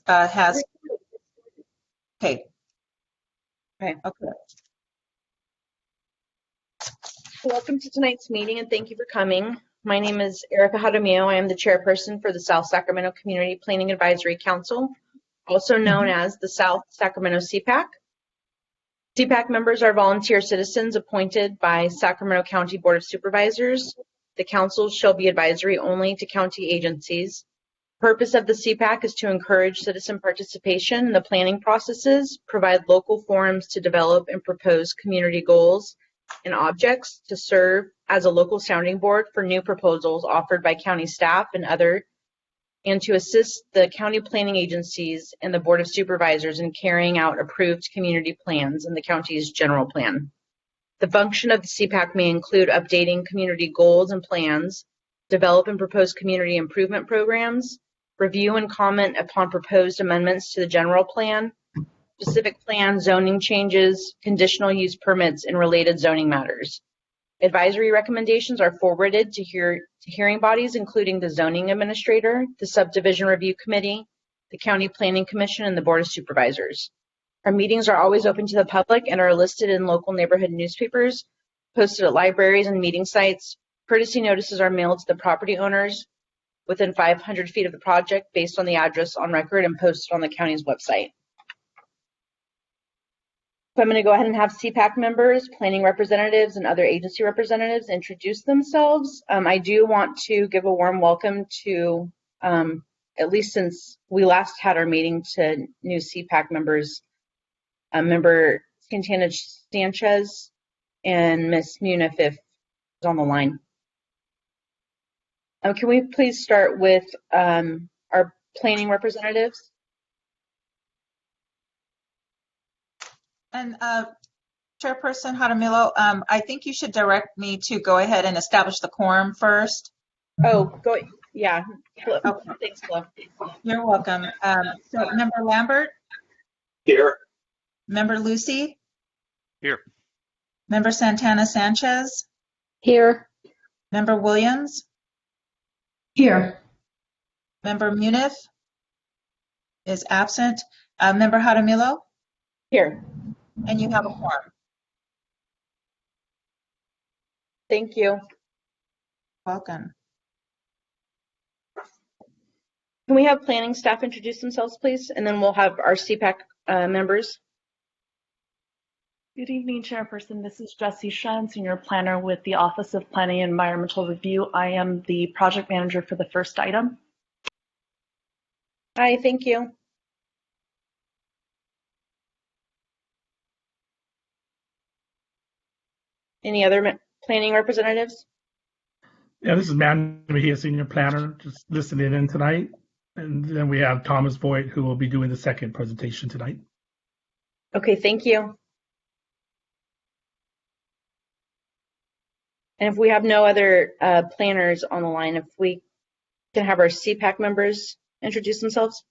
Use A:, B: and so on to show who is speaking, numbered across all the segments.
A: has, okay.
B: Okay.
A: Okay.
B: Welcome to tonight's meeting and thank you for coming. My name is Erica Jaramillo. I am the chairperson for the South Sacramento Community Planning Advisory Council, also known as the South Sacramento CPAC. CPAC members are volunteer citizens appointed by Sacramento County Board of Supervisors. The council shall be advisory only to county agencies. The purpose of the CPAC is to encourage citizen participation in the planning processes, provide local forums to develop and propose community goals and objects, to serve as a local sounding board for new proposals offered by county staff and to assist the county planning agencies and the Board of Supervisors in carrying out approved community plans in the county's general plan. The function of the CPAC may include updating community goals and plans, develop and propose community improvement programs, review and comment upon proposed amendments to the general plan, specific plan zoning changes, conditional use permits, and related zoning matters. Advisory recommendations are forwarded to hearing bodies, including the zoning administrator, the subdivision review committee, the county planning commission, and the board of supervisors. Our meetings are always open to the public and are listed in local neighborhood newspapers, posted at libraries and meeting sites. Courtesy notices are mailed to the property owners within 500 feet of the project based on the address on record and posted on the county's website. So I'm going to go ahead and have CPAC members, planning representatives, and other agency representatives introduce themselves. I do want to give a warm welcome to, at least since we last had our meeting, to new CPAC members, Member Santana Sanchez and Ms. Munif if is on the line. Can we please start with our planning representatives?
A: And Chairperson Jaramillo, I think you should direct me to go ahead and establish the quorum first.
B: Oh, go, yeah. Okay. Thanks, Flo.
A: You're welcome. So Member Lambert?
C: Here.
A: Member Lucy?
C: Here.
A: Member Santana Sanchez?
D: Here.
A: Member Williams?
D: Here.
A: Member Munif is absent. Member Jaramillo?
B: Here.
A: And you have a quorum.
B: Thank you.
A: Welcome.
B: Can we have planning staff introduce themselves, please? And then we'll have our CPAC members.
E: Good evening, Chairperson. This is Jessie Shen, Senior Planner with the Office of Planning and Environmental Review. I am the project manager for the first item.
B: Hi, thank you. Any other planning representatives?
F: Yeah, this is Matt Mejia, Senior Planner, just listening in tonight. And then we have Thomas Voigt, who will be doing the second presentation tonight.
B: Okay, thank you. And if we have no other planners on the line, if we can have our CPAC members introduce themselves.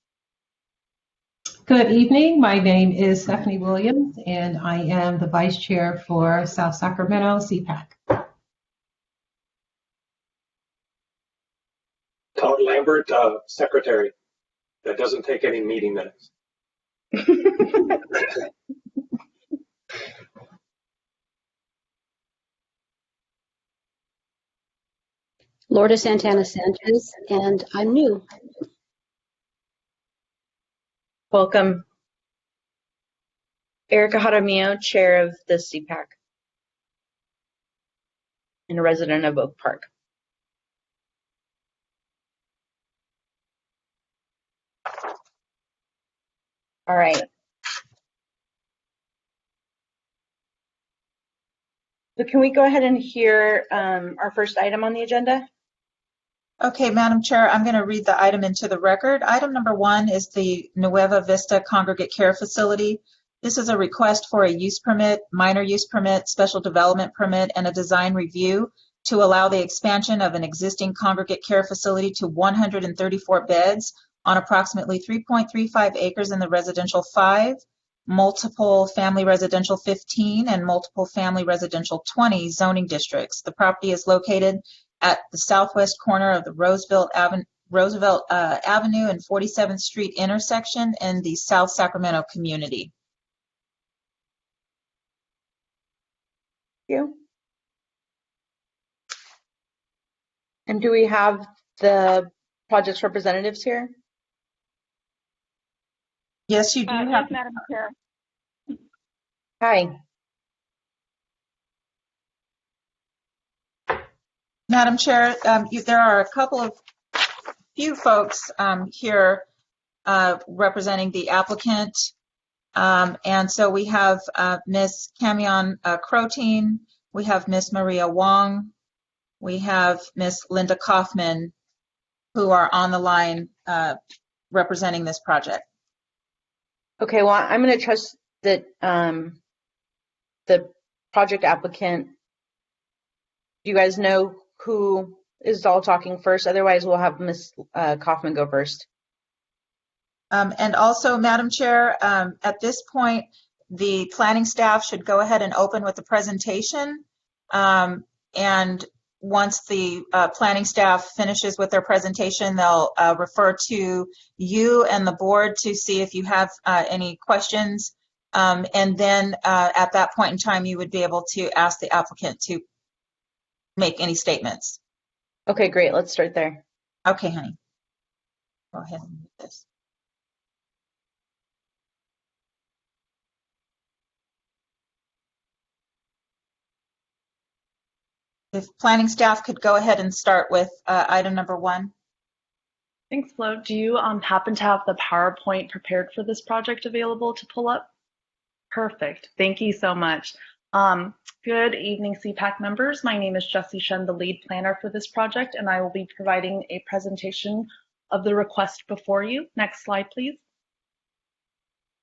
D: Good evening. My name is Stephanie Williams, and I am the Vice Chair for South Sacramento CPAC.
C: Todd Lambert, Secretary. That doesn't take any meeting minutes.
G: Lourdes Santana Sanchez, and I'm new.
B: Welcome. Erica Jaramillo, Chair of the CPAC and a resident of Oak Park. All right. So can we go ahead and hear our first item on the agenda?
A: Okay, Madam Chair, I'm going to read the item into the record. Item number 1 is the Nueva Vista Congregate Care Facility. This is a request for a use permit, minor use permit, special development permit, and a design review to allow the expansion of an existing congregate care facility to 134 beds on approximately 3.35 acres in the residential 5, multiple family residential 15, and multiple family residential 20 zoning districts. The property is located at the southwest corner of the Roosevelt Avenue and 47th Street intersection in the South Sacramento community.
B: Thank you. And do we have the project's representatives here?
A: Yes, you do
H: Yes,
A: have.
H: Madam Chair.
B: Hi.
A: Madam Chair, there are a couple of few folks here representing the applicant. And so we have Ms. Camion Crotein, we have Ms. Maria Wong, we have Ms. Linda Kaufman, who are on the line representing this project.
B: Okay, well, I'm going to trust that the project applicant, do you guys know who is all talking first? Otherwise, we'll have Ms. Kaufman go first.
A: And also, Madam Chair, at this point, the planning staff should go ahead and open with the presentation. And once the planning staff finishes with their presentation, they'll refer to you and the board to see if you have any questions. And then at that point in time, you would be able to ask the applicant to make any statements.
B: Okay, great. Let's start there.
A: Okay, honey. Go ahead and do this. If planning staff could go ahead and start with item number 1.
E: Thanks, Flo. Do you happen to have the PowerPoint prepared for this project available to pull up? Perfect. Thank you so much. Good evening, CPAC members. My name is Jessie Shen, the lead planner for this project, and I will be providing a presentation of the request before you. Next slide, please.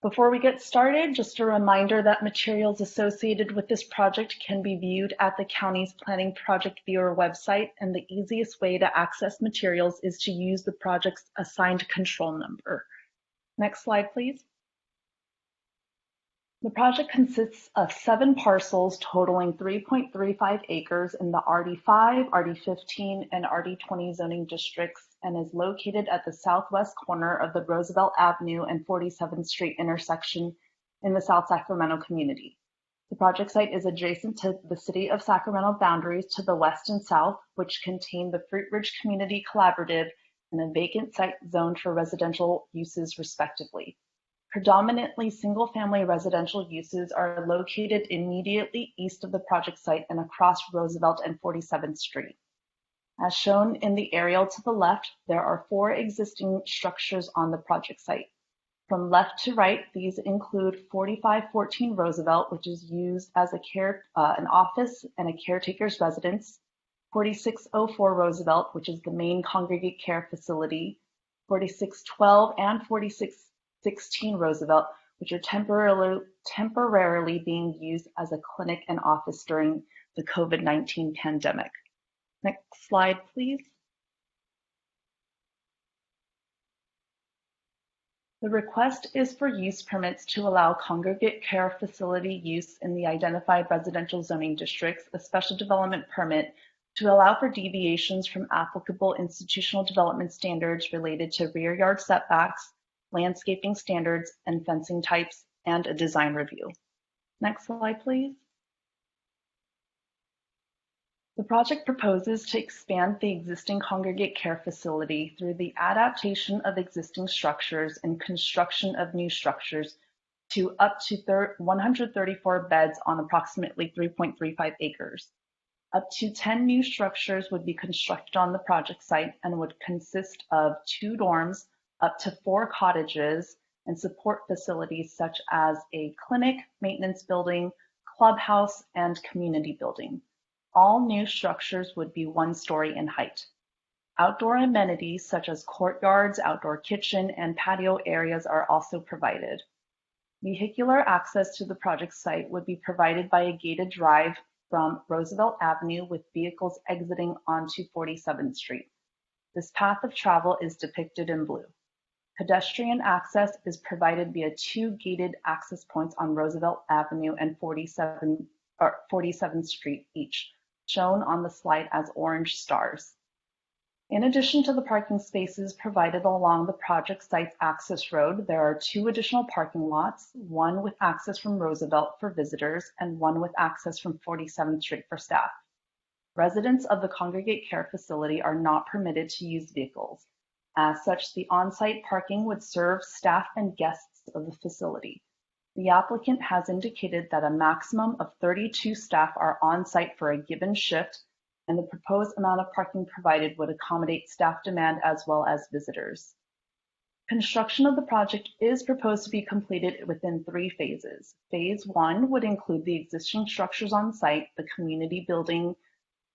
E: Before we get started, just a reminder that materials associated with this project can be viewed at the county's Planning Project Viewer website, and the easiest way to access materials is to use the project's assigned control number. Next slide, please. The project consists of 7 parcels totaling 3.35 acres in the RD5, RD15, and RD20 zoning districts, and is located at the southwest corner of the Roosevelt Avenue and 47th Street intersection in the South Sacramento community. The project site is adjacent to the City of Sacramento boundaries to the west and south, which contain the Fruit Ridge Community Collaborative and a vacant site zoned for residential uses respectively. Predominantly single-family residential uses are located immediately east of the project site and across Roosevelt and 47th Street. As shown in the aerial to the left, there are 4 existing structures on the project site. From left to right, these include 4514 Roosevelt, which is used as an office and a caretaker's residence, 4604 Roosevelt, which is the main Congregate care facility, 4612 and 4616 Roosevelt, which are temporarily being used as a clinic and office during the COVID-19 pandemic. Next slide, please. The request is for use permits to allow congregate care facility use in the identified residential zoning districts, a special development permit to allow for deviations from applicable institutional development standards related to rear yard setbacks, landscaping standards, and fencing types, and a design review. Next slide, please. The project proposes to expand the existing congregate care facility through the adaptation of existing structures and construction of new structures to up to 134 beds on approximately 3.35 acres. Up to 10 new structures would be constructed on the project site and would consist of 2 dorms, up to 4 cottages, and support facilities such as a clinic, maintenance building, clubhouse, and community building. All new structures would be 1 story in height. Outdoor amenities such as courtyards, outdoor kitchen, and patio areas are also provided. Vehicular access to the project site would be provided by a gated drive from Roosevelt Avenue with vehicles exiting onto 47th Street. This path of travel is depicted in blue. Pedestrian access is provided via 2 gated access points on Roosevelt Avenue and 47th Street each, shown on the slide as orange stars. In addition to the parking spaces provided along the project site's access road, there are 2 additional parking lots, one with access from Roosevelt for visitors and one with access from 47th Street for staff. Residents of the Congregate Care Facility are not permitted to use vehicles. As such, the on-site parking would serve staff and guests of the facility. The applicant has indicated that a maximum of 32 staff are on-site for a given shift, and the proposed amount of parking provided would accommodate staff demand as well as visitors. Construction of the project is proposed to be completed within 3 phases. Phase 1 would include the existing structures on site, the community building,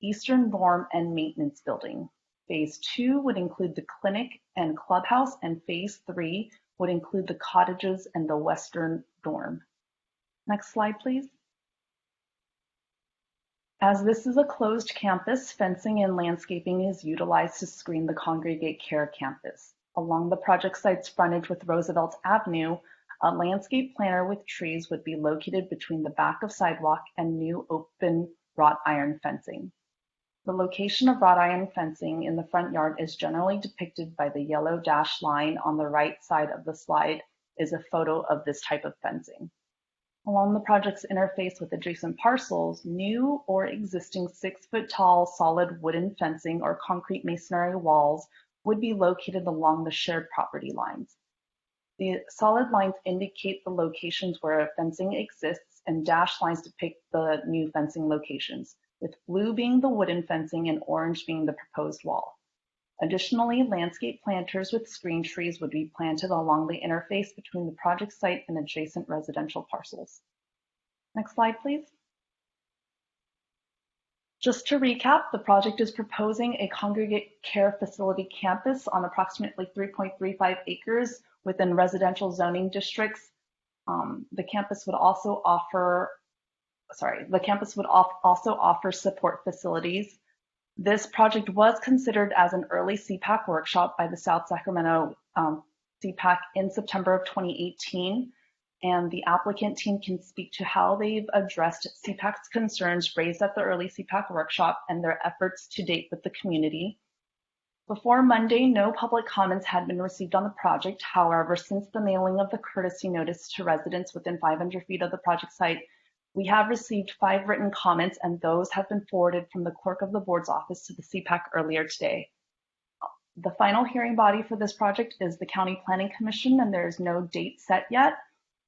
E: Eastern dorm, and maintenance building. Phase 2 would include the clinic and clubhouse, and Phase 3 would include the cottages and the Western dorm. Next slide, please. As this is a closed campus, fencing and landscaping is utilized to screen the Congregate Care campus. Along the project site's frontage with Roosevelt Avenue, a landscape planter with trees would be located between the back of sidewalk and new open wrought iron fencing. The location of wrought iron fencing in the front yard is generally depicted by the yellow dashed line on the right side of the slide is a photo of this type of fencing. Along the project's interface with adjacent parcels, new or existing 6-foot-tall solid wooden fencing or concrete masonry walls would be located along the shared property lines. The solid lines indicate the locations where fencing exists, and dashed lines depict the new fencing locations, with blue being the wooden fencing and orange being the proposed wall. Additionally, landscape planters with screen trees would be planted along the interface between the project site and adjacent residential parcels. Next slide, please. Just to recap, the project is proposing a Congregate Care Facility campus on approximately 3.35 acres within residential zoning districts. The campus would also offer support facilities. This project was considered as an early CPAC workshop by the South Sacramento CPAC in September of 2018, and the applicant team can speak to how they've addressed CPAC's concerns raised at the early CPAC workshop and their efforts to date with the community. Before Monday, no public comments had been received on the project. However, since the mailing of the courtesy notice to residents within 500 feet of the project site, we have received 5 written comments, and those have been forwarded from the clerk of the board's office to the CPAC earlier today. The final hearing body for this project is the County Planning Commission, and there is no date set yet.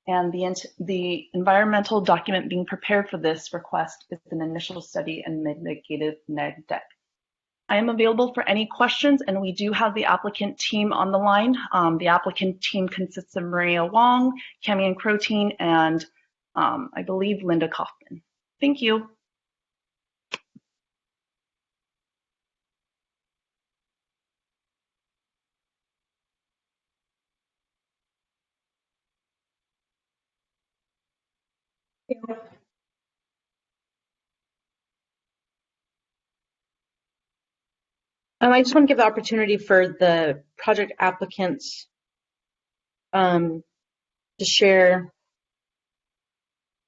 E: And the environmental document being prepared for this request is an initial study and mitigated neg deck. I am available for any questions, and we do have the applicant team on the line. The applicant team consists of Maria Wong, Camian Crotein, and I believe Linda Kaufman. Thank you.
B: I just want to give the opportunity for the project applicants to share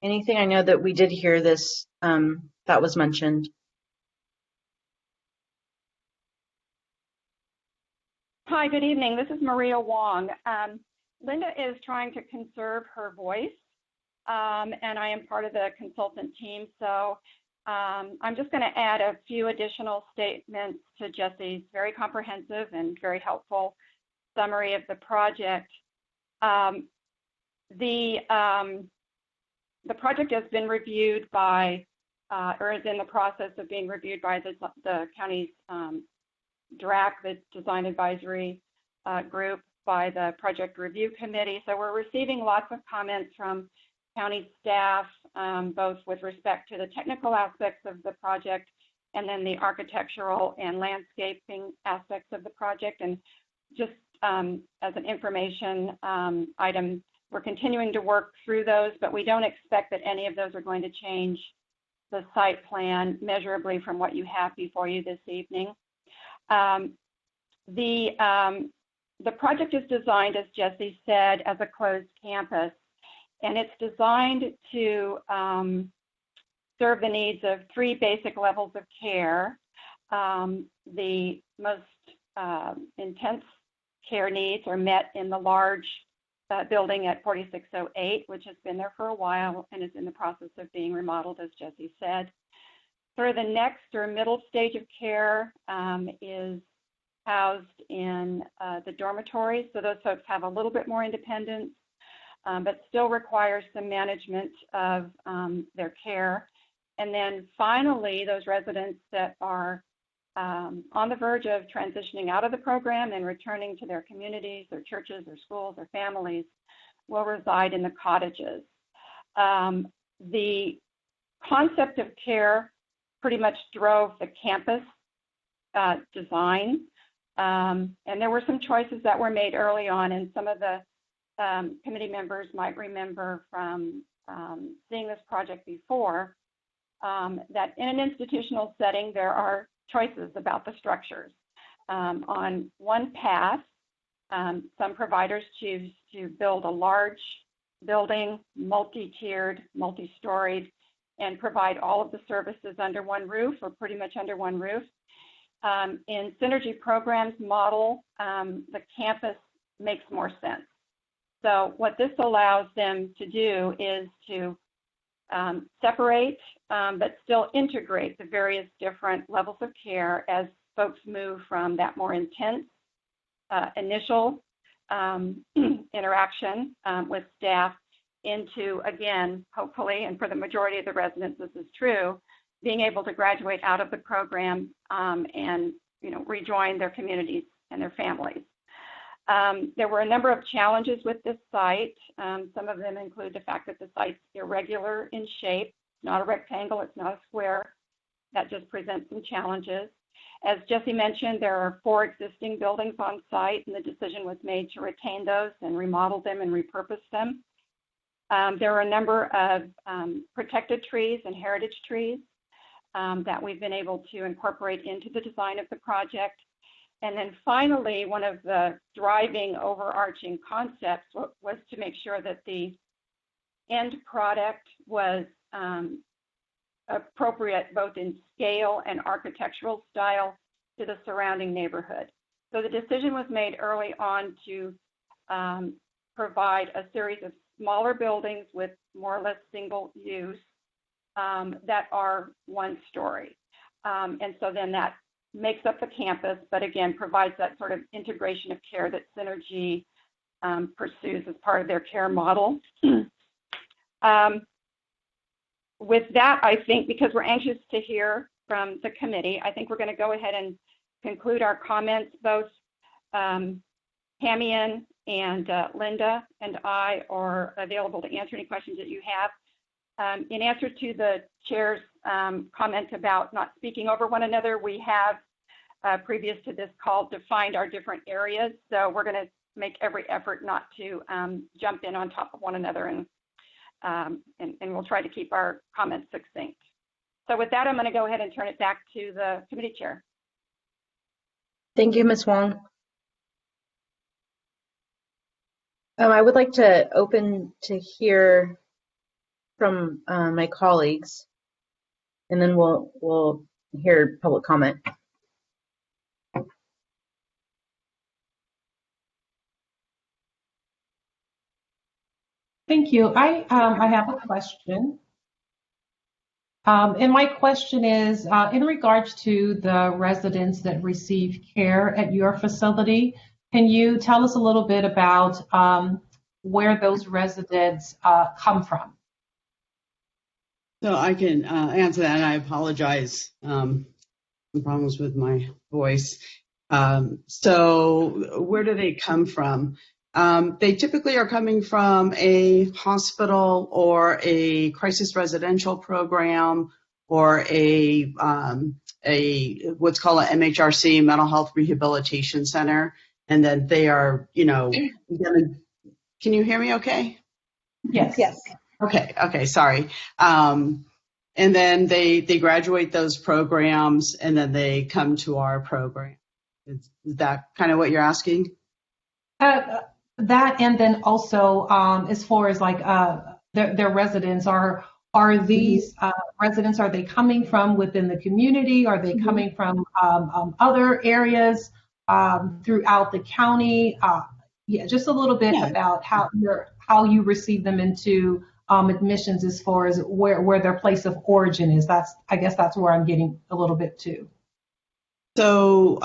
B: anything. I know that we did hear this that was mentioned.
H: Hi, good evening. This is Maria Wong. Linda is trying to conserve her voice, and I am part of the consultant team. So I'm just going to add a few additional statements to Jesse's very comprehensive and very helpful summary of the project. The project has been reviewed by, or is in the process of being reviewed by the county's DRAC, the Design Advisory Group, by the Project Review Committee. So we're receiving lots of comments from county staff, both with respect to the technical aspects of the project and then the architectural and landscaping aspects of the project. And just as an information item, we're continuing to work through those, but we don't expect that any of those are going to change the site plan measurably from what you have before you this evening. The project is designed, as Jesse said, as a closed campus, and it's designed to serve the needs of 3 basic levels of care. The most intense care needs are met in the large building at 4608, which has been there for a while and is in the process of being remodeled, as Jesse said. Sort of the next or middle stage of care is housed in the dormitories. So those folks have a little bit more independence, but still requires some management of their care. And then finally, those residents that are on the verge of transitioning out of the program and returning to their communities, their churches, their schools, their families, will reside in the cottages. The concept of care pretty much drove the campus design. And there were some choices that were made early on, and some of the committee members might remember from seeing this project before, that in an institutional setting, there are choices about the structures. On one path, some providers choose to build a large building, multi-tiered, multi-storied, and provide all of the services under one roof, or pretty much under one roof. In Synergy Programs model, the campus makes more sense. So what this allows them to do is to separate, but still integrate the various different levels of care as folks move from that more intense initial interaction with staff into, again, hopefully, and for the majority of the residents this is true, being able to graduate out of the program and rejoin their communities and their families. There were a number of challenges with this site. Some of them include the fact that the site's irregular in shape. It's not a rectangle, it's not a square. That just presents some challenges. As Jesse mentioned, there are 4 existing buildings on site, and the decision was made to retain those and remodel them and repurpose them. There are a number of protected trees and heritage trees that we've been able to incorporate into the design of the project. And then finally, one of the driving overarching concepts was to make sure that the end product was appropriate both in scale and architectural style to the surrounding neighborhood. So the decision was made early on to provide a series of smaller buildings with more or less single use that are 1 story. And so then that makes up the campus, but again, provides that sort of integration of care that Synergy pursues as part of their care model. With that, I think, because we're anxious to hear from the committee, I think we're going to go ahead and conclude our comments. Both Tamian and Linda and I are available to answer any questions that you have. In answer to the chair's comment about not speaking over one another, we have, previous to this call, defined our different areas. So we're going to make every effort not to jump in on top of one another, and we'll try to keep our comments succinct. So with that, I'm going to go ahead and turn it back to the committee chair.
I: Thank you, Ms. Wong. I would like to open to hear from my colleagues, and then we'll hear public comment.
D: Thank you. I have a question. And my question is, in regards to the residents that receive care at your facility, can you tell us a little bit about where those residents come from?
J: So I can answer that, and I apologize. Some problems with my voice. So where do they come from? They typically are coming from a hospital or a crisis residential program or a what's called an MHRC, mental health rehabilitation center, and then they are, can you hear me okay?
D: Yes. Yes.
J: Okay, sorry. And then they graduate those programs, and then they come to our program. Is that kind of what you're asking?
D: That, and then also as far as like their residents, are these residents, are they coming from within the community? Are they coming from other areas? throughout the county? Yeah, just a little bit about how you receive them into admissions as far as where their place of origin is. I guess that's where I'm getting a little bit to.
J: So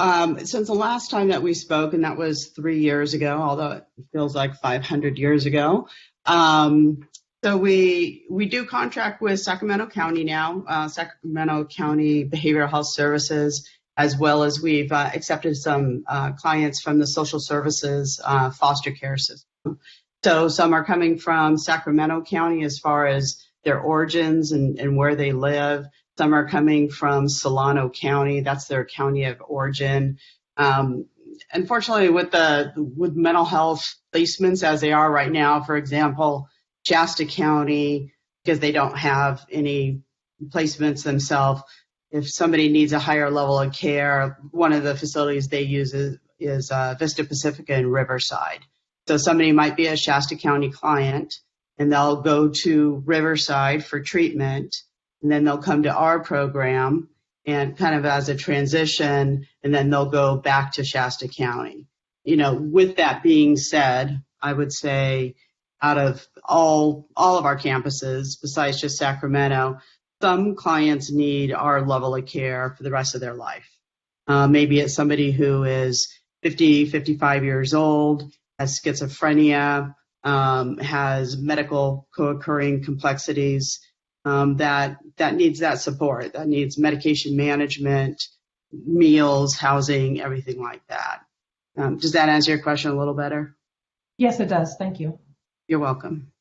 J: since the last time that we spoke, and that was 3 years ago, although it feels like 500 years ago, so we do contract with Sacramento County now, Sacramento County Behavioral Health Services, as well as we've accepted some clients from the social services foster care system. So some are coming from Sacramento County as far as their origins and where they live. Some are coming from Solano County, that's their county of origin. Unfortunately, with mental health placements as they are right now, for example, Shasta County, because they don't have any placements themselves, if somebody needs a higher level of care, one of the facilities they use is Vista Pacifica in Riverside. So somebody might be a Shasta County client, and they'll go to Riverside for treatment, and then they'll come to our program and kind of as a transition, and then they'll go back to Shasta County. You know, with that being said, I would say out of all of our campuses, besides just Sacramento, some clients need our level of care for the rest of their life. Maybe it's somebody who is 50, 55 years old, has schizophrenia, has medical co-occurring complexities, that needs that support, that needs medication management, meals, housing, everything like that. Does that answer your question a little better?
D: Yes, it does. Thank you.
J: You're welcome.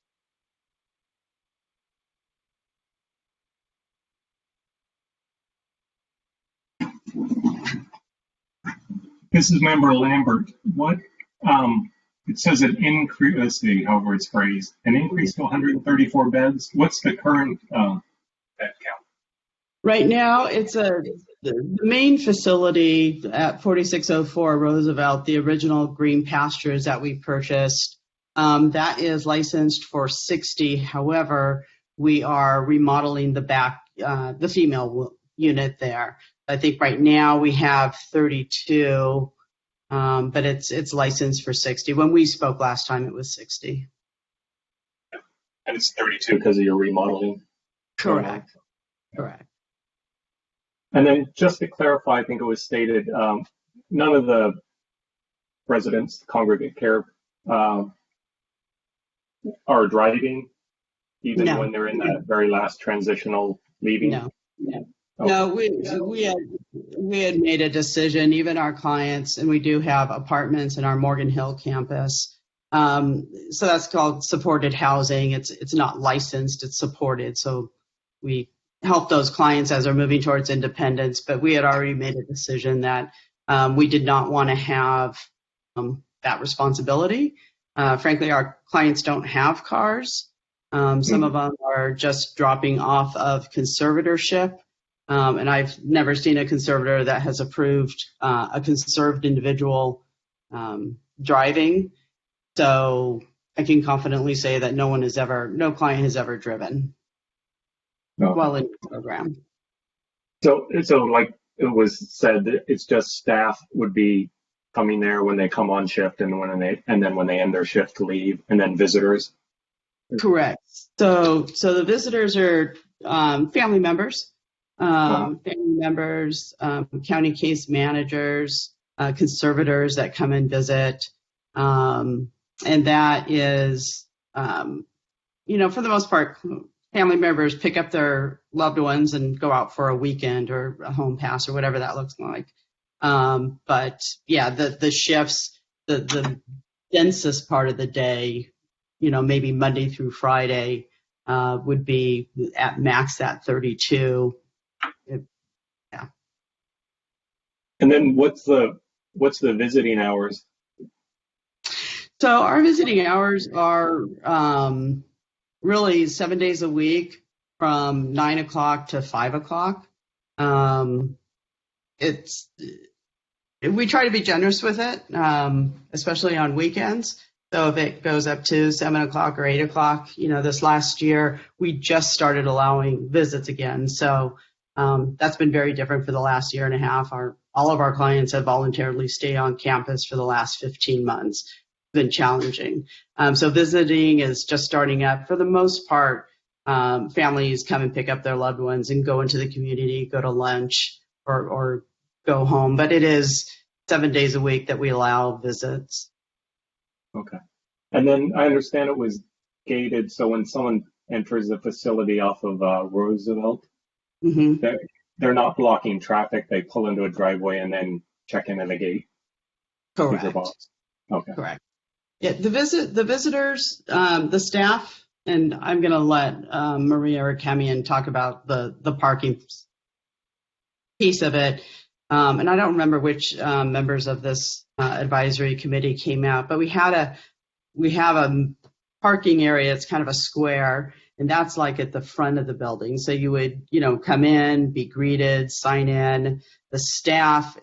C: This is Member Lambert. What it says an increase, let's see, however it's phrased, an increase to 134 beds. What's the current bed count?
J: Right now, it's the main facility at 4604 Roosevelt, the original green pastures that we purchased. That is licensed for 60. However, we are remodeling the back, the female unit there. I think right now we have 32, but it's licensed for 60. When we spoke last time, it was 60.
C: And it's 32 because of your remodeling?
J: Correct. Correct.
C: And then just to clarify, I think it was stated, none of the residents, congregate care, are driving, even when they're in that very last transitional leaving?
J: No. No, we had made a decision, even our clients, and we do have apartments in our Morgan Hill campus. So that's called supported housing. It's not licensed, it's supported. So we help those clients as they're moving towards independence, but we had already made a decision that we did not want to have that responsibility. Frankly, our clients don't have cars. Some of them are just dropping off of conservatorship. And I've never seen a conservator that has approved a conserved individual driving. So I can confidently say that no client has ever driven while in the program.
C: So like it was said, it's just staff would be coming there when they come on shift and then when they end their shift to leave, and then visitors.
J: Correct. So the visitors are family members. County case managers, conservators that come and visit. And that is, for the most part, family members pick up their loved ones and go out for a weekend or a home pass or whatever that looks like. But yeah, the shifts, the densest part of the day, maybe Monday through Friday, would be at max at 32. Yeah.
C: And then what's the visiting hours?
J: So our visiting hours are really 7 days a week from 9 o'clock to 5 o'clock. We try to be generous with it, especially on weekends. So if it goes up to 7 o'clock or 8 o'clock, this last year, we just started allowing visits again. So that's been very different for the last year and a half. Our all of our clients have voluntarily stayed on campus for the last 15 months. It's been challenging. So visiting is just starting up. For the most part, families come and pick up their loved ones and go into the community, go to lunch or go home. But it is 7 days a week that we allow visits.
C: Okay. And then I understand it was gated, so when someone enters the facility off of Roosevelt, they're not blocking traffic. They pull into a driveway and then check in at a gate.
J: Correct.
C: Okay.
J: Correct. Yeah, the visitors, the staff, and I'm going to let Maria or Kemian talk about the parking piece of it. And I don't remember which members of this advisory committee came out, but we have a parking area. It's kind of a square, and that's like at the front of the building. So you would, come in, be greeted, sign in. The staff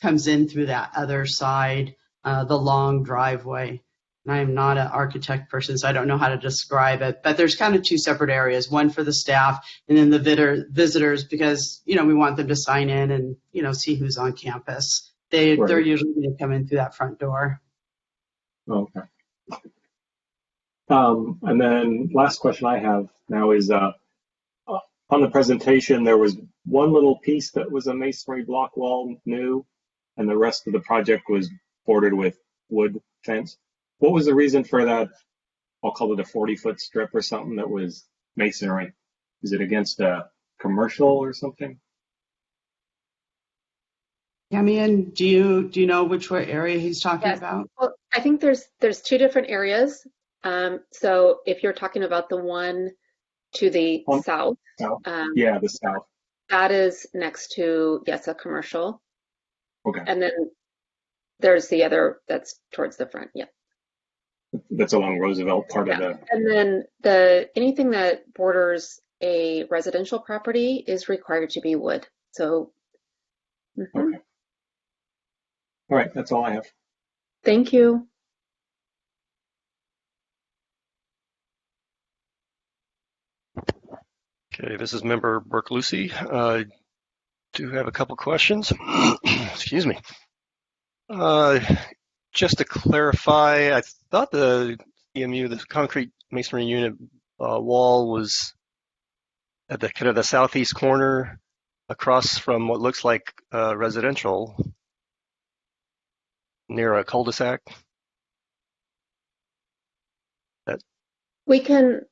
J: comes in through that other side, the long driveway. And I'm not an architect person, so I don't know how to describe it. But there's kind of two separate areas, one for the staff and then the visitors, because, we want them to sign in and, see who's on campus. They're usually going to come in through that front door.
C: Okay. And then last question I have now is on the presentation, there was one little piece that was a masonry block wall new, and the rest of the project was bordered with wood fence. What was the reason for that? I'll call it a 40-foot strip or something that was masonry. Is it against a commercial or something?
J: Kemian, do you know which area he's talking about?
G: Well, I think there's two different areas. So if you're talking about the one to the south,
C: the south.
G: That is next to, yes, a commercial.
C: Okay.
G: And then there's the other that's towards the front. Yeah.
C: That's along Roosevelt, part of the.
G: And then anything that borders a residential property is required to be wood. So.
C: Okay. All right, that's all I have.
G: Thank you.
K: Okay, this is Member Burke-Lucy. Do have a couple questions. Excuse me. Just to clarify, I thought the EMU, the concrete masonry unit wall, was at the kind of the southeast corner across from what looks like residential near a cul-de-sac.
G: We can,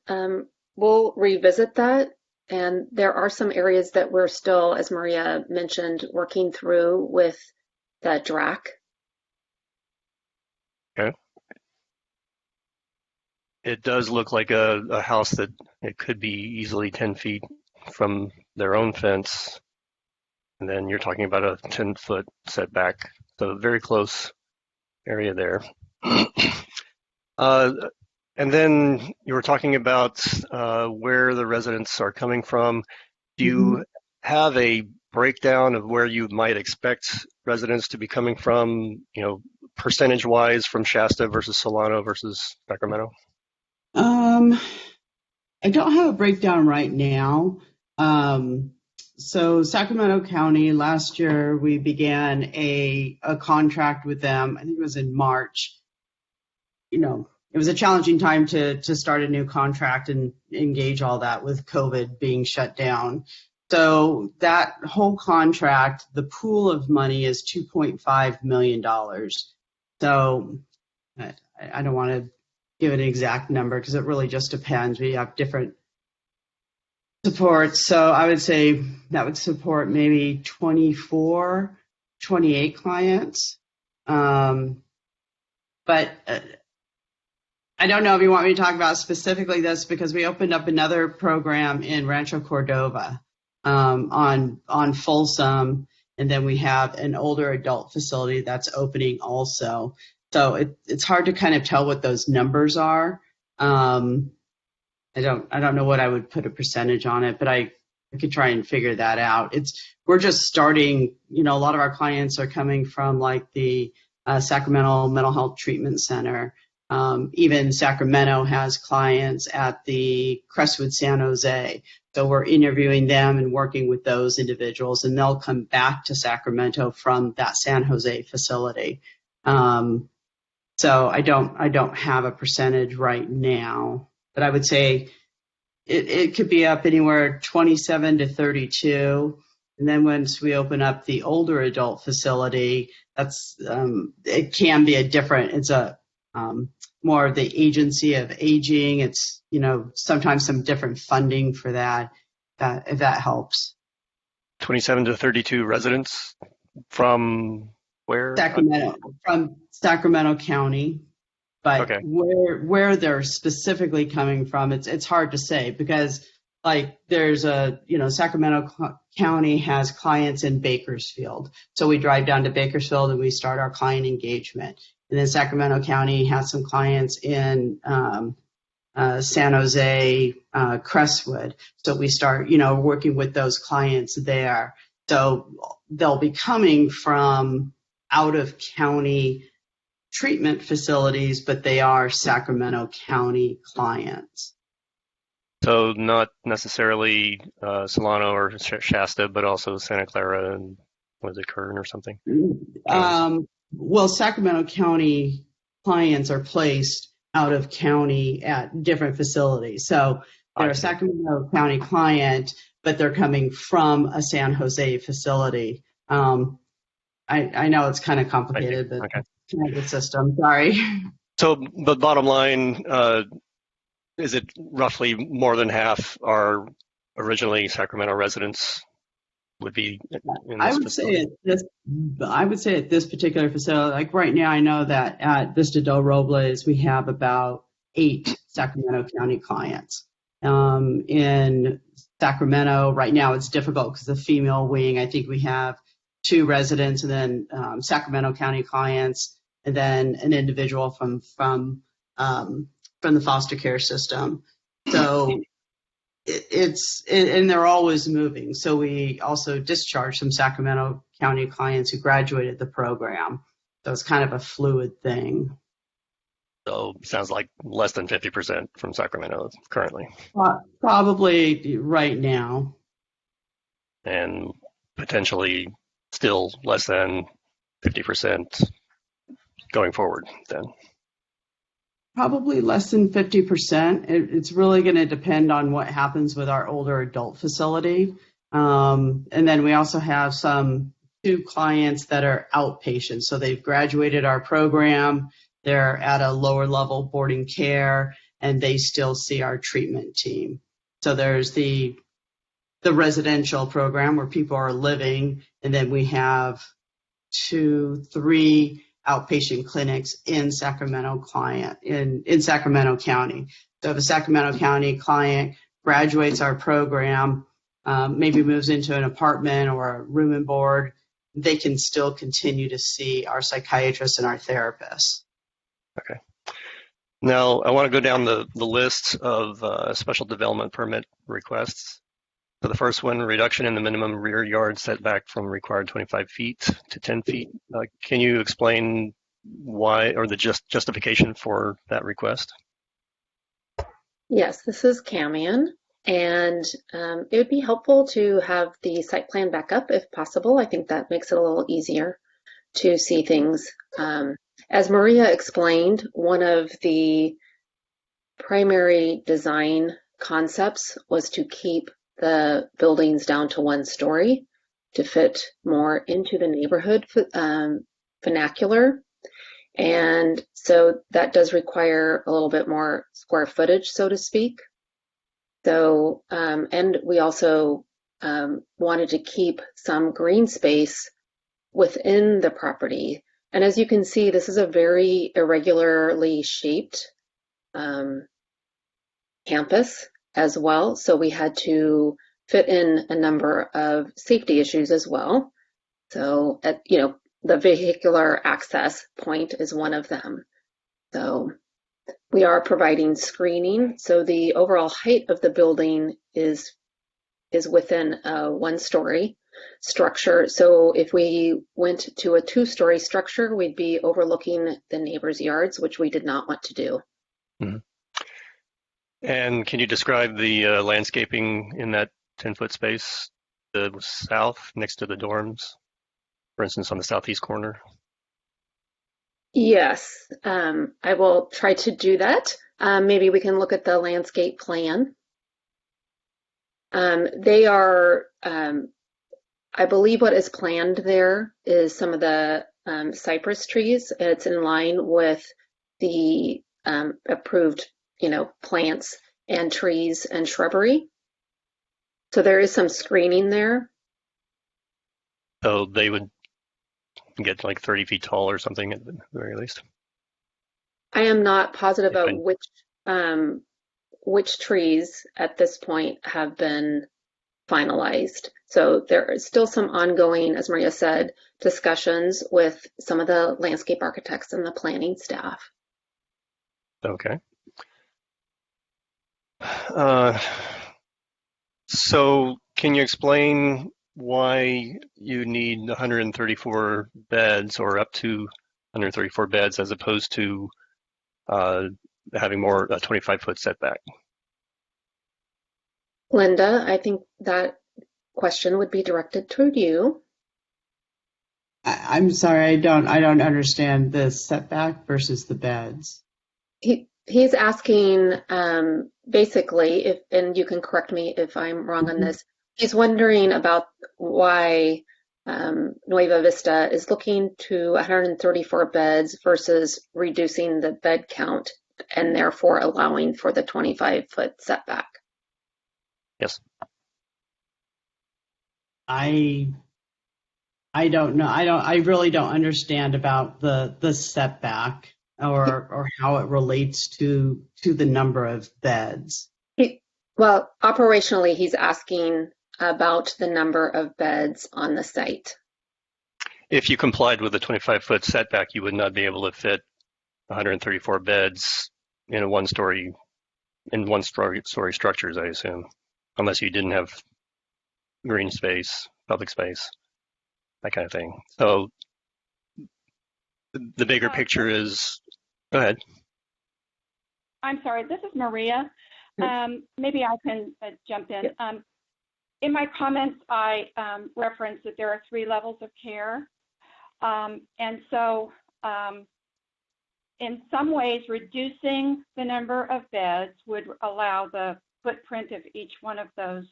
G: we'll revisit that. And there are some areas that we're still, as Maria mentioned, working through with the DRAC.
K: Okay. It does look like a house that it could be easily 10 feet from their own fence. And then you're talking about a 10-foot setback. So very close area there. And then you were talking about where the residents are coming from. Do you have a breakdown of where you might expect residents to be coming from, percentage-wise from Shasta versus Solano versus Sacramento?
J: I don't have a breakdown right now. So Sacramento County, last year we began a contract with them. I think it was in March. It was a challenging time to start a new contract and engage all that with COVID being shut down. So that whole contract, the pool of money is $2.5 million. So I don't want to give an exact number because it really just depends. We have different supports. So I would say that would support maybe 28 clients. But I don't know if you want me to talk about specifically this because we opened up another program in Rancho Cordova on Folsom, and then we have an older adult facility that's opening also. So it's hard to kind of tell what those numbers are. I don't know what I would put a percentage on it, but I could try and figure that out. We're just starting. A lot of our clients are coming from like the Sacramento Mental Health Treatment Center. Even Sacramento has clients at the Crestwood San Jose. So we're interviewing them and working with those individuals, and they'll come back to Sacramento from that San Jose facility. So I don't have a percentage right now, but I would say it could be up anywhere 27 to 32. And then once we open up the older adult facility, that's it can be it's a more of the agency of aging. It's, sometimes some different funding for that, if that helps.
K: 27 to 32 residents from where?
J: Sacramento, from Sacramento County. But
K: okay.
J: where they're specifically coming from, it's hard to say, because like there's Sacramento County has clients in Bakersfield. So we drive down to Bakersfield and we start our client engagement. And then Sacramento County has some clients in San Jose, Crestwood. So we start, working with those clients there. So they'll be coming from out of county treatment facilities, but they are Sacramento County clients.
K: So not necessarily Solano or Shasta, but also Santa Clara and was it Kern or something?
J: Well, Sacramento County clients are placed out of county at different facilities. So they're a Sacramento County client, but they're coming from a San Jose facility. I know it's kind of complicated, but
K: okay.
J: It's kind of the system. Sorry.
K: So the bottom line, is it roughly more than half are originally Sacramento residents would be in this facility?
J: I would say at this particular facility, like right now, I know that at Vista del Robles, we have about 8 Sacramento County clients. In Sacramento, right now it's difficult because the female wing, I think we have 2 residents, and then Sacramento County clients, and then an individual from the foster care system. So and they're always moving. So we also discharge some Sacramento County clients who graduated the program. So it's kind of a fluid thing.
K: So sounds like less than 50% from Sacramento currently.
J: Probably right now.
K: And potentially still less than 50% going forward then.
J: Probably less than 50%. It's really going to depend on what happens with our older adult facility. And then we also have 2 clients that are outpatients. So they've graduated our program. They're at a lower level boarding care, and they still see our treatment team. So there's the residential program where people are living, and then we have 2, 3 outpatient clinics in Sacramento in Sacramento County. So if a Sacramento County client graduates our program, maybe moves into an apartment or a room and board, they can still continue to see our psychiatrists and our therapists.
K: Okay. Now I want to go down the list of special development permit requests. So the first one, reduction in the minimum rear yard setback from required 25 feet to 10 feet. Can you explain why, or the justification for that request?
G: Yes, this is Camion, and it would be helpful to have the site plan back up if possible. I think that makes it a little easier to see things. As Maria explained, one of the primary design concepts was to keep the buildings down to 1 story to fit more into the neighborhood vernacular. And so that does require a little bit more square footage, so to speak. So, and we also wanted to keep some green space within the property. And as you can see, this is a very irregularly shaped campus as well. So we had to fit in a number of safety issues as well. So, the vehicular access point is one of them. So we are providing screening. So the overall height of the building is within 1 story. structure. So if we went to a 2-story structure, we'd be overlooking the neighbors' yards, which we did not want to do.
K: Mm-hmm. And can you describe the landscaping in that 10-foot space, the south next to the dorms, for instance, on the southeast corner?
G: Yes, I will try to do that. Maybe we can look at the landscape plan. They are, I believe what is planned there is some of the cypress trees. It's in line with the approved, plants and trees and shrubbery. So there is some screening there.
K: So they would get like 30 feet tall or something at the very least.
G: I am not positive about which trees at this point have been finalized. So there is still some ongoing, as Maria said, discussions with some of the landscape architects and the planning staff.
K: Okay. So can you explain why you need 134 beds or up to 134 beds as opposed to having more a 25-foot setback?
G: Linda, I think that question would be directed toward you.
J: I'm sorry, I don't understand the setback versus the beds.
G: He's asking basically, and you can correct me if I'm wrong on this, he's wondering about why Nueva Vista is looking to 134 beds versus reducing the bed count and therefore allowing for the 25-foot setback.
K: Yes.
J: I don't know. I really don't understand about the setback or how it relates to the number of beds.
G: Well, operationally, he's asking about the number of beds on the site.
K: If you complied with the 25-foot setback, you would not be able to fit 134 beds in one-story structures, I assume, unless you didn't have green space, public space, that kind of thing. So the bigger picture is, go ahead.
H: I'm sorry, this is Maria. Maybe I can jump in. In my comments, I referenced that there are 3 levels of care. And so in some ways, reducing the number of beds would allow the footprint of each one of those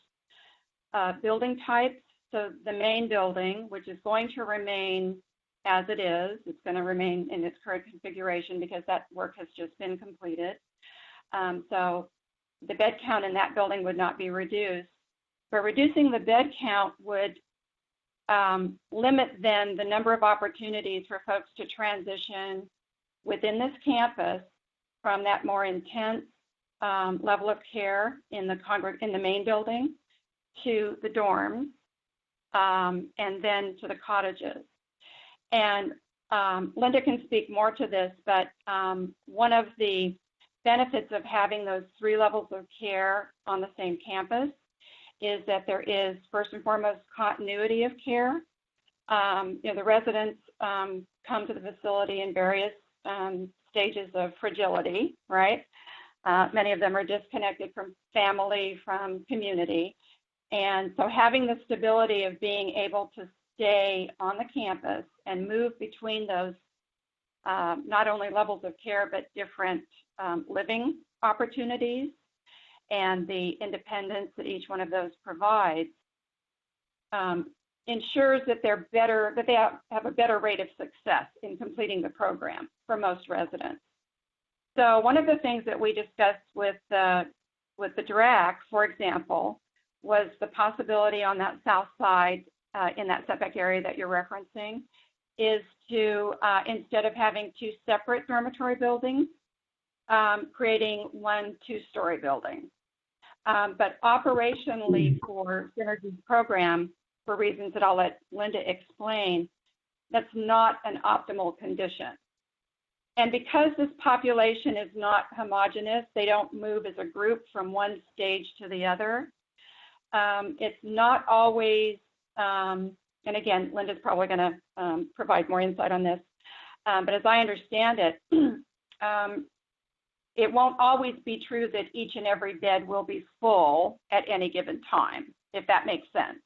H: building types. So the main building, which is going to remain as it is, it's going to remain in its current configuration because that work has just been completed. So the bed count in that building would not be reduced. But reducing the bed count would limit then the number of opportunities for folks to transition within this campus from that more intense level of care in the main building to the dorms and then to the cottages. And Linda can speak more to this, but one of the benefits of having those 3 levels of care on the same campus is that there is, first and foremost, continuity of care. The residents come to the facility in various stages of fragility, right? Many of them are disconnected from family, from community. And so having the stability of being able to stay on the campus and move between those not only levels of care, but different living opportunities and the independence that each one of those provides ensures that they have a better rate of success in completing the program for most residents. So one of the things that we discussed with the DRAC, for example, was the possibility on that south side in that setback area that you're referencing is to, instead of having 2 separate dormitory buildings, creating 1 2-story building. But operationally for Synergy's program, for reasons that I'll let Linda explain, that's not an optimal condition. And because this population is not homogeneous, they don't move as a group from one stage to the other, it's not always and again, Linda's probably going to provide more insight on this, but as I understand it, it won't always be true that each and every bed will be full at any given time, if that makes sense.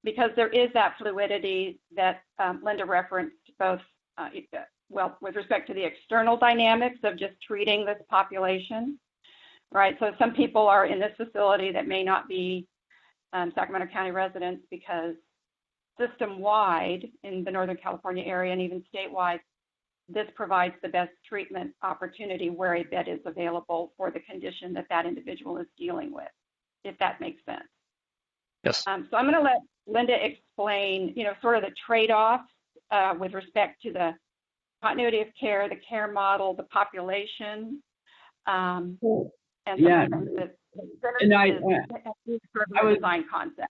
H: Because there is that fluidity that Linda referenced, both, well, with respect to the external dynamics of just treating this population, right? So some people are in this facility that may not be Sacramento County residents because system-wide in the Northern California area and even statewide, this provides the best treatment opportunity where a bed is available for the condition that that individual is dealing with, if that makes sense.
K: Yes.
H: So I'm going to let Linda explain, sort of the trade-offs with respect to the continuity of care, the care model, the population, and the design concept.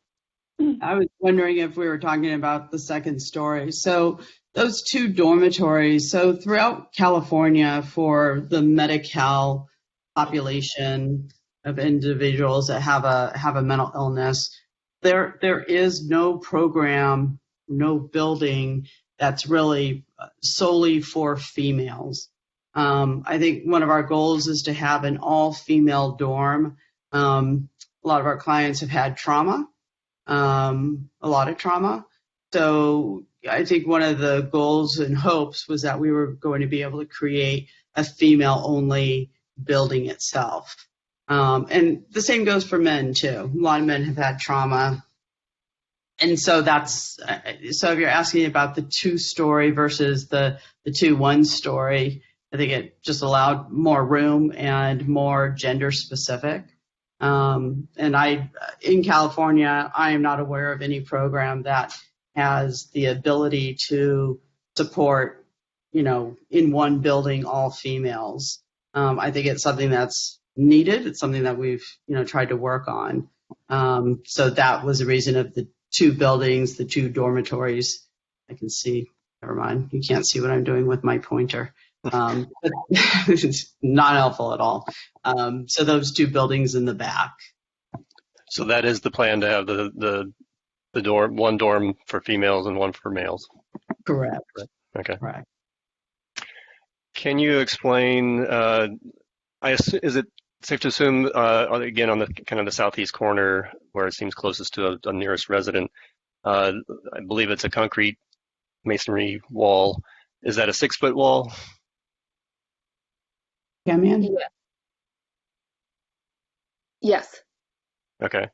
J: I was wondering if we were talking about the second story. So those two dormitories, so throughout California for the Medi-Cal population of individuals that have a mental illness, there is no program, no building that's really solely for females. I think one of our goals is to have an all-female dorm. A lot of our clients have had trauma, a lot of trauma. So I think one of the goals and hopes was that we were going to be able to create a female-only building itself. And the same goes for men, too. A lot of men have had trauma. And so so if you're asking about the two-story versus the two one-story, I think it just allowed more room and more gender-specific. And in California, I am not aware of any program that has the ability to support, in one building, all females. I think it's something that's needed. It's something that we've, tried to work on. So that was the reason of the two buildings, the two dormitories. I can see, never mind. You can't see what I'm doing with my pointer. But it's not helpful at all. So those two buildings in the back.
K: So that is the plan, to have the dorm, one dorm for females and one for males.
J: Correct.
K: Okay.
J: Correct.
K: Can you explain? Is it safe to assume, again, on the kind of the southeast corner where it seems closest to a nearest resident, I believe it's a concrete masonry wall. Is that a 6-foot wall?
J: Yeah, man.
G: Yeah. Yes.
K: Okay.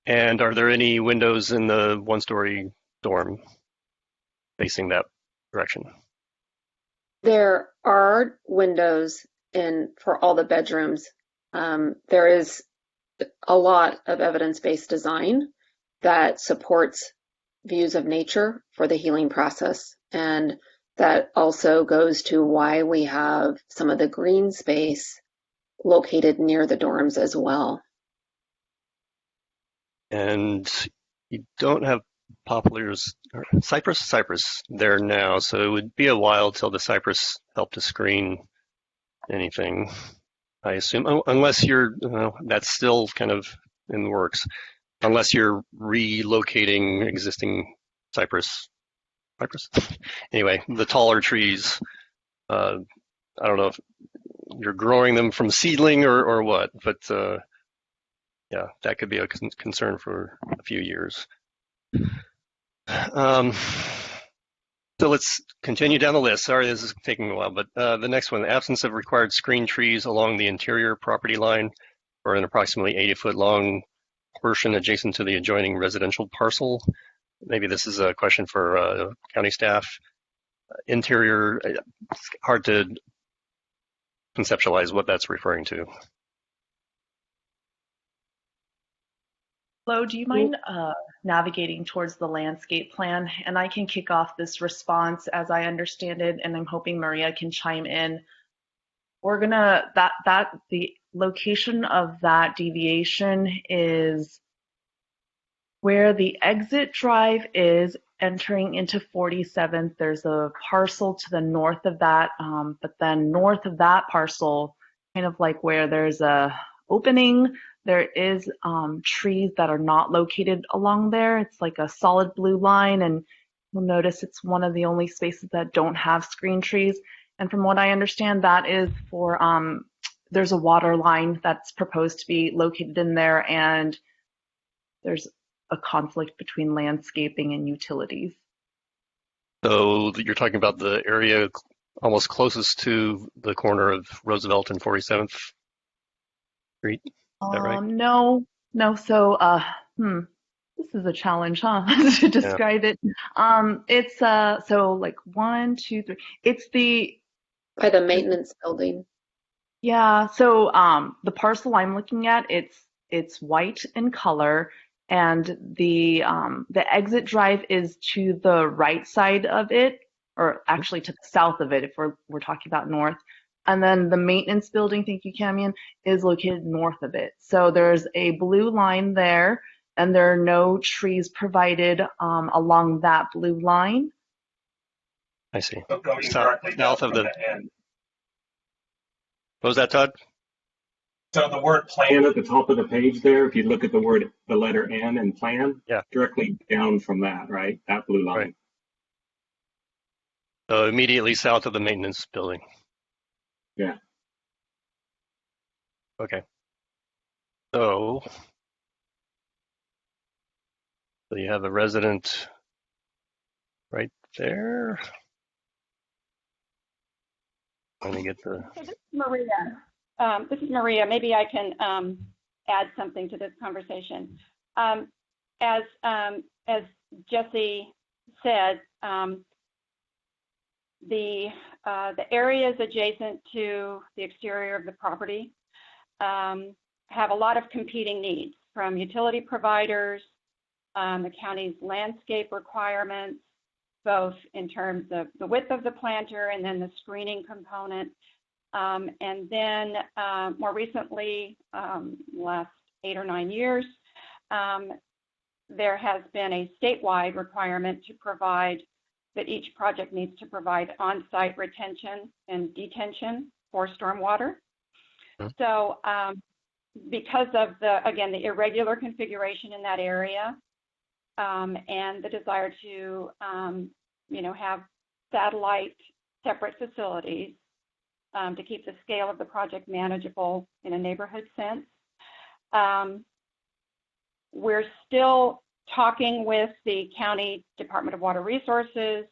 K: And are there any windows in the one-story dorm facing that direction?
G: There are windows for all the bedrooms. There is a lot of evidence-based design that supports views of nature for the healing process. And that also goes to why we have some of the green space located near the dorms as well.
K: And you don't have poplars, or cypress there now, so it would be a while till the cypress help to screen anything, I assume, unless you're, that's still kind of in the works, unless you're relocating existing cypress. Anyway, the taller trees, I don't know if you're growing them from seedling or what, but yeah, that could be a concern for a few years. So let's continue down the list. Sorry, this is taking a while, but the next one, the absence of required screen trees along the interior property line or an approximately 80-foot long portion adjacent to the adjoining residential parcel. Maybe this is a question for county staff. Interior, it's hard to conceptualize what that's referring to.
E: Flo, do you mind navigating towards the landscape plan? And I can kick off this response as I understand it, and I'm hoping Maria can chime in. We're gonna, the location of that deviation is where the exit drive is entering into 47th. There's a parcel to the north of that, but then north of that parcel, kind of like where there's a opening, there is trees that are not located along there. It's like a solid blue line, and you'll notice it's one of the only spaces that don't have screen trees. And from what I understand, that is for, there's a water line that's proposed to be located in there, and there's a conflict between landscaping and utilities.
K: So you're talking about the area almost closest to the corner of Roosevelt and 47th Street? Is that right?
E: No. So, this is a challenge, huh? To describe it. It's so like 1, 2, 3. It's
G: By the maintenance building.
E: yeah. So, the parcel I'm looking at, it's white in color, and the exit drive is to the right side of it, or actually to the south of it if we're talking about north. And then the maintenance building, thank you, Camion, is located north of it. So there's a blue line there, and there are no trees provided along that blue line.
K: I see.
C: Going
K: South of the
C: end.
K: What was that, Todd?
C: So the word plan at the top of the page there, if you look at the letter N and plan,
K: Yeah.
C: directly down from that, right? That blue line.
K: Right. So immediately south of the maintenance building.
C: Yeah.
K: Okay. So you have a resident right there. Let me get the.
H: So this is Maria. Maybe I can add something to this conversation. As Jesse said, the areas adjacent to the exterior of the property have a lot of competing needs from utility providers, the county's landscape requirements, both in terms of the width of the planter and then the screening component. And then more recently, last 8 or 9 years, there has been a statewide requirement to provide that each project needs to provide on-site retention and detention for stormwater. So because of the irregular configuration in that area and the desire to, have satellite separate facilities to keep the scale of the project manageable in a neighborhood sense, we're still talking with the County Department of Water Resources,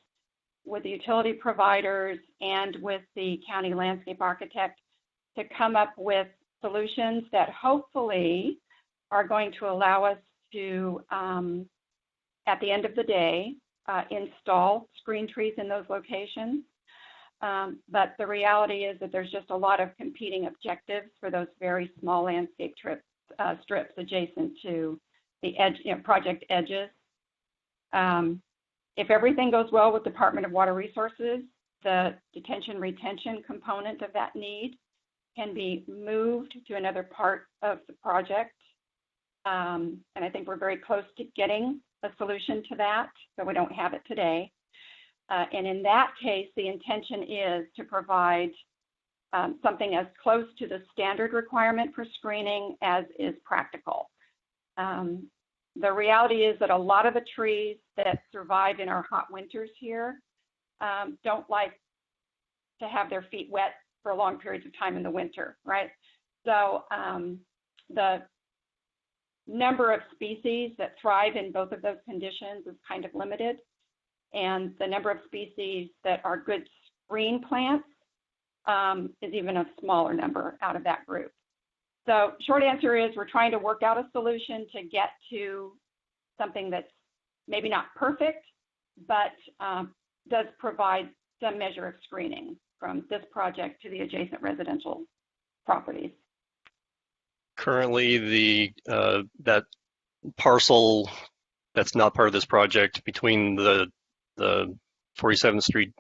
H: with the utility providers, and with the county landscape architect to come up with solutions that hopefully are going to allow us to, at the end of the day, install screen trees in those locations. But the reality is that there's just a lot of competing objectives for those very small landscape strips adjacent to the edge, project edges. If everything goes well with Department of Water Resources, the detention retention component of that need can be moved to another part of the project. And I think we're very close to getting a solution to that, but we don't have it today. And in that case, the intention is to provide something as close to the standard requirement for screening as is practical. The reality is that a lot of the trees that survive in our hot winters here don't like to have their feet wet for long periods of time in the winter, right? So the number of species that thrive in both of those conditions is kind of limited. And the number of species that are good screen plants is even a smaller number out of that group. So short answer is we're trying to work out a solution to get to something that's maybe not perfect, but does provide some measure of screening from this project to the adjacent residential properties.
K: Currently, that parcel that's not part of this project between the 47th Street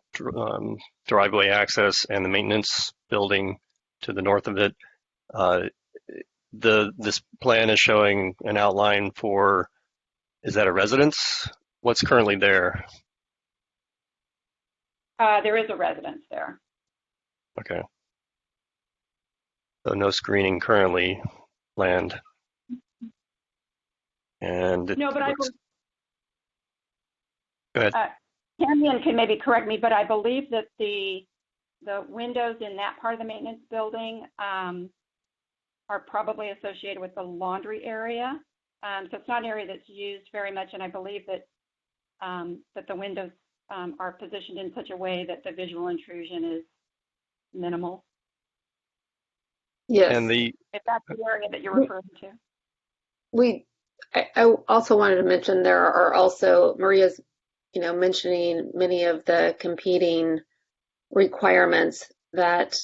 K: driveway access and the maintenance building to the north of it, this plan is showing an outline for, is that a residence? What's currently there?
H: There is a residence there.
K: Okay. So no screening currently planned. And it
H: No, but
K: looks, go ahead.
H: Camden can maybe correct me, but I believe that the windows in that part of the maintenance building are probably associated with the laundry area. So it's not an area that's used very much, and I believe that that the windows are positioned in such a way that the visual intrusion is minimal.
G: Yes.
K: And
H: If that's the area that you're referring to.
G: I also wanted to mention there are also, Maria's, mentioning many of the competing requirements that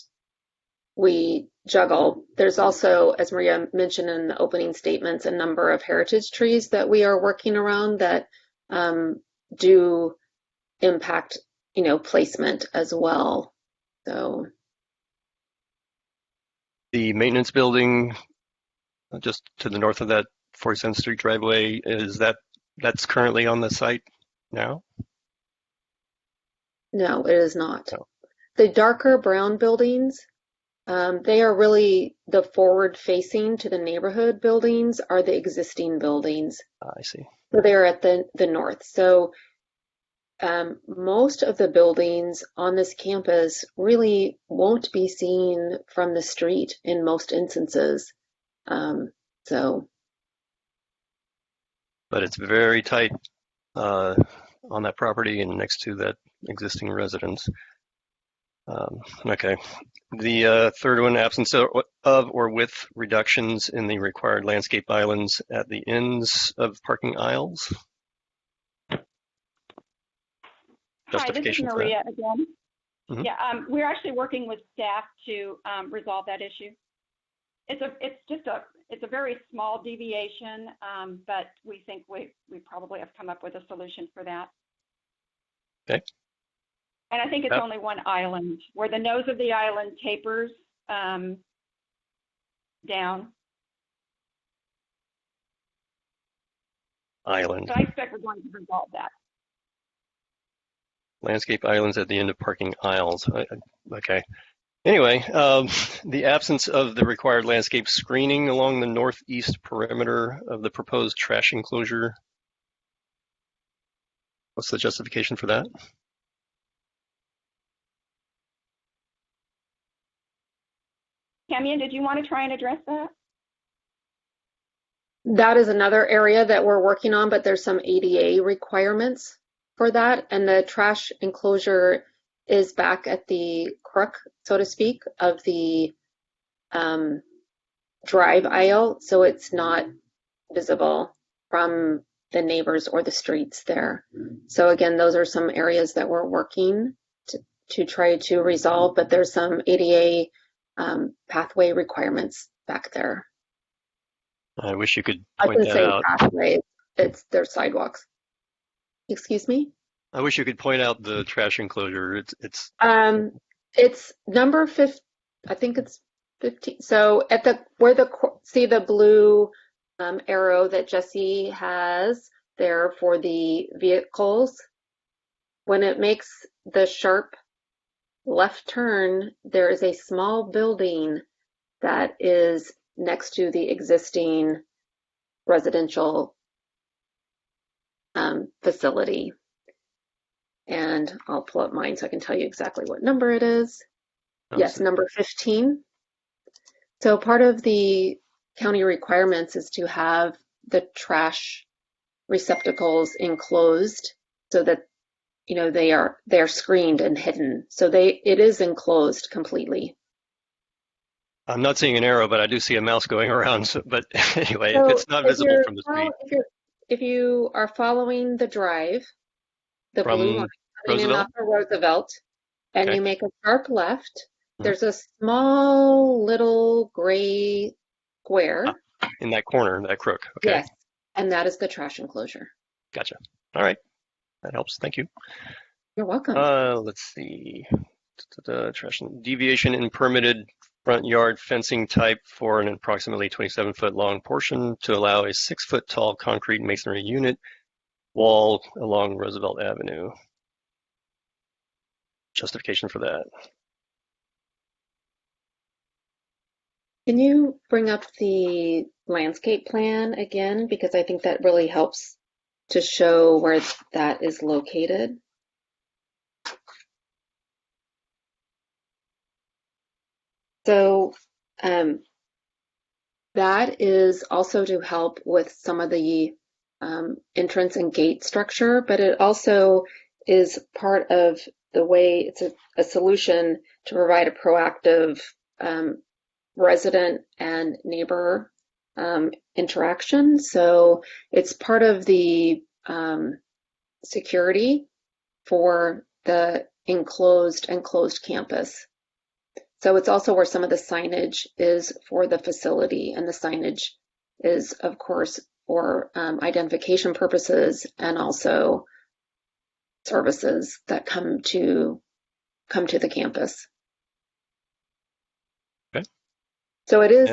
G: we juggle. There's also, as Maria mentioned in the opening statements, a number of heritage trees that we are working around that do impact, placement as well. So
K: the maintenance building just to the north of that 47th Street driveway, that's currently on the site now?
G: no, it is not.
K: No.
G: The darker brown buildings, they are really the forward facing to the neighborhood buildings are the existing buildings.
K: I see.
G: So they're at the north. So most of the buildings on this campus really won't be seen from the street in most instances.
K: But it's very tight on that property and next to that existing residence. Okay. The third one, absence of or with reductions in the required landscape islands at the ends of parking aisles.
H: Hi, this is Maria again.
K: Mm-hmm.
H: Yeah, we're actually working with staff to resolve that issue. It's a very small deviation, but we think we probably have come up with a solution for that.
K: Okay.
H: And I think it's only one island where the nose of the island tapers down.
K: Island.
H: So I expect we're going to resolve that.
K: Landscape islands at the end of parking aisles. Okay. Anyway, the absence of the required landscape screening along the northeast perimeter of the proposed trash enclosure. What's the justification for that?
H: Camille, did you want to try and address that?
G: That is another area that we're working on, but there's some ADA requirements for that. And the trash enclosure is back at the crook, so to speak, of the drive aisle. So it's not visible from the neighbors or the streets there. So again, those are some areas that we're working to try to resolve, but there's some ADA pathway requirements back there.
K: I wish you could point that out.
G: I can say pathways, it's their sidewalks. Excuse me?
K: I wish you could point out the trash enclosure.
G: It's number 15, I think it's 15. So at see the blue arrow that Jesse has there for the vehicles, when it makes the sharp left turn, there is a small building that is next to the existing residential facility. And I'll pull up mine so I can tell you exactly what number it is. Yes, number 15. So part of the county requirements is to have the trash receptacles enclosed so that they're screened and hidden. So it is enclosed completely.
K: I'm not seeing an arrow, but I do see a mouse going around. So, but anyway, if it's not visible from the street.
G: If you are following the drive, the blue line coming in off of Roosevelt, and you make a sharp left, there's a small little gray square.
K: In that corner, that crook. Okay.
G: Yes, and that is the trash enclosure.
K: Gotcha. All right. That helps. Thank you.
G: You're welcome.
K: Let's see. Trash deviation in permitted front yard fencing type for an approximately 27-foot long portion to allow a 6-foot tall concrete masonry unit wall along Roosevelt Avenue. Justification for that.
G: Can you bring up the landscape plan again? Because I think that really helps to show where that is located. So that is also to help with some of the entrance and gate structure, but it also is part of the way it's a solution to provide a proactive resident and neighbor interaction. So it's part of the security for the enclosed and closed campus. So it's also where some of the signage is for the facility, and the signage is, of course, for identification purposes and also services that come to the campus.
K: Okay.
G: So it is,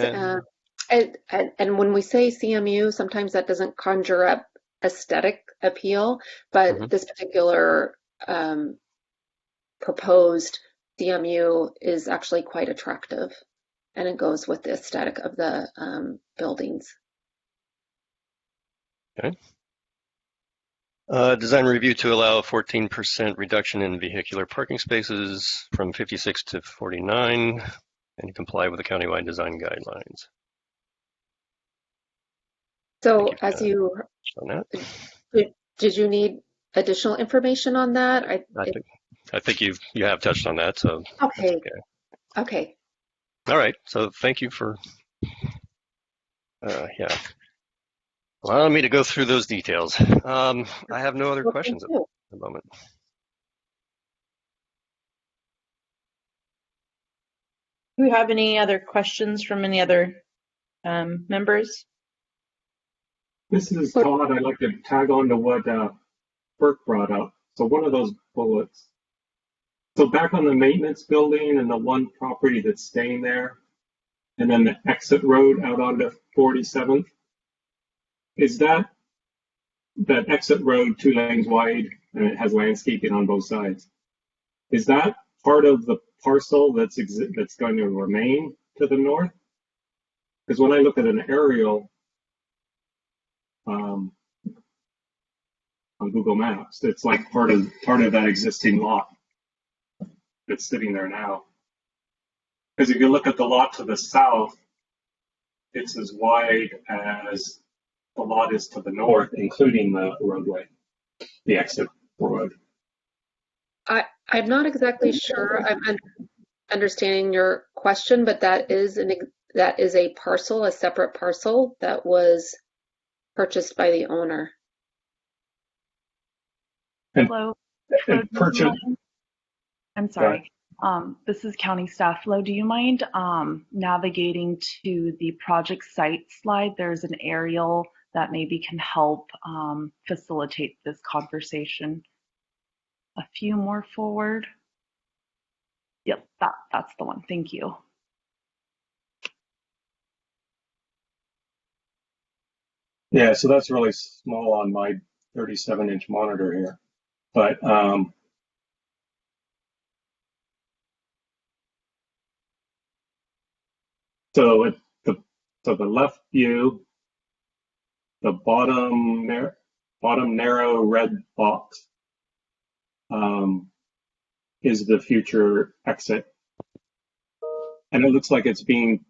G: and when we say CMU, sometimes that doesn't conjure up aesthetic appeal, but this particular proposed CMU is actually quite attractive, and it goes with the aesthetic of the buildings.
K: Okay. Design review to allow a 14% reduction in vehicular parking spaces from 56 to 49 and comply with the countywide design guidelines.
G: So as you, did you need additional information on that?
K: I think you have touched on that, so.
G: Okay. Okay.
K: All right. So thank you for allowing me to go through those details. I have no other questions at the moment.
B: Do we have any other questions from any other members?
C: This is Todd. I'd like to tag on to what Burke brought up. So one of those bullets. So back on the maintenance building and the one property that's staying there, and then the exit road out onto 47th, is that exit road 2 lanes wide and it has landscaping on both sides? Is that part of the parcel that's going to remain to the north? Because when I look at an aerial on Google Maps, it's like part of that existing lot that's sitting there now. Because if you look at the lot to the south, it's as wide as the lot is to the north, including the roadway, the exit road.
G: I'm not exactly sure I'm understanding your question, but that is a parcel, a separate parcel that was purchased by the owner.
E: Hello.
C: Purchase.
E: I'm sorry. This is County Staff. Flo, do you mind navigating to the project site slide? There's an aerial that maybe can help facilitate this conversation. A few more forward. Yep, that's the one. Thank you.
C: Yeah, so that's really small on my 37-inch monitor here. But so the left view, the bottom narrow red box is the future exit, and it looks like it's being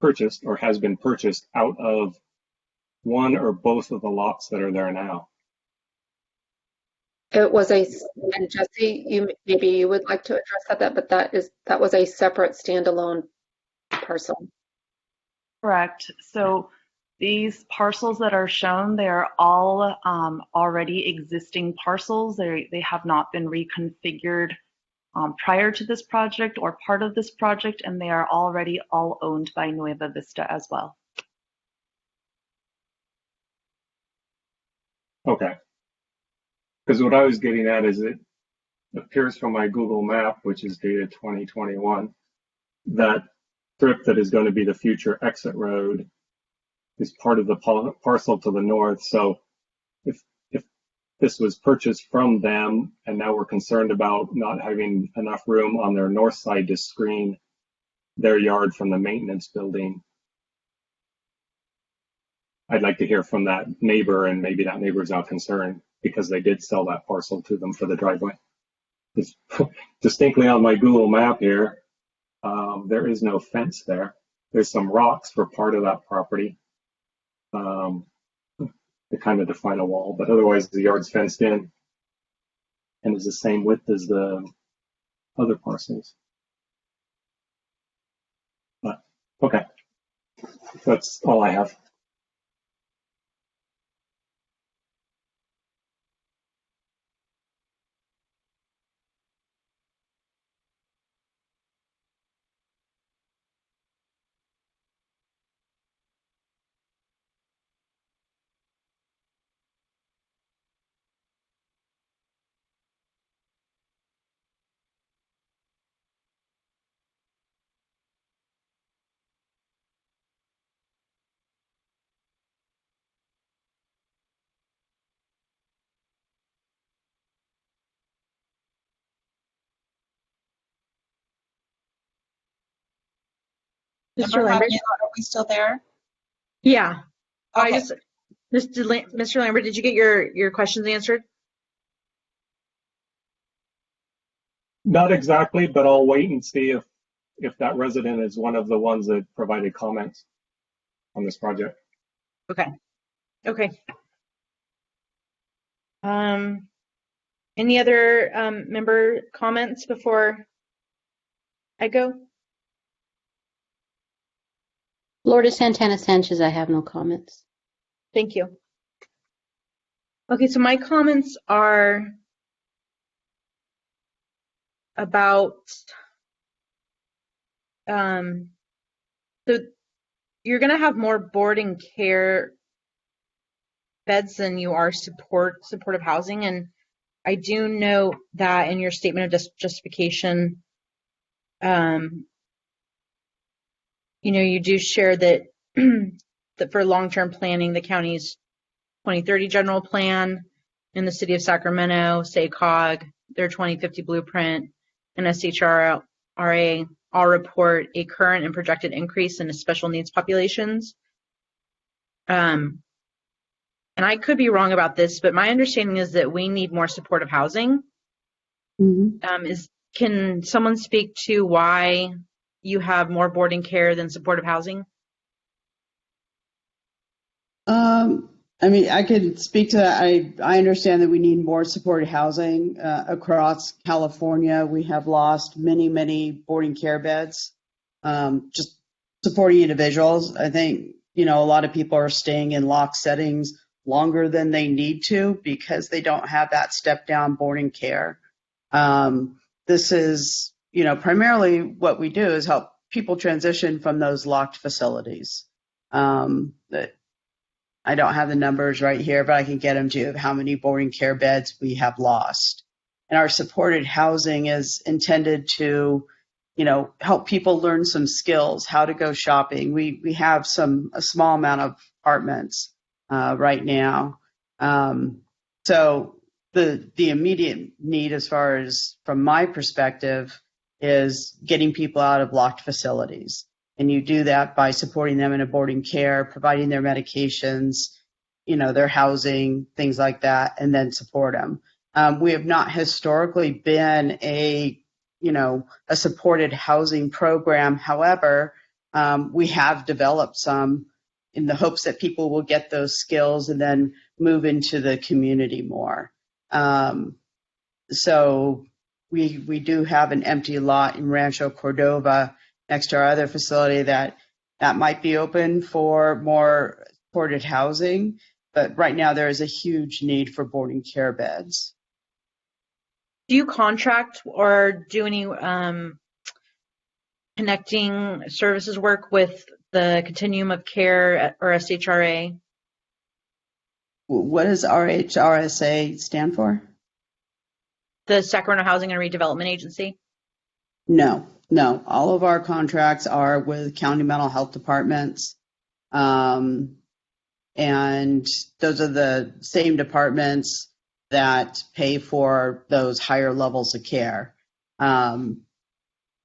C: purchased or has been purchased out of one or both of the lots that are there now.
G: It was and Jesse, maybe you would like to address that, but that was a separate standalone parcel.
E: Correct. So these parcels that are shown, they are all already existing parcels. They have not been reconfigured prior to this project or part of this project, and they are already all owned by Nueva Vista as well.
C: Okay. Because what I was getting at is it appears from my Google map, which is dated 2021, that strip that is going to be the future exit road is part of the parcel to the north. So if this was purchased from them and now we're concerned about not having enough room on their north side to screen their yard from the maintenance building. I'd like to hear from that neighbor, and maybe that neighbor's not concerned because they did sell that parcel to them for the driveway. It's distinctly on my Google map here, there is no fence there. There's some rocks for part of that property. They kind of define a wall, but otherwise the yard's fenced in and is the same width as the other parcels. But, okay, that's all I have.
B: Mr. Lambert?
A: Are we still there?
B: Yeah.
A: Okay.
B: Mr. Lambert, did you get your questions answered?
C: Not exactly, but I'll wait and see if that resident is one of the ones that provided comments on this project.
B: Okay. Any other member comments before I go?
L: Lourdes Santana Sanchez, I have no comments.
B: Thank you. Okay, so my comments are about so you're going to have more boarding care beds than you are supportive housing, and I do know that in your statement of justification, you do share that that for long-term planning, the county's 2030 general plan in the city of Sacramento, SACOG, their 2050 blueprint, and SHRA all report a current and projected increase in special needs populations. And I could be wrong about this, but my understanding is that we need more supportive housing.
J: Mm-hmm.
B: Can someone speak to why you have more boarding care than supportive housing?
J: I can speak to that. I understand that we need more supported housing across California. We have lost many boarding care beds, just supporting individuals. I think, a lot of people are staying in locked settings longer than they need to because they don't have that step-down boarding care. This is, primarily what we do is help people transition from those locked facilities. I don't have the numbers right here, but I can get them to you of how many boarding care beds we have lost. And our supported housing is intended to, help people learn some skills, how to go shopping. We have a small amount of apartments right now. So the immediate need, as far as from my perspective, is getting people out of locked facilities. And you do that by supporting them in a boarding care, providing their medications, their housing, things like that, and then support them. We have not historically been a supported housing program. However, we have developed some in the hopes that people will get those skills and then move into the community more. So we do have an empty lot in Rancho Cordova next to our other facility that might be open for more supported housing. But right now there is a huge need for boarding care beds.
B: Do you contract or do any connecting services work with the Continuum of Care or SHRA?
J: What does RHRSA stand for?
B: The Sacramento Housing and Redevelopment Agency?
J: No. All of our contracts are with county mental health departments. And those are the same departments that pay for those higher levels of care. So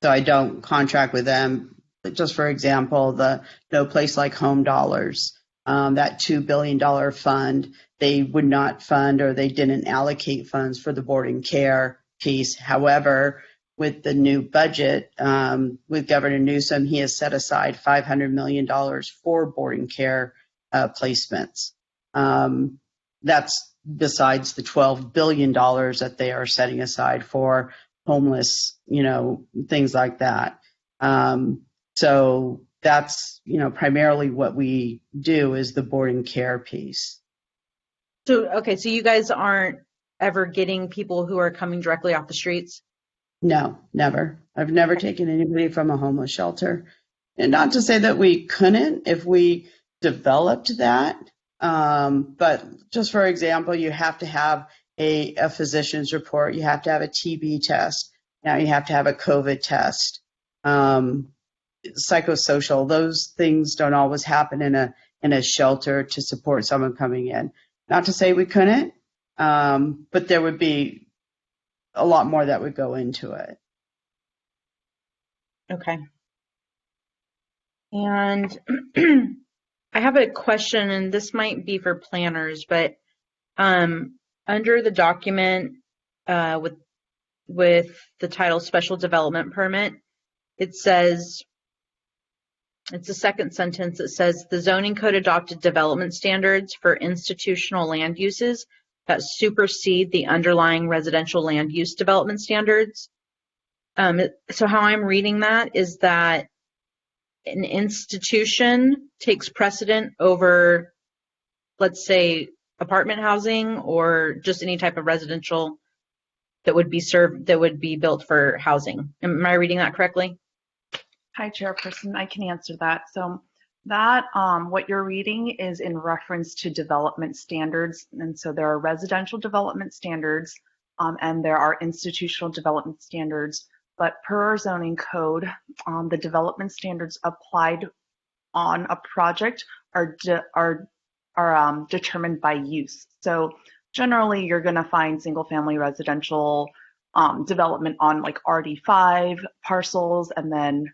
J: I don't contract with them. just for example, the No Place Like Home dollars, that $2 billion fund, they would not fund or they didn't allocate funds for the board and care piece. However, with the new budget, with Governor Newsom, he has set aside $500 million for board and care placements. That's besides the $12 billion that they are setting aside for homeless, things like that. So that's, primarily what we do is the board and care piece.
B: So, okay, so you guys aren't ever getting people who are coming directly off the streets?
J: No, never. I've never taken anybody from a homeless shelter. And not to say that we couldn't if we developed that. But just for example, you have to have a physician's report. You have to have a TB test. Now you have to have a COVID test. Psychosocial, those things don't always happen in a shelter to support someone coming in. Not to say we couldn't, but there would be a lot more that would go into it.
B: Okay. And I have a question, and this might be for planners, but under the document with the title Special Development Permit, it says, it's the second sentence, it says the zoning code adopted development standards for institutional land uses that supersede the underlying residential land use development standards. So how I'm reading that is that an institution takes precedent over, let's say, apartment housing or just any type of residential that would be built for housing. Am I reading that correctly?
E: Hi, Chairperson. I can answer that. So that what you're reading is in reference to development standards. And so there are residential development standards and there are institutional development standards. But per our zoning code, the development standards applied on a project are determined by use. So generally, you're going to find single-family residential development on like RD5 parcels, and then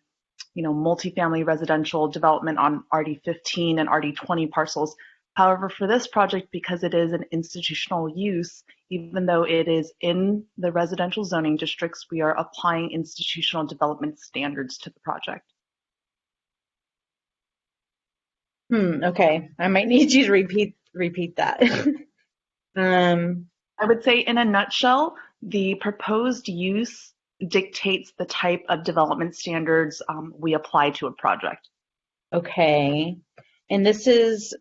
E: multifamily residential development on RD15 and RD20 parcels. However, for this project, because it is an institutional use, even though it is in the residential zoning districts, we are applying institutional development standards to the project.
B: Okay, I might need you to repeat that.
E: I would say in a nutshell, the proposed use dictates the type of development standards we apply to a project.
B: Okay, and this is,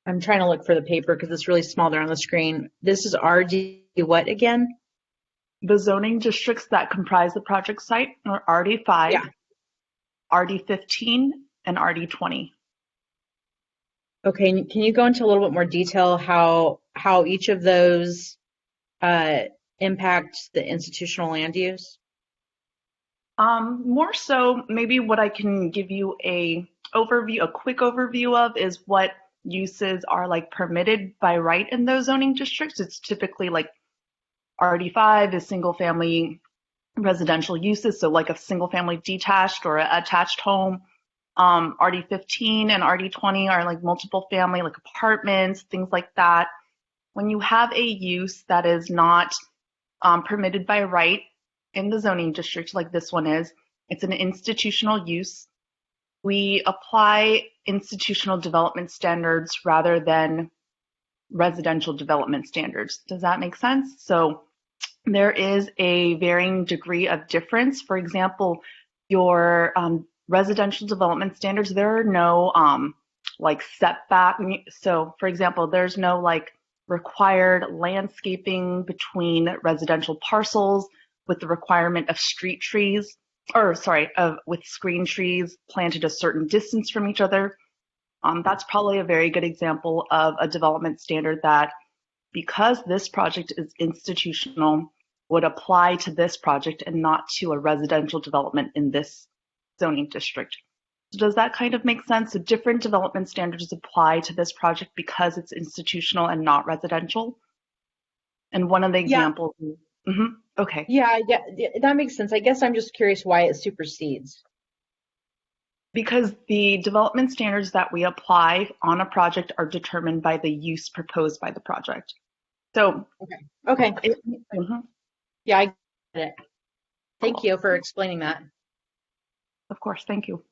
B: I'm trying to look for the paper because it's really small there on the screen. This is RD what again?
E: The zoning districts that comprise the project site are RD5, yeah. RD15, and RD20.
B: Okay, can you go into a little bit more detail how each of those impact the institutional land use?
E: More so, maybe what I can give you a quick overview of is what uses are like permitted by right in those zoning districts. It's typically like RD5 is single family residential uses, so like a single family detached or a attached home. RD15 and RD20 are like multiple family, like apartments, things like that. When you have a use that is not permitted by right in the zoning district like this one is, it's an institutional use. We apply institutional development standards rather than residential development standards. Does that make sense? So there is a varying degree of difference. For example, your residential development standards, there are no like setback. So for example, there's no like required landscaping between residential parcels with the requirement of street trees, with screen trees planted a certain distance from each other. That's probably a very good example of a development standard that, because this project is institutional, would apply to this project and not to a residential development in this zoning district. So does that kind of make sense? So different development standards apply to this project because it's institutional and not residential. And one of the examples, okay.
B: Yeah, that makes sense. I guess I'm just curious why it supersedes.
E: Because the development standards that we apply on a project are determined by the use proposed by the project. So,
B: Okay.
E: Mhm.
B: Yeah, I get it. Thank you for explaining that.
E: Of course, thank you.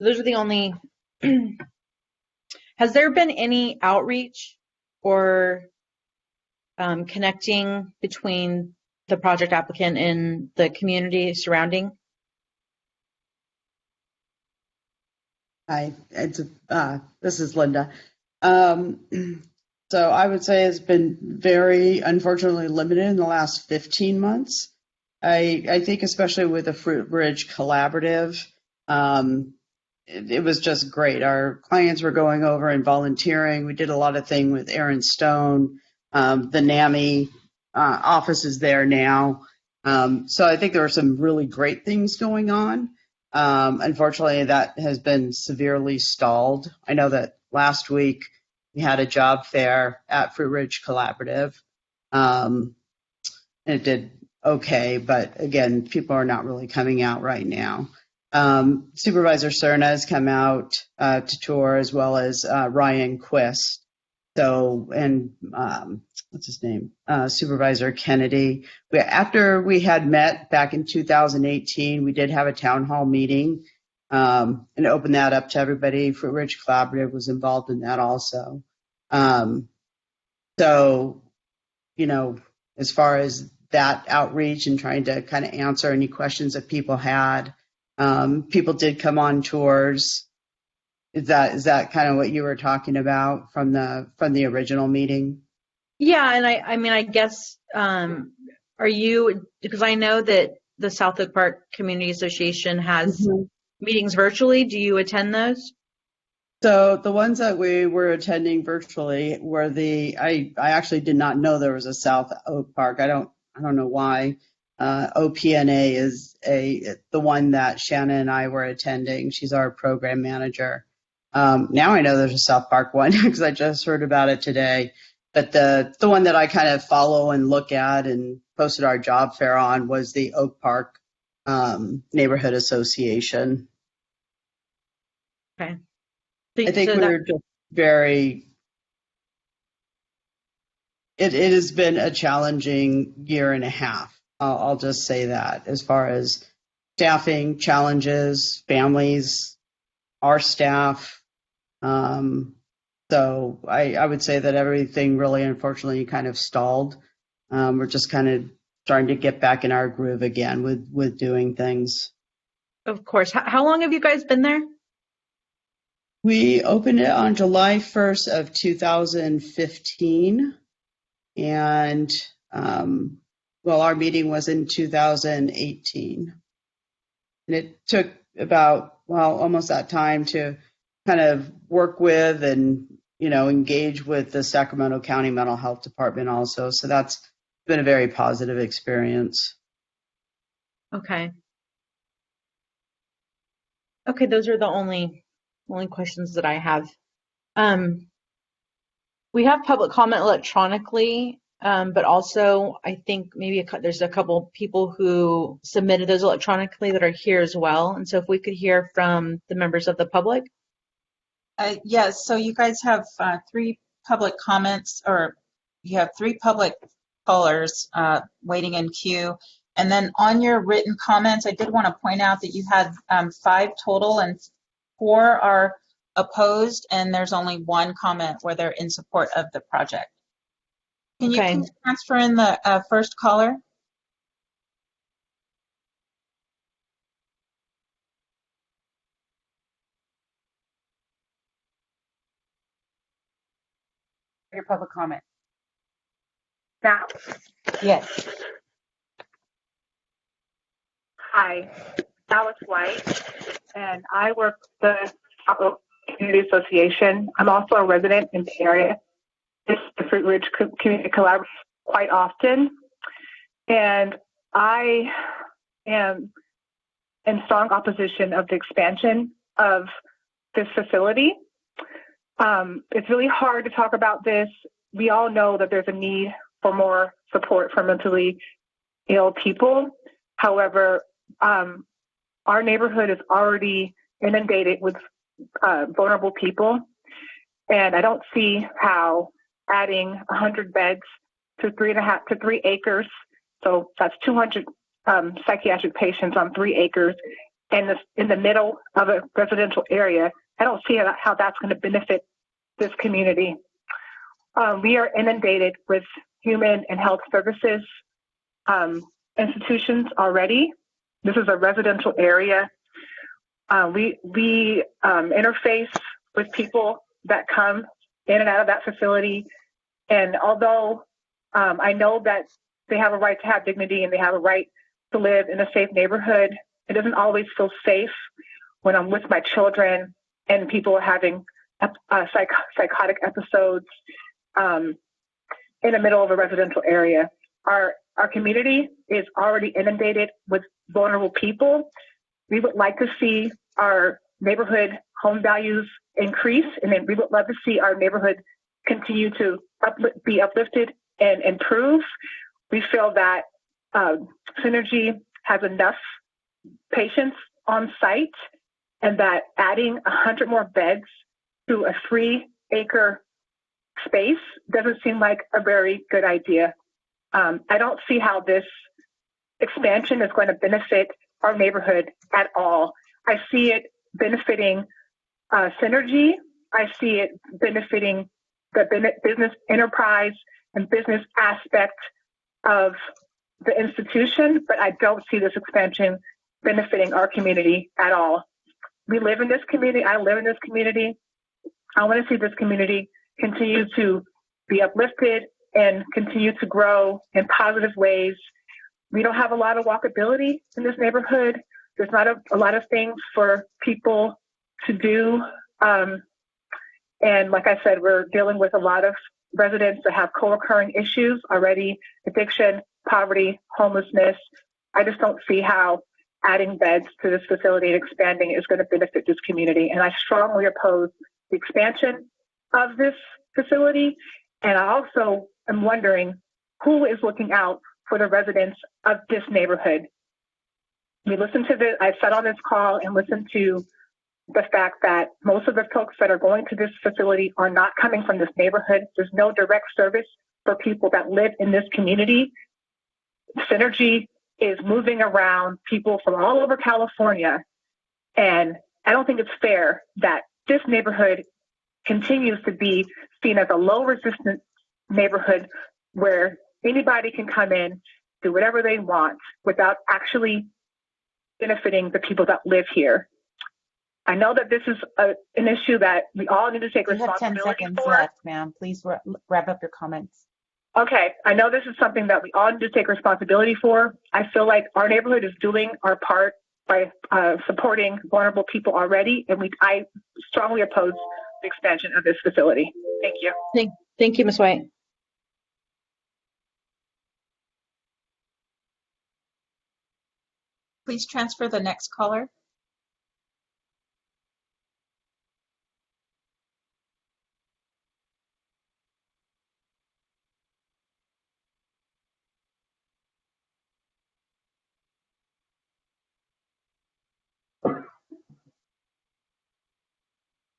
B: Those are the only. Has there been any outreach or connecting between the project applicant and the community surrounding?
J: Hi, this is Linda. So I would say it's been very, unfortunately, limited in the last 15 months. I think especially with the Fruit Bridge Collaborative, it was just great. Our clients were going over and volunteering. We did a lot of things with Aaron Stone. The NAMI office is there now. So I think there are some really great things going on. Unfortunately, that has been severely stalled. I know that last week we had a job fair at Fruit Ridge Collaborative. And it did okay, but again, people are not really coming out right now. Supervisor Cerna has come out to tour, as well as Ryan Quist. So, and what's his name? Supervisor Kennedy. After we had met back in 2018, we did have a town hall meeting and opened that up to everybody. Fruit Ridge Collaborative was involved in that also. So, you know, as far as that outreach and trying to kind of answer any questions that people had, people did come on tours. Is that kind of what you were talking about from the original meeting?
B: Yeah, and I mean, I guess, are you, because I know that the South Oak Park Community Association has meetings virtually. Do you attend those?
J: So the ones that we were attending virtually were I actually did not know there was a South Oak Park. I don't know why. OPNA is the one that Shannon and I were attending. She's our program manager. Now I know there's a South Park one because I just heard about it today. But the one that I kind of follow and look at and posted our job fair on was the Oak Park Neighborhood Association.
B: Okay.
J: I think we're just very. It has been a challenging year and a half. I'll just say that, as far as staffing challenges, families, our staff. So I would say that everything really, unfortunately, kind of stalled. We're just kind of trying to get back in our groove again with doing things.
B: Of course. How long have you guys been there?
J: We opened it on July 1st of 2015. And, well, our meeting was in 2018. And it took about, almost that time to kind of work with and, engage with the Sacramento County Mental Health Department also. So that's been a very positive experience.
B: Okay. Okay, those are the only questions that I have. We have public comment electronically, but also I think maybe there's a couple people who submitted those electronically that are here as well. And so if we could hear from the members of the public.
A: Yes, so you guys have 3 public comments, or you have 3 public callers waiting in queue. And then on your written comments, I did want to point out that you had 5 total, and 4 are opposed, and there's only 1 comment where they're in support of the project. Can you please transfer in the first caller?
I: Your public comment. Now. Yes.
M: Hi, Alice White, and I work for the South Oak Community Association. I'm also a resident in the area. This is the Fruit Ridge Community Collaborative quite often, and I am in strong opposition of the expansion of this facility. It's really hard to talk about this. We all know that there's a need for more support for mentally ill people. However, our neighborhood is already inundated with vulnerable people, and I don't see how adding 100 beds to 3 acres, so that's 200 psychiatric patients on 3 acres, and in the middle of a residential area, I don't see how that's going to benefit this community. We are inundated with human and health services institutions already. This is a residential area. We interface with people that come in and out of that facility. And although I know that they have a right to have dignity and they have a right to live in a safe neighborhood, it doesn't always feel safe when I'm with my children and people are having psychotic episodes in the middle of a residential area. Our community is already inundated with vulnerable people. We would like to see our neighborhood home values increase, and then we would love to see our neighborhood continue to be uplifted and improve. We feel that Synergy has enough patients on site, and that adding 100 more beds to a 3-acre space doesn't seem like a very good idea. I don't see how this expansion is going to benefit our neighborhood at all. I see it benefiting Synergy. I see it benefiting the business enterprise and business aspect of the institution, but I don't see this expansion benefiting our community at all. We live in this community. I live in this community. I want to see this community continue to be uplifted and continue to grow in positive ways. We don't have a lot of walkability in this neighborhood. There's not a lot of things for people to do. And like I said, we're dealing with a lot of residents that have co-occurring issues already: addiction, poverty, homelessness. I just don't see how adding beds to this facility and expanding is going to benefit this community. And I strongly oppose the expansion of this facility. And I also am wondering who is looking out for the residents of this neighborhood. I sat on this call and listened to the fact that most of the folks that are going to this facility are not coming from this neighborhood. There's no direct service for people that live in this community. Synergy is moving around people from all over California. And I don't think it's fair that this neighborhood continues to be seen as a low resistance neighborhood where anybody can come in, do whatever they want without actually benefiting the people that live here. I know that this is an issue that we all need to take responsibility for.
I: You have 10 seconds left, ma'am. Please wrap up your comments.
M: Okay, I know this is something that we all need to take responsibility for. I feel like our neighborhood is doing our part by supporting vulnerable people already, and I strongly oppose the expansion of this facility. Thank you.
B: Thank you, Ms. White.
A: Please transfer the next caller.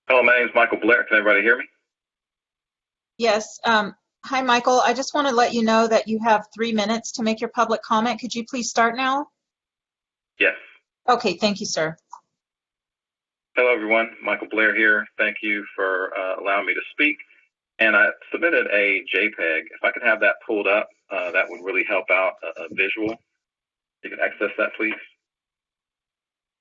N: Hello, my name is Michael Blair. Can everybody hear me?
A: Yes. Hi, Michael. I just want to let you know that you have 3 minutes to make your public comment. Could you please start now?
N: Yes.
A: Okay. Thank you, sir.
N: Hello, everyone. Michael Blair here. Thank you for allowing me to speak. And I submitted a JPEG. If I could have that pulled up, that would really help out a visual. You can access that, please.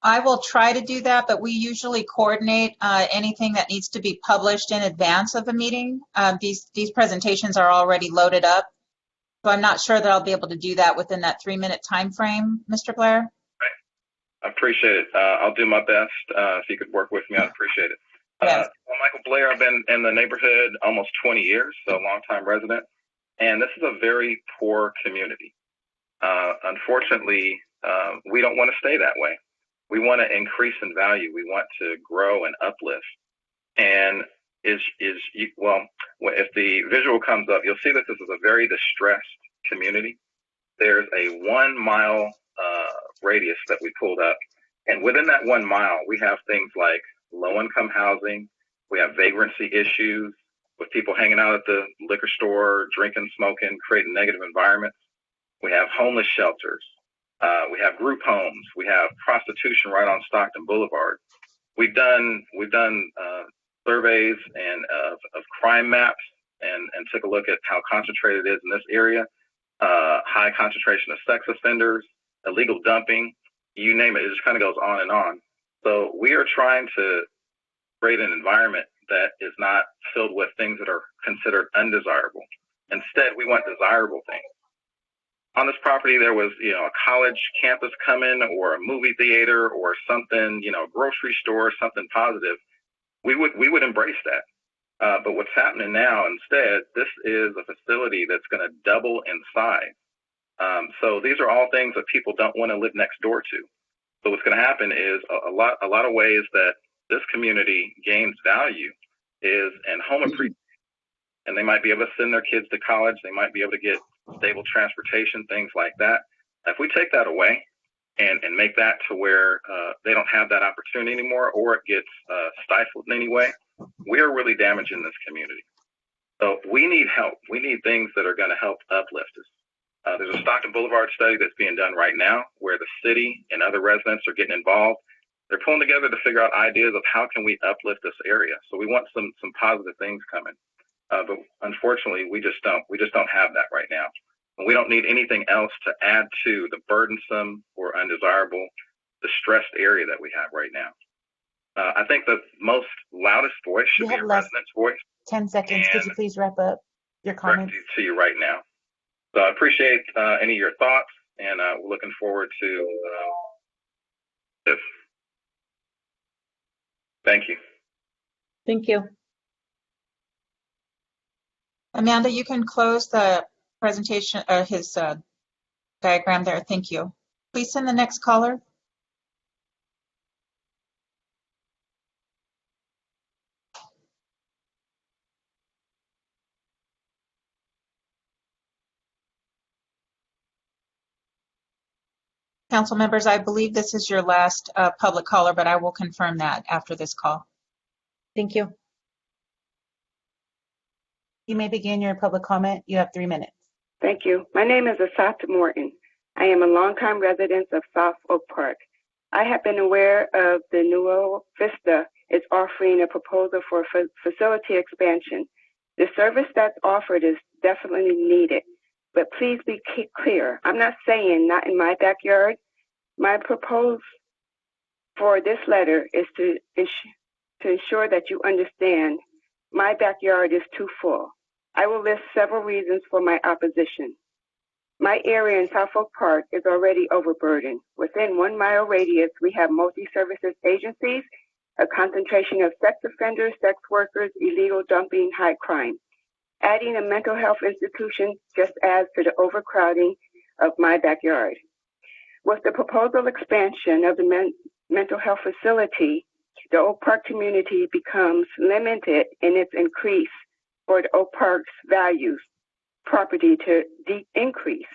A: I will try to do that, but we usually coordinate anything that needs to be published in advance of a meeting. These presentations are already loaded up, so I'm not sure that I'll be able to do that within that 3-minute time frame, Mr. Blair.
N: Right. I appreciate it. I'll do my best. If you could work with me, I'd appreciate it.
A: Yes.
N: Well, Michael Blair, I've been in the neighborhood almost 20 years, so a long-time resident, and this is a very poor community. Unfortunately, we don't want to stay that way. We want to increase in value. We want to grow and uplift. And if the visual comes up, you'll see that this is a very distressed community. There's a 1-mile radius that we pulled up. And within that 1 mile, we have things like low-income housing. We have vagrancy issues with people hanging out at the liquor store, drinking, smoking, creating negative environments. We have homeless shelters. We have group homes. We have prostitution right on Stockton Boulevard. We've done surveys and of crime maps and took a look at how concentrated it is in this area. High concentration of sex offenders, illegal dumping, you name it. It just kind of goes on and on. So we are trying to create an environment that is not filled with things that are considered undesirable. Instead, we want desirable things. On this property, there was, a college campus coming or a movie theater or something, grocery store, something positive. We would embrace that. But what's happening now instead, this is a facility that's going to double in size. So these are all things that people don't want to live next door to. So what's going to happen is a lot of ways that this community gains value is in home appreciation. And they might be able to send their kids to college. They might be able to get stable transportation, things like that. If we take that away and make that to where they don't have that opportunity anymore, or it gets stifled in any way, we are really damaging this community. So we need help. We need things that are going to help uplift us. There's a Stockton Boulevard study that's being done right now where the city and other residents are getting involved. They're pulling together to figure out ideas of how can we uplift this area. So we want some positive things coming. But unfortunately, we just don't have that right now. And we don't need anything else to add to the burdensome or undesirable, distressed area that we have right now. I think the most loudest voice should be a resident's voice.
I: 10 seconds. Could you please wrap up your comments?
N: To you right now. So I appreciate any of your thoughts, and we're looking forward to this. Thank you.
I: Thank you.
A: Amanda, you can close the presentation, his diagram there. Thank you. Please send the next caller. Council members, I believe this is your last public caller, but I will confirm that after this call.
I: Thank you. You may begin your public comment. You have 3 minutes.
O: Thank you. My name is Asata Morton. I am a longtime resident of South Oak Park. I have been aware of the Nueva Vista is offering a proposal for facility expansion. The service that's offered is definitely needed, but please be clear. I'm not saying not in my backyard. My proposal for this letter is to ensure that you understand my backyard is too full. I will list several reasons for my opposition. My area in South Oak Park is already overburdened. Within 1 mile radius, we have multi-services agencies, a concentration of sex offenders, sex workers, illegal dumping, high crime. Adding a mental health institution just adds to the overcrowding of my backyard. With the proposal expansion of the mental health facility, the Oak Park community becomes limited in its increase for the Oak Park's values property to increase.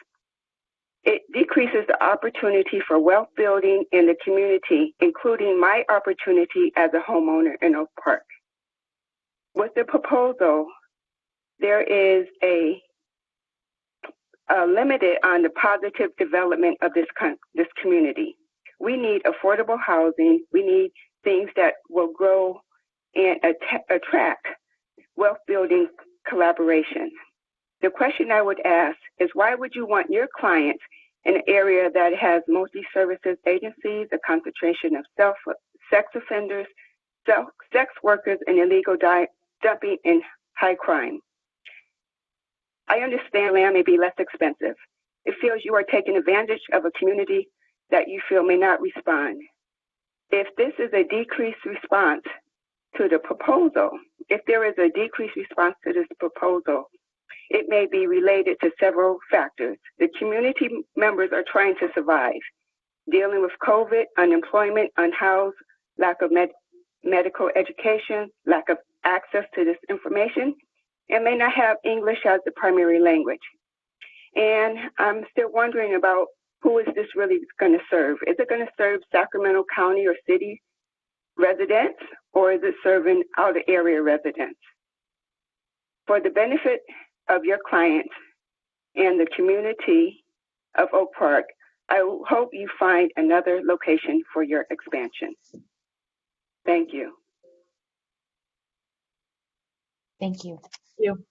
O: It decreases the opportunity for wealth building in the community, including my opportunity as a homeowner in Oak Park. With the proposal, there is a limited on the positive development of this community. We need affordable housing. We need things that will grow and attract wealth-building collaboration. The question I would ask is, why would you want your clients in an area that has multi-services agencies, a concentration of sex offenders, sex workers, and illegal dumping and high crime? I understand land may be less expensive. It feels you are taking advantage of a community that you feel may not respond. If this is a decreased response to the proposal, if there is a decreased response to this proposal, it may be related to several factors. The community members are trying to survive, dealing with COVID, unemployment, unhoused, lack of medical education, lack of access to this information, and may not have English as the primary language. And I'm still wondering about who is this really going to serve? Is it going to serve Sacramento County or city residents, or is it serving outer area residents? For the benefit of your clients and the community of Oak Park, I hope you find another location for your expansion. Thank you.
B: Thank you. Thank you.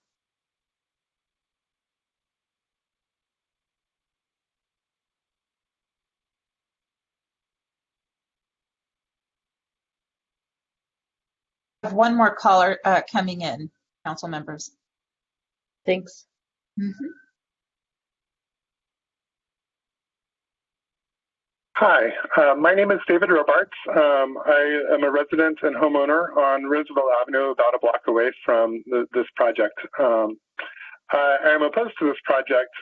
A: I have one more caller coming in, council members.
B: Thanks.
P: Hi, my name is David Robarts. I am a resident and homeowner on Roosevelt Avenue, about a block away from this project. I am opposed to this project.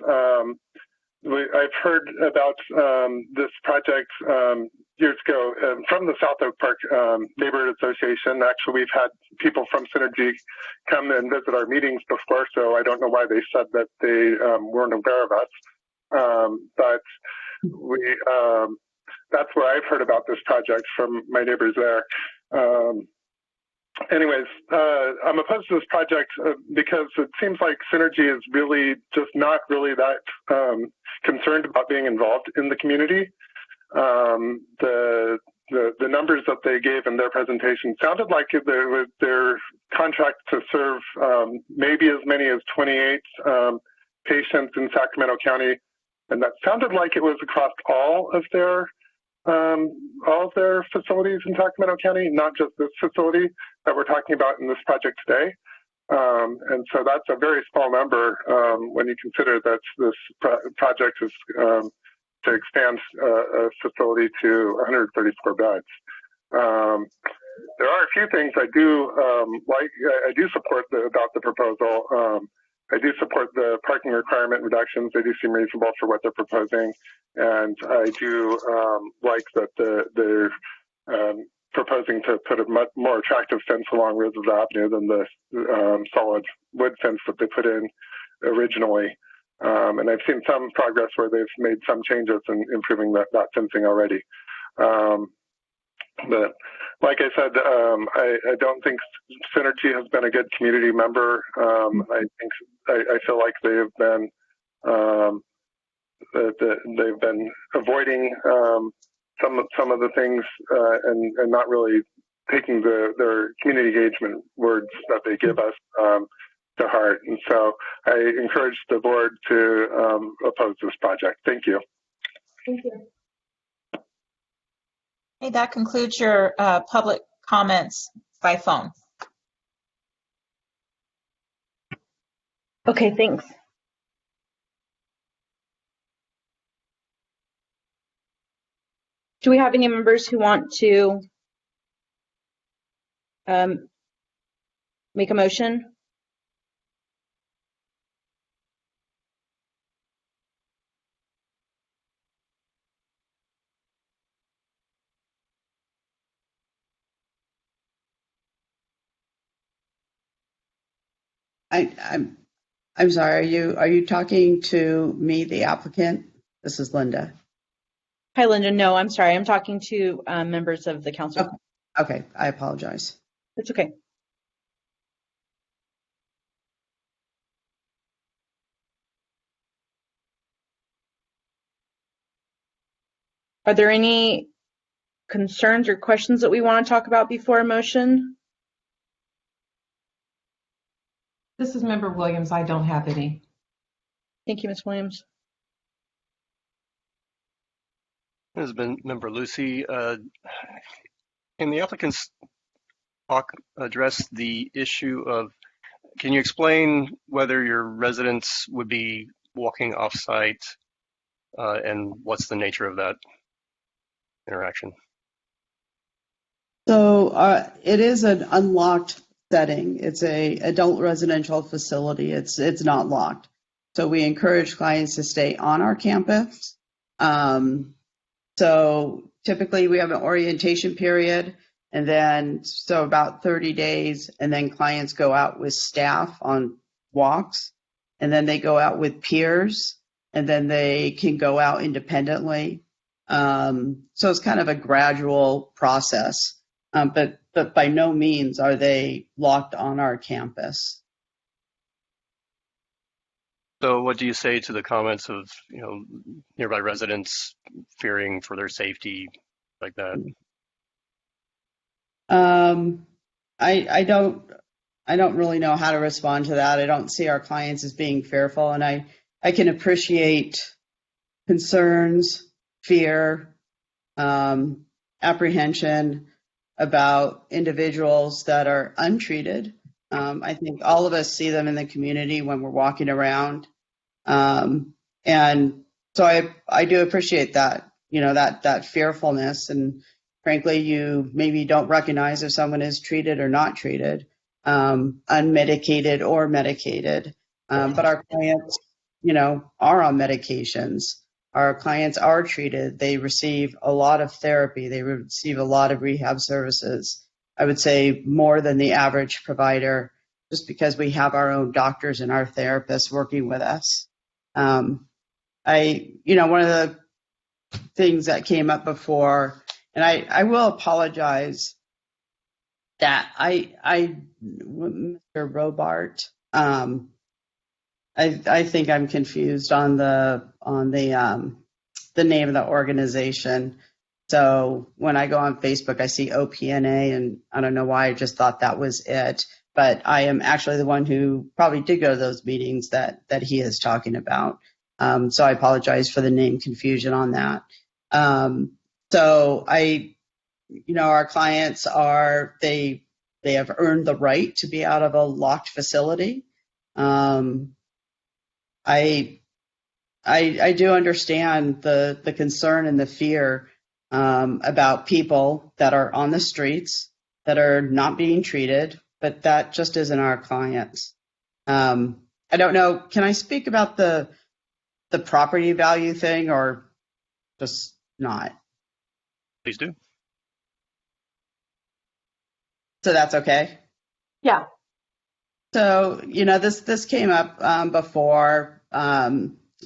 P: I've heard about this project years ago from the South Oak Park Neighborhood Association. Actually, we've had people from Synergy come and visit our meetings before, so I don't know why they said that they weren't aware of us. But that's where I've heard about this project from my neighbors there. Anyways, I'm opposed to this project because it seems like Synergy is really just not really that concerned about being involved in the community. The numbers that they gave in their presentation sounded like their contract to serve maybe as many as 28 patients in Sacramento County, and that sounded like it was across all of their facilities in Sacramento County, not just this facility that we're talking about in this project today. And so that's a very small number when you consider that this project is to expand a facility to 134 beds. There are a few things I do like. I do support about the proposal. I do support the parking requirement reductions. They do seem reasonable for what they're proposing. And I do like that they're proposing to put a much more attractive fence along Roosevelt Avenue than the solid wood fence that they put in originally. And I've seen some progress where they've made some changes in improving that fencing already. But like I said, I don't think Synergy has been a good community member. I feel like they've been avoiding some of the things and not really taking their community engagement words that they give us to heart. And so I encourage the board to oppose this project. Thank you.
B: Thank you.
A: Hey, that concludes your public comments by phone.
B: Okay, thanks. Do we have any members who want to make a motion?
J: I'm sorry. Are you talking to me, the applicant? This is Linda.
B: Hi, Linda. No, I'm sorry. I'm talking to members of the council.
J: Okay, I apologize.
B: It's okay. Are there any concerns or questions that we want to talk about before a motion?
D: This is Member Williams. I don't have any.
B: Thank you, Ms. Williams.
K: This has been Member Lucy. Can the applicants address the issue of, can you explain whether your residents would be walking off-site and what's the nature of that interaction?
J: So it is an unlocked setting. It's a adult residential facility. It's not locked. So we encourage clients to stay on our campus. So typically we have an orientation period, and then so about 30 days, and then clients go out with staff on walks, and then they go out with peers and then they can go out independently. So it's kind of a gradual process, but by no means are they locked on our campus.
K: So what do you say to the comments of, nearby residents fearing for their safety like that?
J: I don't really know how to respond to that. I don't see our clients as being fearful, and I can appreciate concerns, fear, apprehension about individuals that are untreated. I think all of us see them in the community when we're walking around. And so I do appreciate that, that fearfulness. And frankly, you maybe don't recognize if someone is treated or not treated, unmedicated or medicated. But our clients, are on medications. Our clients are treated. They receive a lot of therapy. They receive a lot of rehab services. I would say more than the average provider, just because we have our own doctors and our therapists working with us. One of the things that came up before, and I will apologize that Mr. Robarts, I think I'm confused on the name of the organization. So when I go on Facebook, I see OPNA, and I don't know why I just thought that was it. But I am actually the one who probably did go to those meetings that he is talking about. So I apologize for the name confusion on that. So our clients they have earned the right to be out of a locked facility. I do understand the concern and the fear about people that are on the streets that are not being treated, but that just isn't our clients. I don't know. Can I speak about the property value thing, or just not?
K: Please do.
J: So that's okay?
B: Yeah.
J: So, this came up before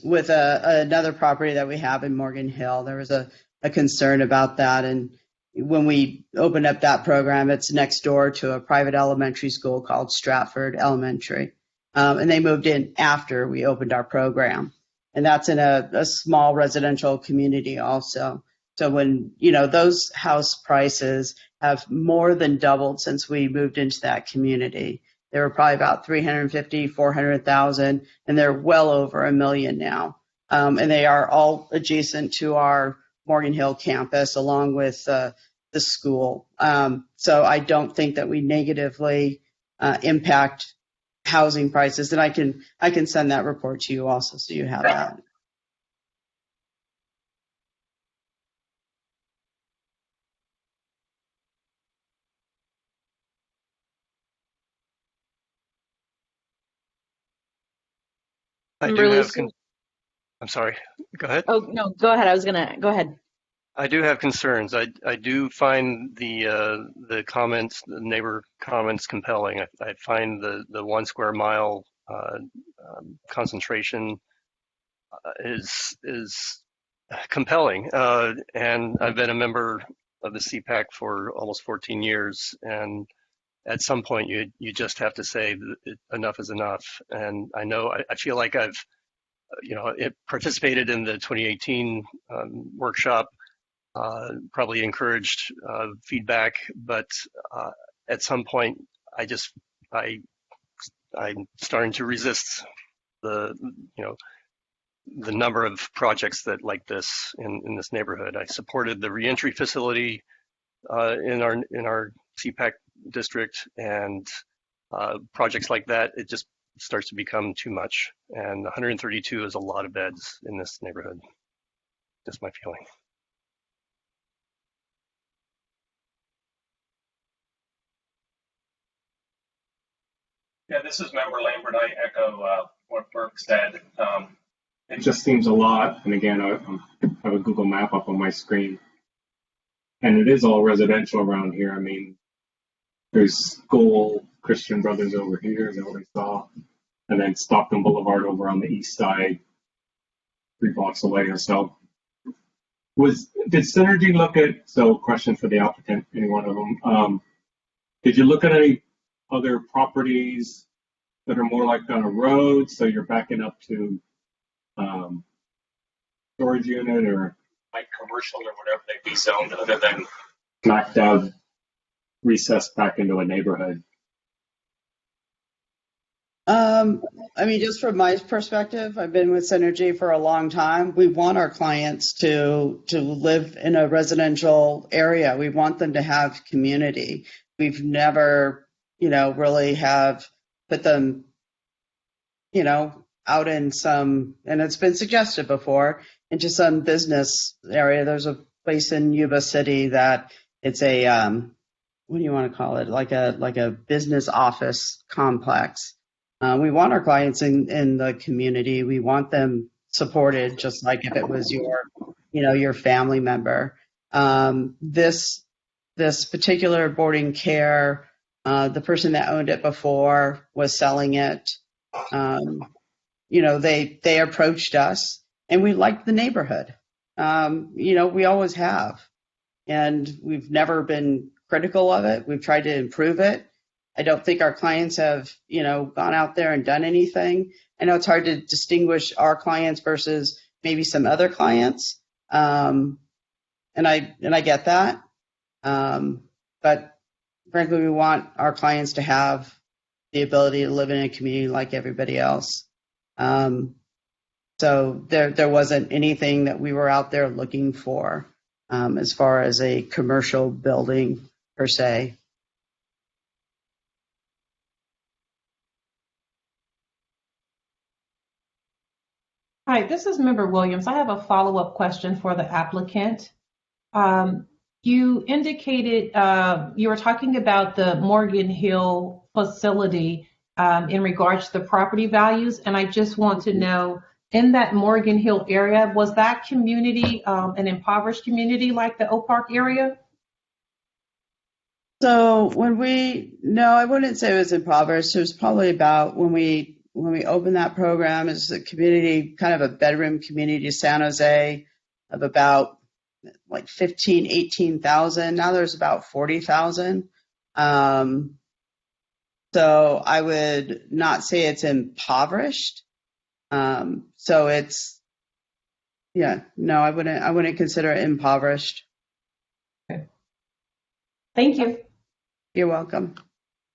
J: with another property that we have in Morgan Hill. There was a concern about that. And when we opened up that program, it's next door to a private elementary school called Stratford Elementary. And they moved in after we opened our program. And that's in a small residential community also. So when, those house prices have more than doubled since we moved into that community. They were probably about 350, 400,000, and they're well over $1 million now. And they are all adjacent to our Morgan Hill campus, along with the school. So I don't think that we negatively impact housing prices. And I can send that report to you also, so you have that.
K: I'm sorry. Go ahead.
B: Oh, no, go ahead. Go ahead.
K: I do have concerns. I do find the comments, the neighbor comments, compelling. I find the 1 square mile concentration is compelling. And I've been a member of the CPAC for almost 14 years, and at some point you just have to say enough is enough. And I feel like I've participated in the 2018 workshop, probably encouraged feedback, but at some point I'm starting to resist the number of projects that like this in this neighborhood. I supported the reentry facility in our CPAC district, and projects like that, it just starts to become too much. And 132 is a lot of beds in this neighborhood. Just my feeling.
C: Yeah, this is Member Lambert. I echo what Burke said. It just seems a lot. And again, I have a Google map up on my screen. And it is all residential around here. I mean, there's school, Christian Brothers over here, is that what I saw? And then Stockton Boulevard over on the east side. 3 blocks away or so. Did Synergy look at, so question for the applicant, any one of them, did you look at any other properties that are more like on a road, so you're backing up to storage unit or like commercial or whatever they be zoned, other than smack dab recessed back into a neighborhood?
J: I mean, just from my perspective, I've been with Synergy for a long time. We want our clients to live in a residential area. We want them to have community. We've never, really have put them, out in some, and it's been suggested before, into some business area. There's a place in Yuba City that it's a, what do you want to call it? Like a business office complex. We want our clients in the community. We want them supported, just like if it was your family member. This particular boarding care, the person that owned it before was selling it. They approached us, and we liked the neighborhood. We always have, and we've never been critical of it. We've tried to improve it. I don't think our clients have, gone out there and done anything. I know it's hard to distinguish our clients versus maybe some other clients, and I get that. But frankly, we want our clients to have the ability to live in a community like everybody else. So there wasn't anything that we were out there looking for as far as a commercial building per se.
D: Hi, this is Member Williams. I have a follow-up question for the applicant. You indicated you were talking about the Morgan Hill facility in regards to the property values, and I just want to know, in that Morgan Hill area, was that community an impoverished community like the Oak Park area?
J: So no, I wouldn't say it was impoverished. It was probably about when we opened that program as a community, kind of a bedroom community, San Jose, of about like 18,000. Now there's about 40,000. So I would not say it's impoverished. So it's, no, I wouldn't consider it impoverished.
D: Okay. Thank you.
J: You're welcome.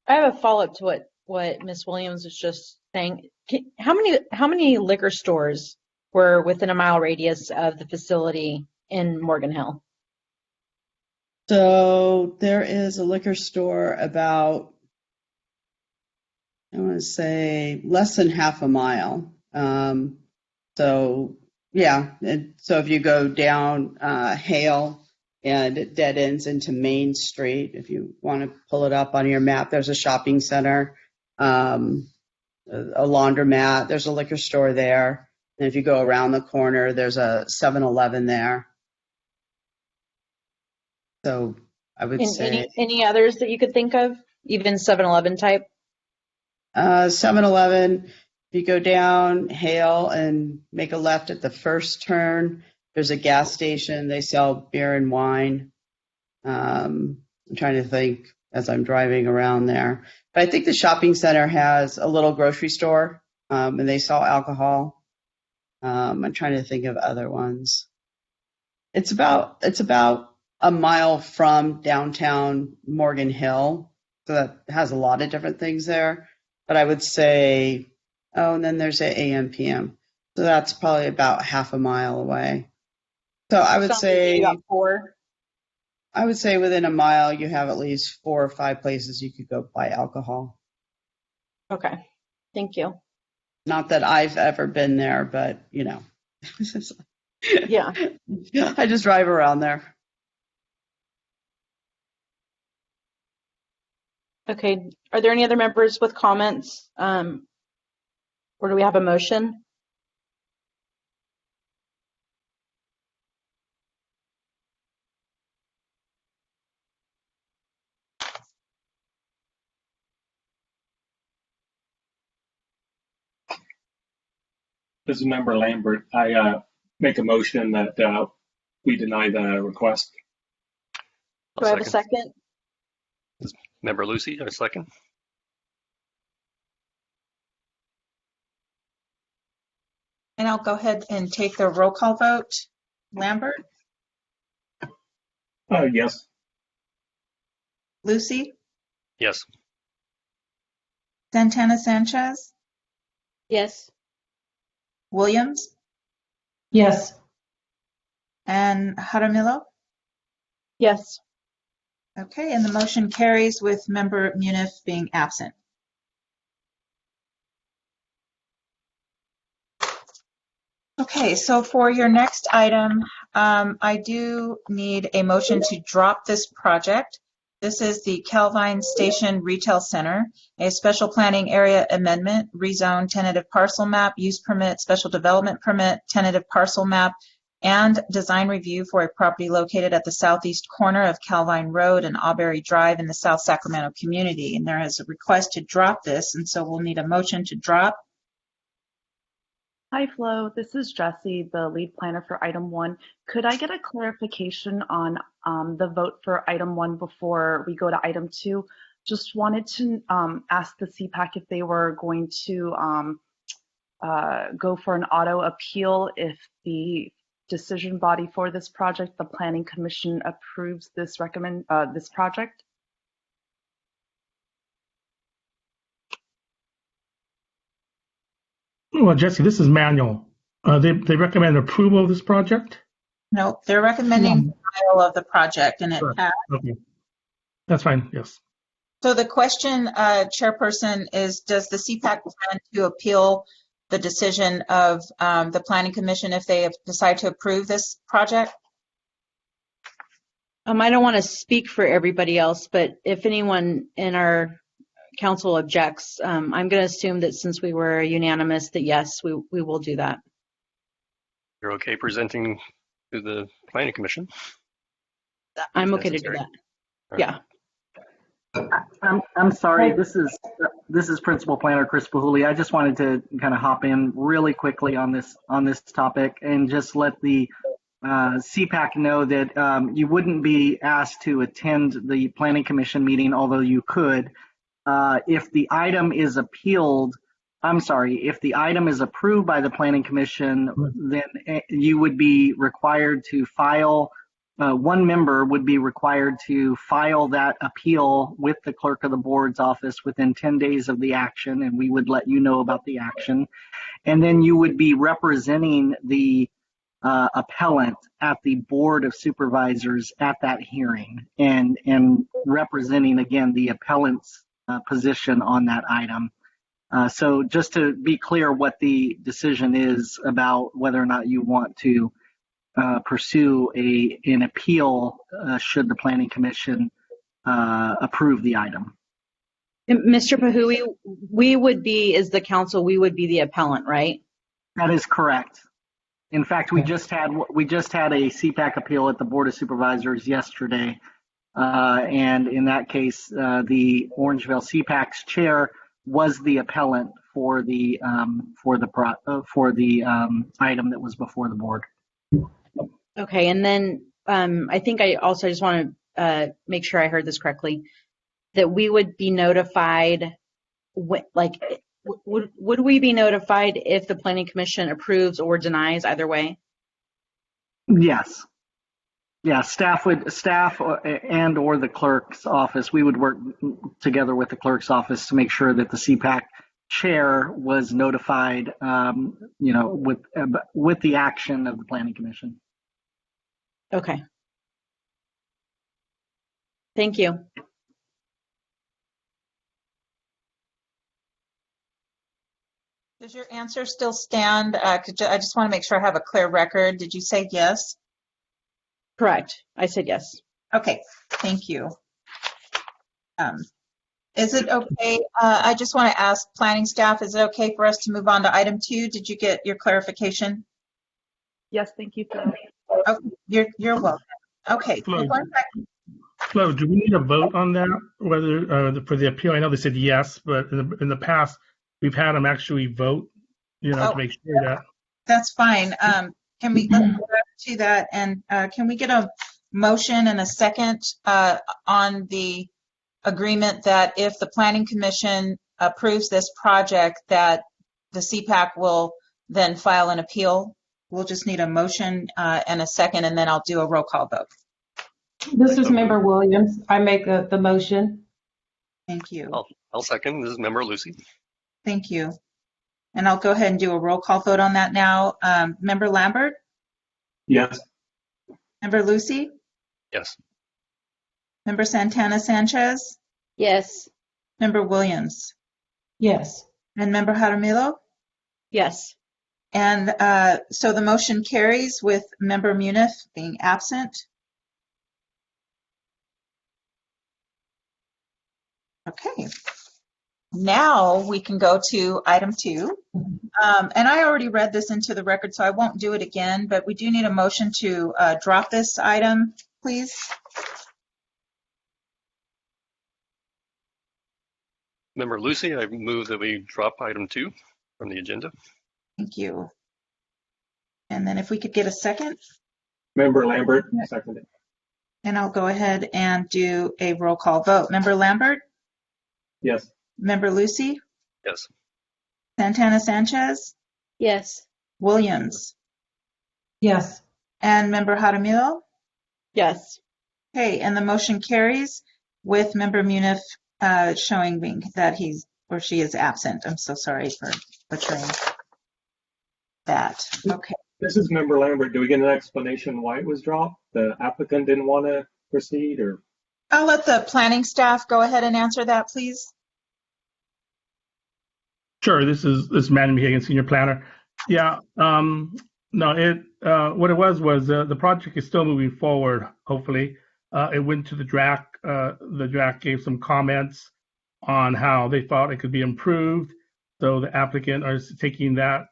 B: I have a follow-up to what Ms. Williams was just saying. How many liquor stores were within a mile radius of the facility in Morgan Hill?
J: So there is a liquor store about, I want to say, less than half a mile. So yeah, so if you go down Hale and it dead ends into Main Street, if you want to pull it up on your map, there's a shopping center, a laundromat, there's a liquor store there. And if you go around the corner, there's a 7-Eleven there. So I would say
B: any others that you could think of, even 7-Eleven type?
J: 7-Eleven, if you go down Hale and make a left at the first turn, there's a gas station. They sell beer and wine. I'm trying to think as I'm driving around there. But I think the shopping center has a little grocery store, and they sell alcohol. I'm trying to think of other ones. It's about a mile from downtown Morgan Hill, so that has a lot of different things there. But I would say, and then there's a AM/PM, so that's probably about half a mile away. So I would say
B: about 4.
J: I would say within a mile you have at least 4 or 5 places you could go buy alcohol.
B: Okay, thank you.
J: Not that I've ever been there, but
B: Yeah.
J: I just drive around there.
B: Okay, are there any other members with comments? Or do we have a motion?
C: This is Member Lambert. I make a motion that we deny the request.
B: Do I have a second?
K: Member Lucy, a second.
A: And I'll go ahead and take the roll call vote. Lambert?
C: Yes.
A: Lucy?
K: Yes.
A: Santana Sanchez?
L: Yes.
A: Williams?
D: Yes.
A: And Jaramillo?
B: Yes.
A: Okay, and the motion carries with Member Muniff being absent. Okay, so for your next item, I do need a motion to drop this project. This is the Calvine Station Retail Center, a special planning area amendment, rezone, tentative parcel map, use permit, special development permit, tentative parcel map, and design review for a property located at the southeast corner of Calvine Road and Auberry Drive in the South Sacramento community. And there is a request to drop this, and so we'll need a motion to drop.
E: Hi, Flo. This is Jessie, the lead planner for item 1. Could I get a clarification on the vote for item 1 before we go to item 2? Just wanted to ask the CPAC if they were going to go for an auto appeal if the decision body for this project, the Planning Commission, approves this this project.
F: Well, Jesse, this is manual. They recommend approval of this project?
A: No, they're recommending denial of the project, and it
F: Sure.
A: passed.
F: Okay. That's fine, yes.
A: So the question, Chairperson, is does the CPAC plan to appeal the decision of the Planning Commission if they decide to approve this project?
B: I don't want to speak for everybody else, but if anyone in our council objects, I'm going to assume that since we were unanimous that yes, we will do that.
K: You're okay presenting to the Planning Commission?
B: I'm okay to do that. Yeah.
Q: I'm sorry. This is Principal Planner Chris Bahuli. I just wanted to kind of hop in really quickly on this topic and just let the CPAC know that you wouldn't be asked to attend the Planning Commission meeting, although you could. If the item is appealed, if the item is approved by the Planning Commission, then you would be required to file, one member would be required to file that appeal with the clerk of the board's office within 10 days of the action, and we would let you know about the action. And then you would be representing the appellant at the Board of Supervisors at that hearing and representing, again, the appellant's position on that item. So just to be clear what the decision is about whether or not you want to pursue an appeal should the Planning Commission approve the item.
B: Mr. Pahui, we would be, as the council, we would be the appellant, right?
Q: That is correct. In fact, we just had a CPAC appeal at the Board of Supervisors yesterday. And in that case, the Orangeville CPAC's chair was the appellant for the item that was before the board.
B: Okay, and then I think I also just want to make sure I heard this correctly, that we would be notified, would we be notified if the Planning Commission approves or denies either way?
Q: Yes. Yeah, staff and or the clerk's office, we would work together with the clerk's office to make sure that the CPAC chair was notified, with the action of the Planning Commission.
B: Okay. Thank you.
A: Does your answer still stand? I just want to make sure I have a clear record. Did you say yes?
B: Correct. I said yes.
A: Okay, thank you. Is it okay? I just want to ask planning staff, is it okay for us to move on to item 2? Did you get your clarification?
E: Yes, thank you.
A: Okay, you're welcome. Okay.
F: Flo, do we need a vote on that? Whether for the appeal? I know they said yes, but in the past we've had them actually vote. To make sure that.
A: That's fine. Can we let's go back to that, and can we get a motion and a second on the agreement that if the Planning Commission approves this project, that the CPAC will then file an appeal? We'll just need a motion and a second, and then I'll do a roll call vote.
D: This is Member Williams. I make the motion.
A: Thank you.
K: I'll second. This is Member Lucy.
A: Thank you. And I'll go ahead and do a roll call vote on that now. Member Lambert?
C: Yes.
A: Member Lucy?
K: Yes.
A: Member Santana Sanchez?
L: Yes.
A: Member Williams?
D: Yes.
A: And Member Jaramillo?
B: Yes.
A: And so the motion carries with Member Muniff being absent. Okay. Now we can go to item 2. And I already read this into the record, so I won't do it again, but we do need a motion to drop this item, please.
K: Member Lucy, I move that we drop item 2 from the agenda.
A: Thank you. And then if we could get a second.
C: Member Lambert, seconded.
A: And I'll go ahead and do a roll call vote. Member Lambert?
C: Yes.
A: Member Lucy?
K: Yes.
A: Santana Sanchez?
L: Yes.
A: Williams?
D: Yes.
A: And Member Jaramillo?
B: Yes.
A: Okay, and the motion carries with Member Muniff showing that he's or she is absent. I'm so sorry for butchering that. Okay.
C: This is Member Lambert. Do we get an explanation why it was dropped? The applicant didn't want to proceed, or?
A: I'll let the planning staff go ahead and answer that, please.
F: Sure. This is Manny Higgins, Senior Planner. Yeah. No. What it was the project is still moving forward. Hopefully, it went to the DRAC. The DRAC gave some comments on how they thought it could be improved. So the applicant is taking that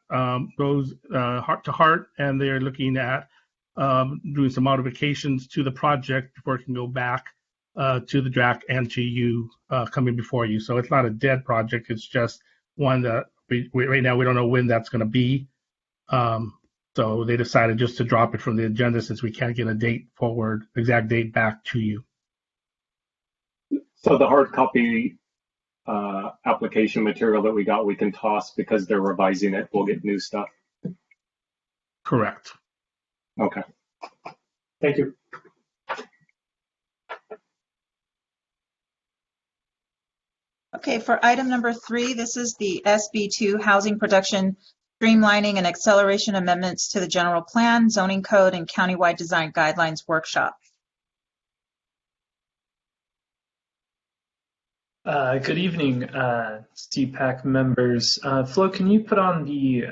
F: those heart to heart, and they're looking at doing some modifications to the project before it can go back to the DRAC and to you coming before you. So it's not a dead project. It's just one that right now we don't know when that's going to be. So they decided just to drop it from the agenda since we can't get a date forward, exact date back to you.
C: So the hard copy application material that we got, we can toss because they're revising it. We'll get new stuff.
F: Correct.
C: Okay. Thank you.
A: Okay, for item number 3, this is the SB2 Housing Production Streamlining and Acceleration Amendments to the General Plan, Zoning Code, and Countywide Design Guidelines Workshop.
R: Good evening, CPAC members. Flo, can you put on the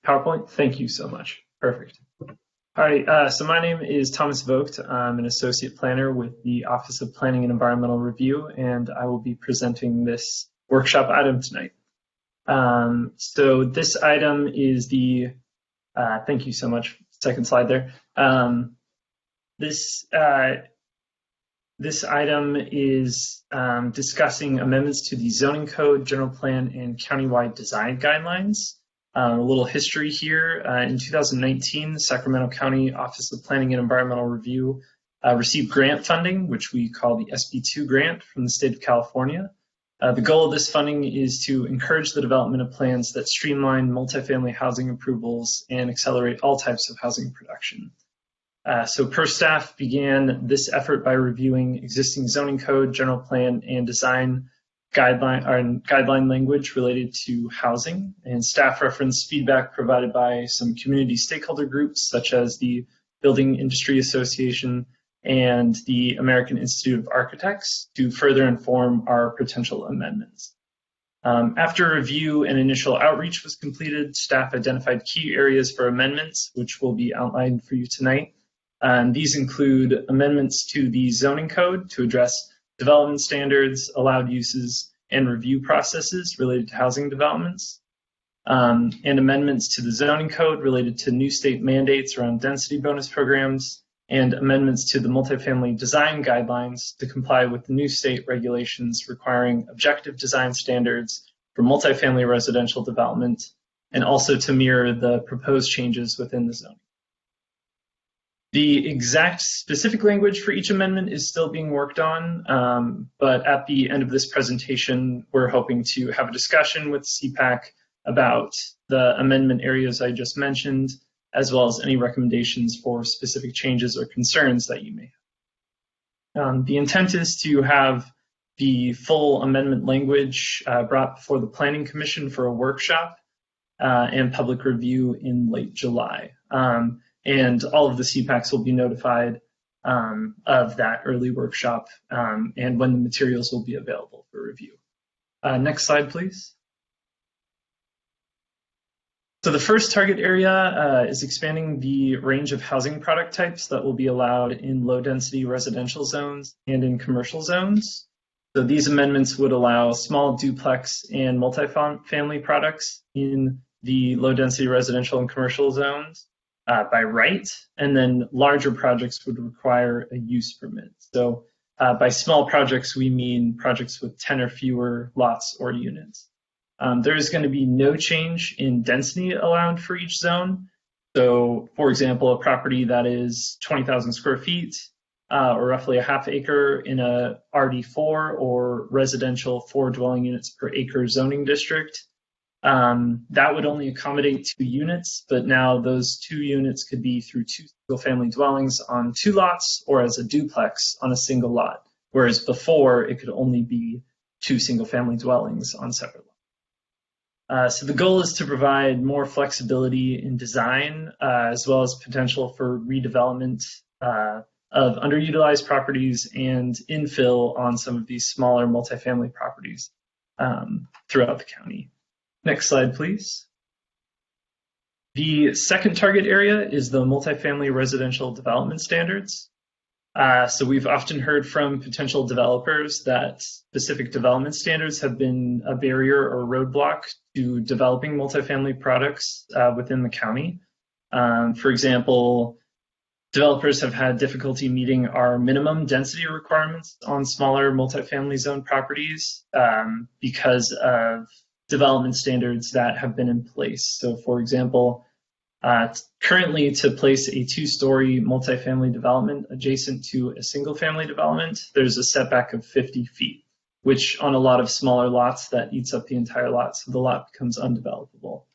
R: PowerPoint? Thank you so much. Perfect. All right, so my name is Thomas Vogt. I'm an associate planner with the Office of Planning and Environmental Review, and I will be presenting this workshop item tonight. So this item is the, thank you so much, second slide there. This item is discussing amendments to the Zoning Code, General Plan, and Countywide Design Guidelines. A little history here. In 2019, the Sacramento County Office of Planning and Environmental Review received grant funding, which we call the SB2 grant from the state of California. The goal of this funding is to encourage the development of plans that streamline multifamily housing approvals and accelerate all types of housing production. So PER staff began this effort by reviewing existing zoning code, general plan, and design guideline language related to housing, and staff referenced feedback provided by some community stakeholder groups such as the Building Industry Association and the American Institute of Architects to further inform our potential amendments. After review and initial outreach was completed, staff identified key areas for amendments, which will be outlined for you tonight. These include amendments to the zoning code to address development standards, allowed uses, and review processes related to housing developments, and amendments to the zoning code related to new state mandates around density bonus programs, and amendments to the multifamily design guidelines to comply with the new state regulations requiring objective design standards for multifamily residential development and also to mirror the proposed changes within the zoning. The exact specific language for each amendment is still being worked on, but at the end of this presentation, we're hoping to have a discussion with CPAC about the amendment areas I just mentioned, as well as any recommendations for specific changes or concerns that you may have. The intent is to have the full amendment language brought before the Planning Commission for a workshop and public review in late July. And all of the CPACs will be notified of that early workshop and when the materials will be available for review. Next slide, please. So the first target area is expanding the range of housing product types that will be allowed in low-density residential zones and in commercial zones. So these amendments would allow small duplex and multifamily products in the low-density residential and commercial zones by right, and then larger projects would require a use permit. So by small projects, we mean projects with 10 or fewer lots or units. There is going to be no change in density allowed for each zone. So, for example, a property that is 20,000 square feet or roughly a half acre in a RD4 or residential 4 dwelling units per acre zoning district, that would only accommodate 2 units, but now those 2 units could be through 2 single-family dwellings on 2 lots or as a duplex on a single lot, whereas before it could only be 2 single-family dwellings on separate lots. So the goal is to provide more flexibility in design, as well as potential for redevelopment of underutilized properties and infill on some of these smaller multifamily properties throughout the county. Next slide, please. The second target area is the multifamily residential development standards. So we've often heard from potential developers that specific development standards have been a barrier or roadblock to developing multifamily products within the county. For example, developers have had difficulty meeting our minimum density requirements on smaller multifamily zone properties because of development standards that have been in place. So for example, currently to place a 2-story multifamily development adjacent to a single family development, there's a setback of 50 feet, which on a lot of smaller lots that eats up the entire lot, so the lot becomes undevelopable.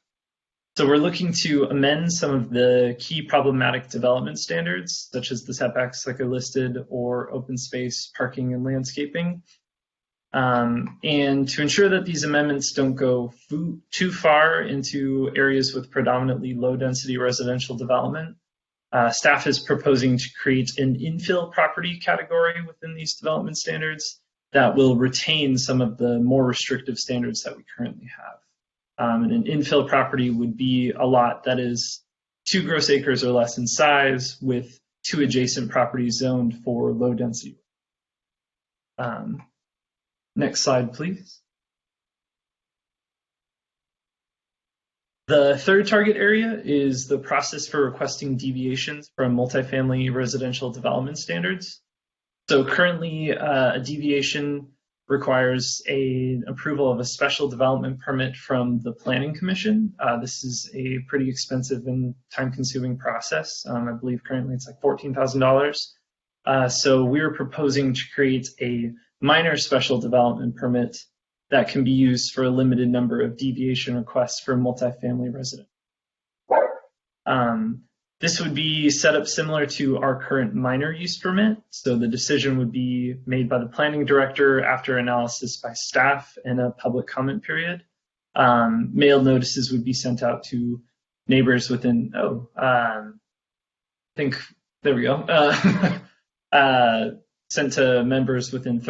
R: So we're looking to amend some of the key problematic development standards, such as the setbacks like are listed, or open space, parking, and landscaping. And to ensure that these amendments don't go too far into areas with predominantly low-density residential development, staff is proposing to create an infill property category within these development standards that will retain some of the more restrictive standards that we currently have. And an infill property would be a lot that is 2 gross acres or less in size with 2 adjacent properties zoned for low density. Next slide, please. The third target area is the process for requesting deviations from multifamily residential development standards. So currently, a deviation requires an approval of a special development permit from the Planning Commission. This is a pretty expensive and time-consuming process. I believe currently it's like $14,000. So we're proposing to create a minor special development permit that can be used for a limited number of deviation requests for multifamily residents. This would be set up similar to our current minor use permit. So the decision would be made by the planning director after analysis by staff and a public comment period. Mailed notices would be sent out to neighbors within, sent to members within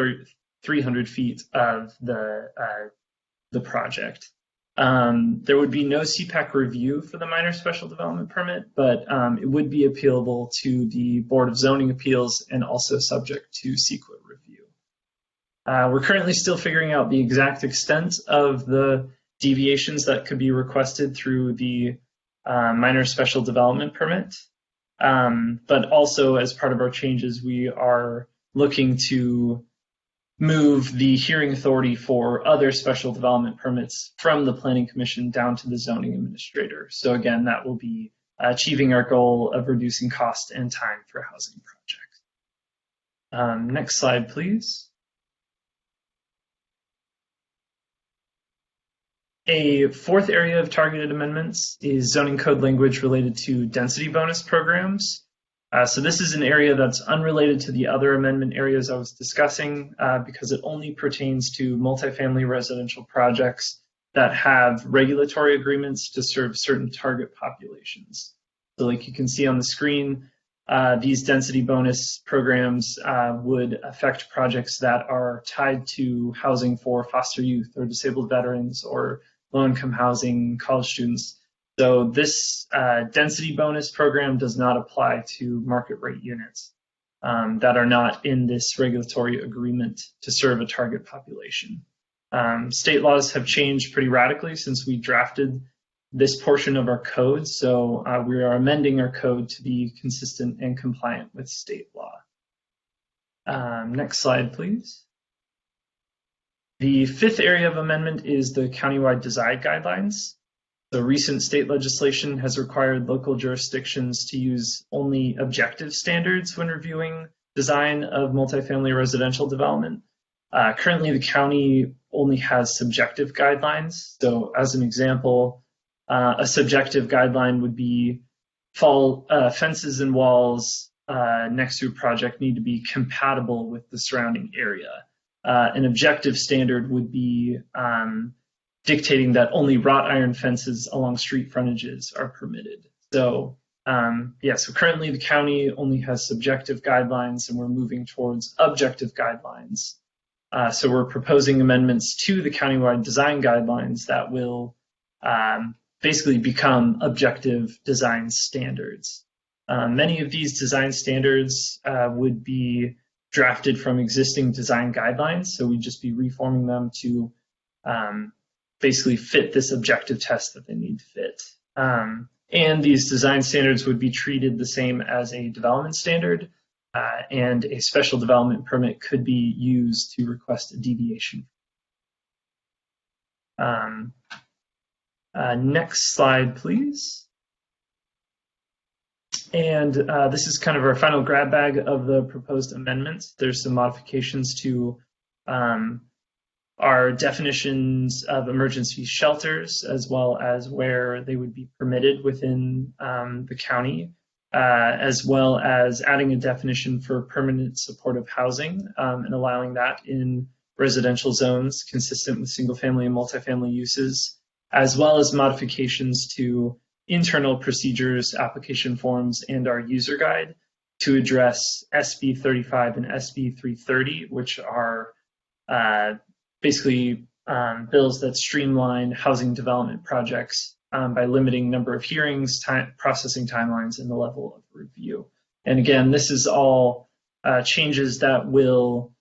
R: 300 feet of the project. There would be no CPAC review for the minor special development permit, but it would be appealable to the Board of Zoning Appeals and also subject to CEQA review. We're currently still figuring out the exact extent of the deviations that could be requested through the minor special development permit. But also as part of our changes, we are looking to move the hearing authority for other special development permits from the Planning Commission down to the zoning administrator. So again, that will be achieving our goal of reducing cost and time for housing projects. Next slide, please. A fourth area of targeted amendments is zoning code language related to density bonus programs. So this is an area that's unrelated to the other amendment areas I was discussing because it only pertains to multifamily residential projects that have regulatory agreements to serve certain target populations. So like you can see on the screen, these density bonus programs would affect projects that are tied to housing for foster youth or disabled veterans or low-income housing, college students. So this density bonus program does not apply to market rate units that are not in this regulatory agreement to serve a target population. State laws have changed pretty radically since we drafted this portion of our code, so we are amending our code to be consistent and compliant with state law. Next slide, please. The fifth area of amendment is the countywide design guidelines. So recent state legislation has required local jurisdictions to use only objective standards when reviewing design of multifamily residential development. Currently, the county only has subjective guidelines. So as an example, a subjective guideline would be fences and walls next to a project need to be compatible with the surrounding area. An objective standard would be dictating that only wrought iron fences along street frontages are permitted. So so currently the county only has subjective guidelines and we're moving towards objective guidelines. So we're proposing amendments to the countywide design guidelines that will basically become objective design standards. Many of these design standards would be drafted from existing design guidelines, so we'd just be reforming them to basically fit this objective test that they need to fit. And these design standards would be treated the same as a development standard, and a special development permit could be used to request a deviation. Next slide, please. And this is kind of our final grab bag of the proposed amendments. There's some modifications to our definitions of emergency shelters, as well as where they would be permitted within the county, as well as adding a definition for permanent supportive housing and allowing that in residential zones consistent with single family and multifamily uses, as well as modifications to internal procedures, application forms, and our user guide to address SB 35 and SB 330, which are basically bills that streamline housing development projects by limiting number of hearings, processing timelines, and the level of review. And again, this is all changes that will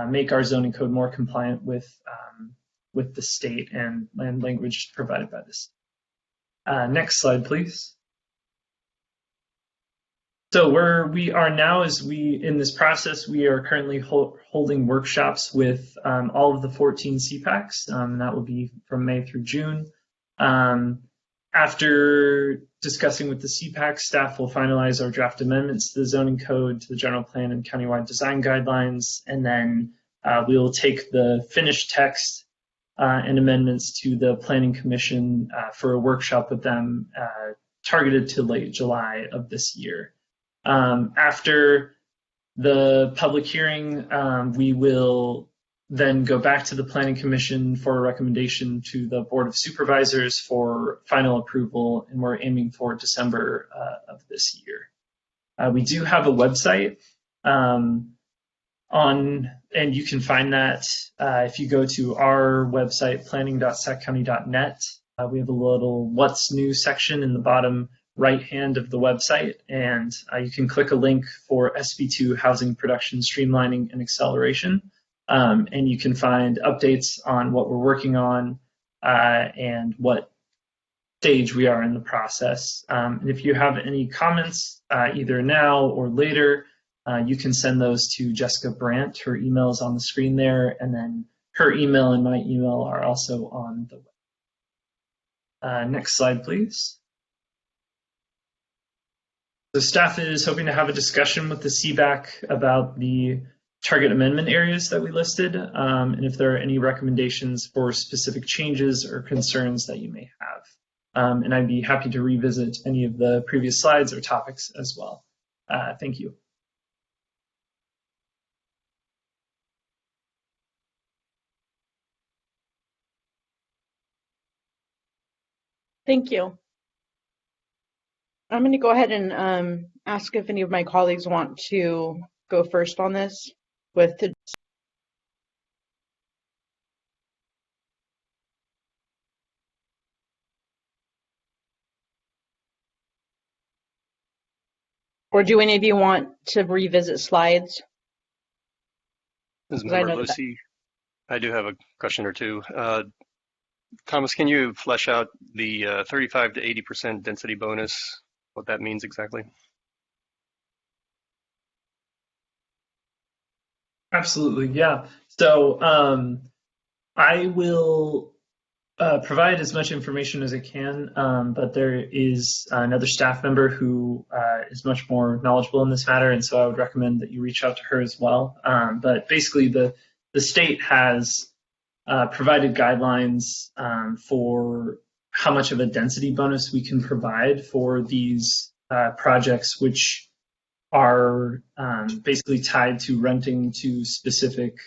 R: make our zoning code more compliant with the state and language provided by this. Next slide, please. So where we are now is in this process, we are currently holding workshops with all of the 14 CPACs, and that will be from May through June. After discussing with the CPAC, staff will finalize our draft amendments to the zoning code, to the general plan and countywide design guidelines, and then we will take the finished text and amendments to the Planning Commission for a workshop with them targeted to late July of this year. After the public hearing, we will then go back to the Planning Commission for a recommendation to the Board of Supervisors for final approval, and we're aiming for December of this year. We do have a website and you can find that if you go to our website, planning.saccounty.net. We have a little what's new section in the bottom right hand of the website, and you can click a link for SB2 housing production streamlining and acceleration, and you can find updates on what we're working on and what stage we are in the process. And if you have any comments either now or later, you can send those to Jessica Brandt. Her email is on the screen there, and then her email and my email are also on the web. Next slide, please. So staff is hoping to have a discussion with the CPAC about the target amendment areas that we listed, and if there are any recommendations for specific changes or concerns that you may have. And I'd be happy to revisit any of the previous slides or topics as well. Thank you.
B: Thank you. I'm going to go ahead and ask if any of my colleagues want to go first on this or do any of you want to revisit slides?
K: This is Member Lucy. I do have a question or two. Thomas, can you flesh out the 35 to 80% density bonus, what that means exactly?
R: Absolutely, yeah. So I will provide as much information as I can, but there is another staff member who is much more knowledgeable in this matter, and so I would recommend that you reach out to her as well. But basically, the state has provided guidelines for how much of a density bonus we can provide for these projects, which are basically tied to renting to specific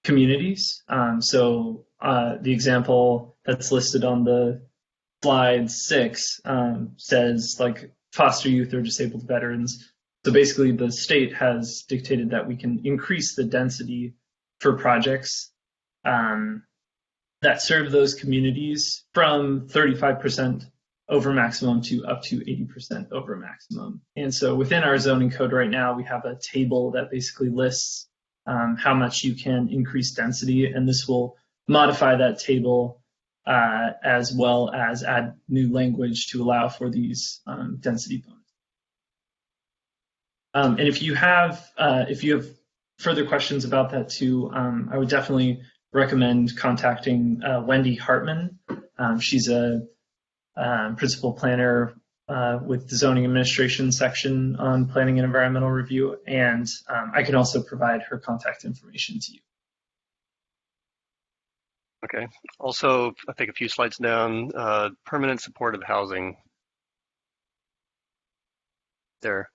R: communities. So the example that's listed on the slide 6 says like foster youth or disabled veterans. So basically the state has dictated that we can increase the density for projects that serve those communities from 35% over maximum to up to 80% over maximum. And so within our zoning code right now, we have a table that basically lists how much you can increase density, and this will modify that table as well as add new language to allow for these density bonuses. And if you have further questions about that too, I would definitely recommend contacting Wendy Hartman. She's a principal planner with the zoning administration section on planning and environmental review, and I can also provide her contact information to you.
K: Okay. Also, I think a few slides down, permanent supportive housing. There.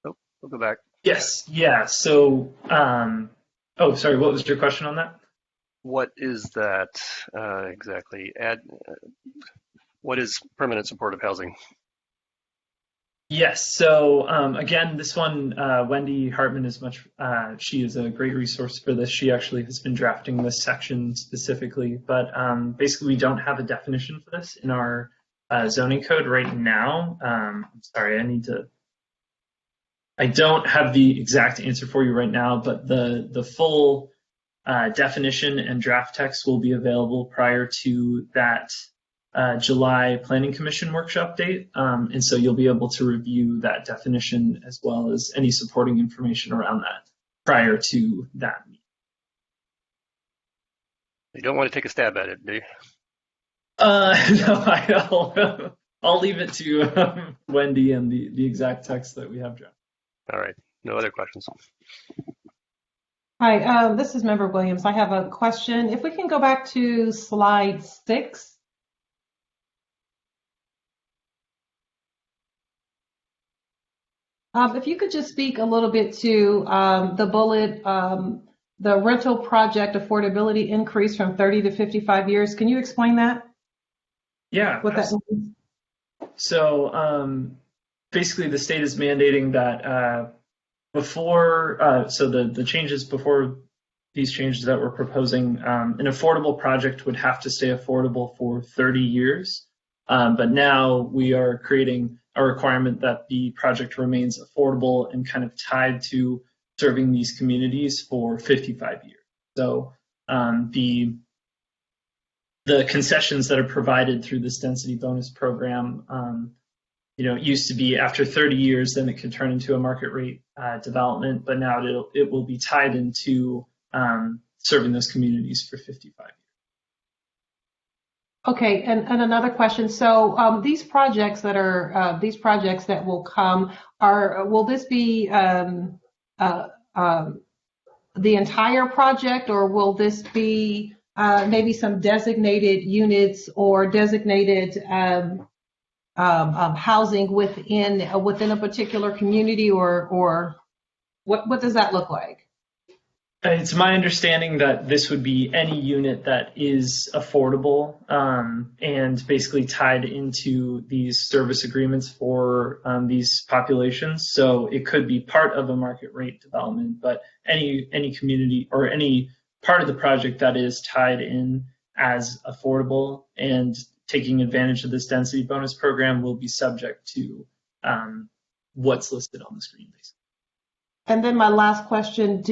K: Oh, we'll go back.
R: Yes. Yeah. So, oh, sorry. What was your question on that?
K: What is that exactly? What is permanent supportive housing?
R: Yes. So again, this one, Wendy Hartman is she is a great resource for this. She actually has been drafting this section specifically, but basically we don't have a definition for this in our zoning code right now. I'm sorry, I don't have the exact answer for you right now, but the full definition and draft text will be available prior to that July Planning Commission workshop date, and so you'll be able to review that definition as well as any supporting information around that prior to that meeting.
K: You don't want to take a stab at it, do you?
R: No, I'll leave it to Wendy and the exact text that we have drafted.
K: All right, no other questions.
D: Hi, this is Member Williams. I have a question. If we can go back to slide 6. If you could just speak a little bit to the bullet, the rental project affordability increase from 30 to 55 years. Can you explain that?
R: Yeah.
D: What that means?
R: So basically the state is mandating that before, so the changes before these changes that we're proposing, an affordable project would have to stay affordable for 30 years. But now we are creating a requirement that the project remains affordable and kind of tied to serving these communities for 55 years. So the concessions that are provided through this density bonus program, it used to be after 30 years, then it could turn into a market rate development, but now it will be tied into serving those communities for 55 years.
D: Okay, and another question. So these projects that will come will this be the entire project, or will this be maybe some designated units or designated housing within a particular community, or what does that look like?
R: It's my understanding that this would be any unit that is affordable and basically tied into these service agreements for these populations. So it could be part of a market rate development, but any community or any part of the project that is tied in as affordable and taking advantage of this density bonus program will be subject to what's listed on the screen, basically.
D: And then my last question: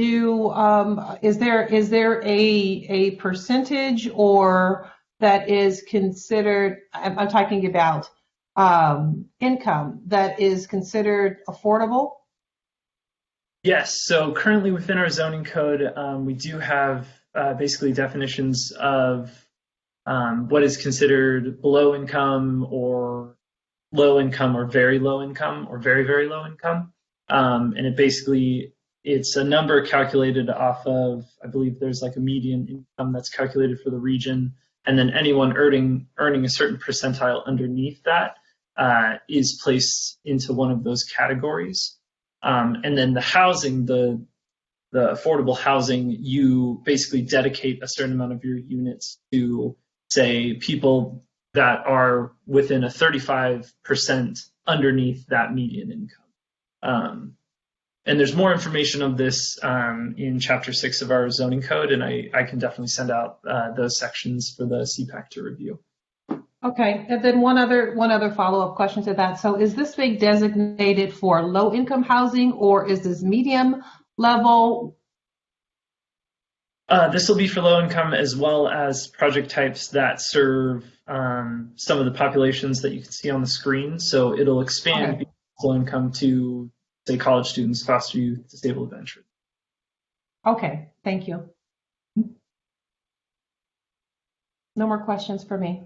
D: is there a percentage or that is considered? I'm talking about income that is considered affordable.
R: Yes. So currently within our zoning code, we do have basically definitions of what is considered below income or low income or very low income or very, very low income. And it's a number calculated off of, I believe there's like a median income that's calculated for the region. And then anyone earning a certain percentile underneath that is placed into one of those categories. And then the housing, the affordable housing, you basically dedicate a certain amount of your units to, say, people that are within a 35% underneath that median income. And there's more information of this in Chapter 6 of our zoning code, and I can definitely send out those sections for the CPAC to review.
D: Okay, and then one other follow-up question to that. So is this being designated for low-income housing, or is this medium level?
R: This will be for low income as well as project types that serve some of the populations that you can see on the screen. So it'll expand low income to, say, college students, foster youth, disabled adventurers.
D: Okay, thank you. No more questions for me.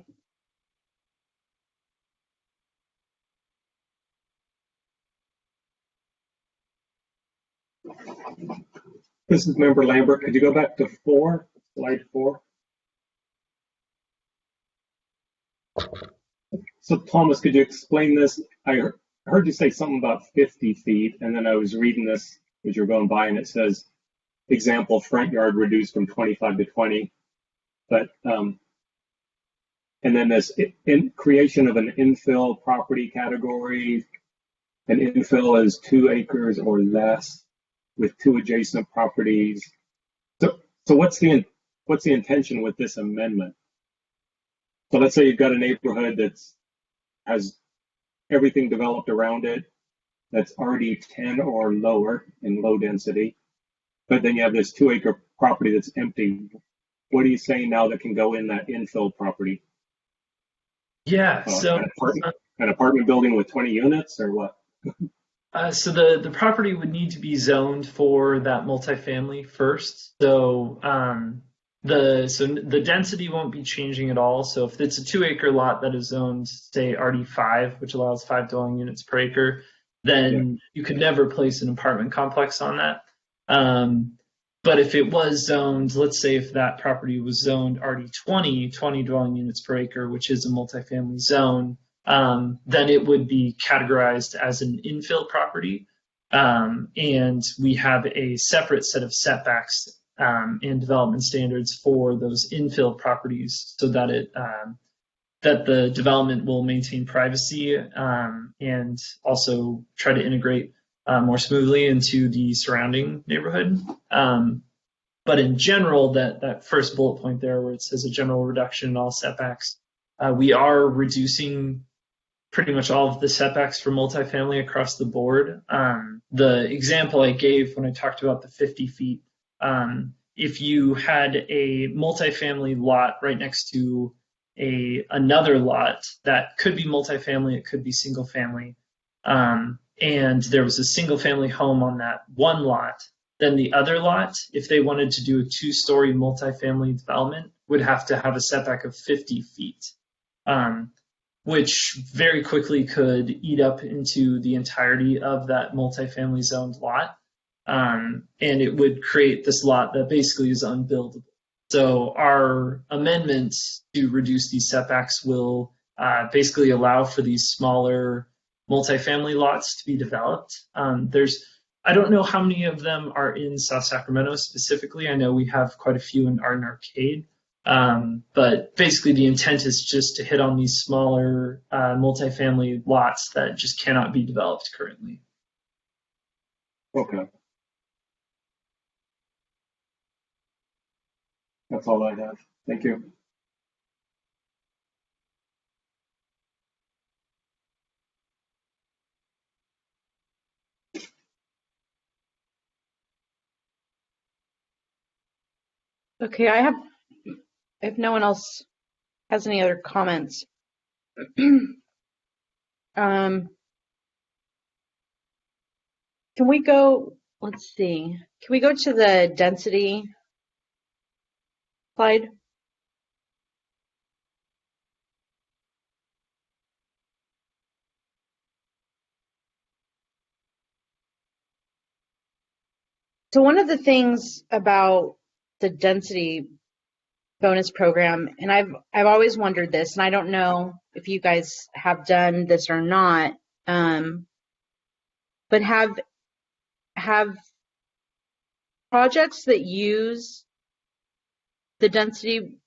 C: This is Member Lambert. Could you go back to slide 4? So Thomas, could you explain this? I heard you say something about 50 feet, and then I was reading this as you're going by, and it says, example, front yard reduced from 25 to 20. But, and then this creation of an infill property category. An infill is 2 acres or less with 2 adjacent properties. So what's the intention with this amendment? So let's say you've got a neighborhood has everything developed around it that's already 10 or lower in low density, but then you have this 2-acre property that's empty. What are you saying now that can go in that infill property?
R: Yeah, so
C: an apartment building with 20 units or what?
R: So the property would need to be zoned for that multifamily first. So the density won't be changing at all. So if it's a 2-acre lot that is zoned, say RD5, which allows 5 dwelling units per acre, then you could never place an apartment complex on that. But if it was zoned, let's say if that property was zoned RD20, 20 dwelling units per acre, which is a multifamily zone, then it would be categorized as an infill property. And we have a separate set of setbacks and development standards for those infill properties so that that the development will maintain privacy and also try to integrate more smoothly into the surrounding neighborhood. But in general, that first bullet point there where it says a general reduction in all setbacks, we are reducing pretty much all of the setbacks for multifamily across the board. The example I gave when I talked about the 50 feet, if you had a multifamily lot right next to another lot that could be multifamily, it could be single family, and there was a single family home on that one lot, then the other lot, if they wanted to do a 2-story multifamily development, would have to have a setback of 50 feet, which very quickly could eat up into the entirety of that multifamily zoned lot. And it would create this lot that basically is unbuildable. So our amendments to reduce these setbacks will basically allow for these smaller multifamily lots to be developed. I don't know how many of them are in South Sacramento specifically. I know we have quite a few in Arden Arcade. But basically the intent is just to hit on these smaller multifamily lots that just cannot be developed currently.
C: Okay. That's all I have. Thank you.
B: Okay, if no one else has any other comments. Can we go, let's see, can we go to the density slide? So one of the things about the density bonus program, and I've always wondered this, and I don't know if you guys have done this or not, but have projects that use the density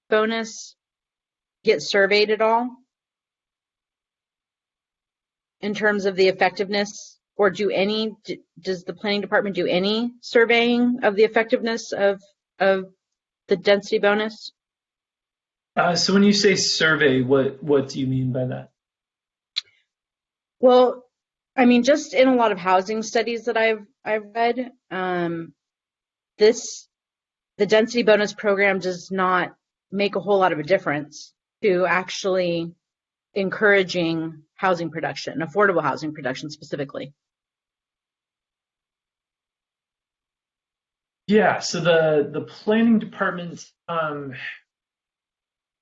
B: bonus get surveyed at all in terms of the effectiveness, or does the planning department do any surveying of the effectiveness of the density bonus?
R: So when you say survey, what do you mean by that?
B: Well, I mean, just in a lot of housing studies that I've read, the density bonus program does not make a whole lot of a difference to actually encouraging housing production, affordable housing production specifically.
R: Yeah, so the planning department,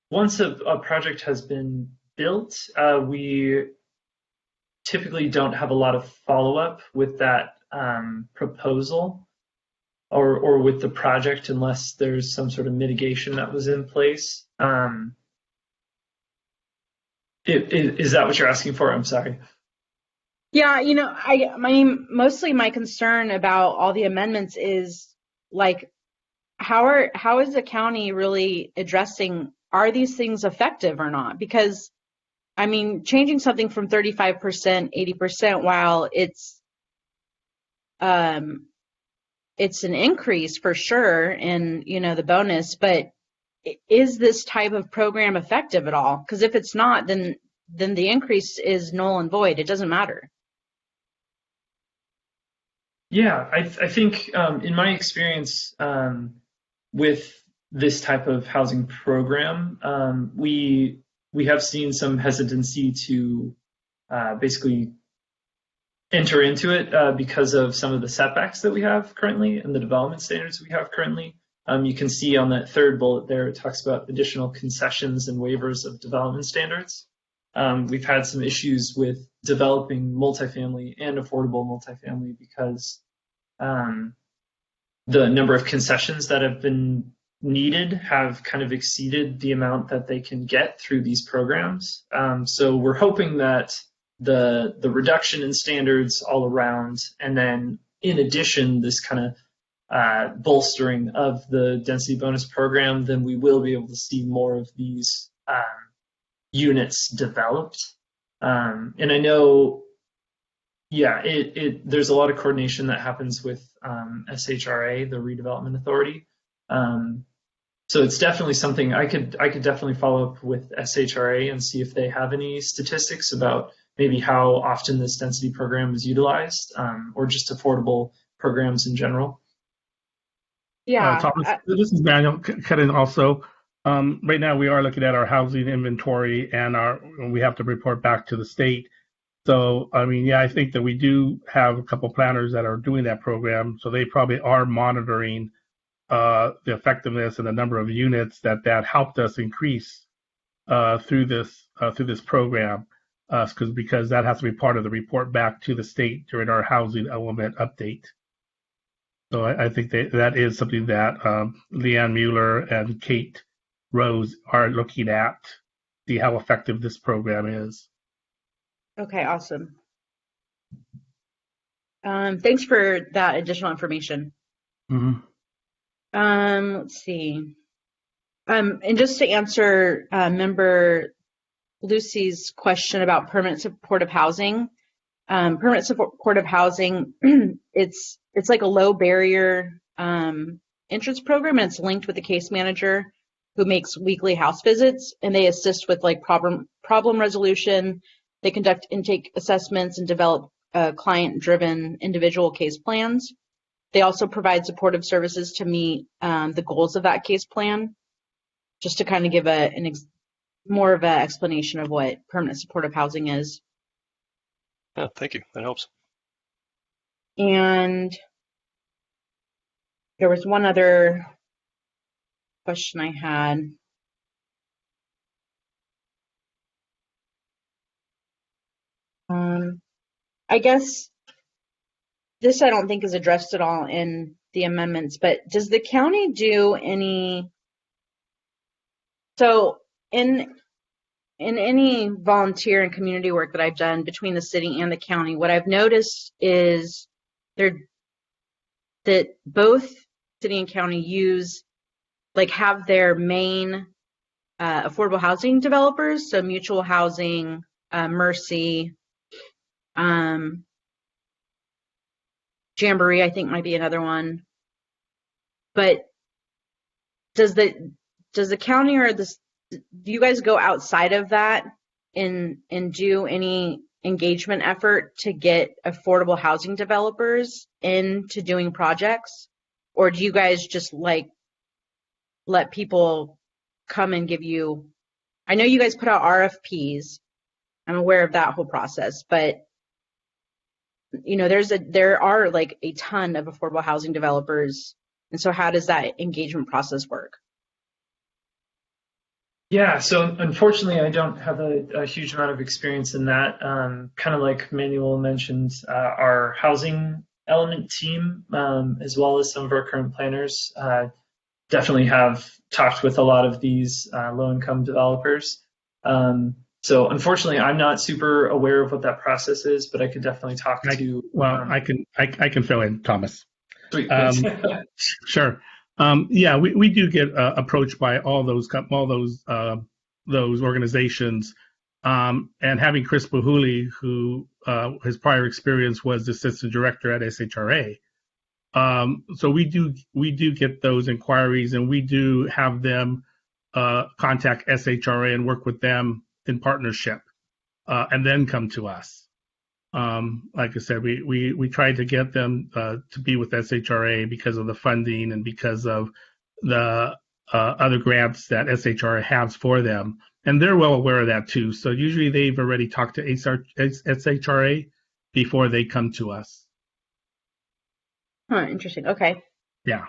R: once a project has been built, we typically don't have a lot of follow-up with that proposal or with the project unless there's some sort of mitigation that was in place. Is that what you're asking for? I'm sorry.
B: Yeah, I mean, mostly my concern about all the amendments is like, how is the county really addressing, are these things effective or not? Because I mean, changing something from 35%, 80%, while it's an increase for sure in, the bonus, but is this type of program effective at all? Because if it's not, then the increase is null and void. It doesn't matter.
R: Yeah, I think in my experience with this type of housing program, we have seen some hesitancy to basically enter into it because of some of the setbacks that we have currently and the development standards we have currently. You can see on that third bullet there, it talks about additional concessions and waivers of development standards. We've had some issues with developing multifamily and affordable multifamily because the number of concessions that have been needed have kind of exceeded the amount that they can get through these programs. So we're hoping that the reduction in standards all around, and then in addition, this kind of bolstering of the density bonus program, then we will be able to see more of these units developed. And I know, yeah, there's a lot of coordination that happens with SHRA, the Redevelopment Authority. So it's definitely something I could definitely follow up with SHRA and see if they have any statistics about maybe how often this density program is utilized, or just affordable programs in general.
B: Yeah.
F: Thomas, this is Daniel cut in also. Right now, we are looking at our housing inventory, and we have to report back to the state. So, I mean, yeah, I think that we do have a couple planners that are doing that program. So they probably are monitoring the effectiveness and the number of units that helped us increase through this program, because that has to be part of the report back to the state during our housing element update. So I think that is something that Leanne Mueller and Kate Rose are looking at, see how effective this program is.
B: Okay, awesome. Thanks for that additional information.
F: Mm-hmm.
B: Let's see. And just to answer member Lucy's question about permanent supportive housing, permanent supportive housing, it's like a low barrier entrance program, and it's linked with the case manager who makes weekly house visits, and they assist with like problem resolution. They conduct intake assessments and develop client-driven individual case plans. They also provide supportive services to meet the goals of that case plan, just to kind of give more of an explanation of what permanent supportive housing is.
K: Yeah, thank you. That helps.
B: And there was one other question I had. I guess this I don't think is addressed at all in the amendments, but does the county do any, so in any volunteer and community work that I've done between the city and the county, what I've noticed is that both city and county have their main affordable housing developers, so Mutual Housing, Mercy, Jamboree, I think might be another one. But does the county or do you guys go outside of that and do any engagement effort to get affordable housing developers into doing projects? Or do you guys just like let people come and give you, I know you guys put out RFPs. I'm aware of that whole process, but you know, there are like a ton of affordable housing developers. And so how does that engagement process work?
R: Yeah, so unfortunately, I don't have a huge amount of experience in that. Kind of like Manuel mentioned, our housing element team, as well as some of our current planners, definitely have talked with a lot of these low-income developers. So unfortunately, I'm not super aware of what that process is, but I could definitely talk to.
F: Well, I can fill in, Thomas.
R: Sweet.
F: Sure. Yeah, we do get approached by all those organizations, and having Chris Bahuli, who his prior experience was the assistant director at SHRA. So we do get those inquiries, and we do have them contact SHRA and work with them in partnership, and then come to us. Like I said, we try to get them to be with SHRA because of the funding and because of the other grants that SHRA has for them. And they're well aware of that too. So usually they've already talked to SHRA before they come to us.
B: Huh, interesting. Okay.
F: Yeah.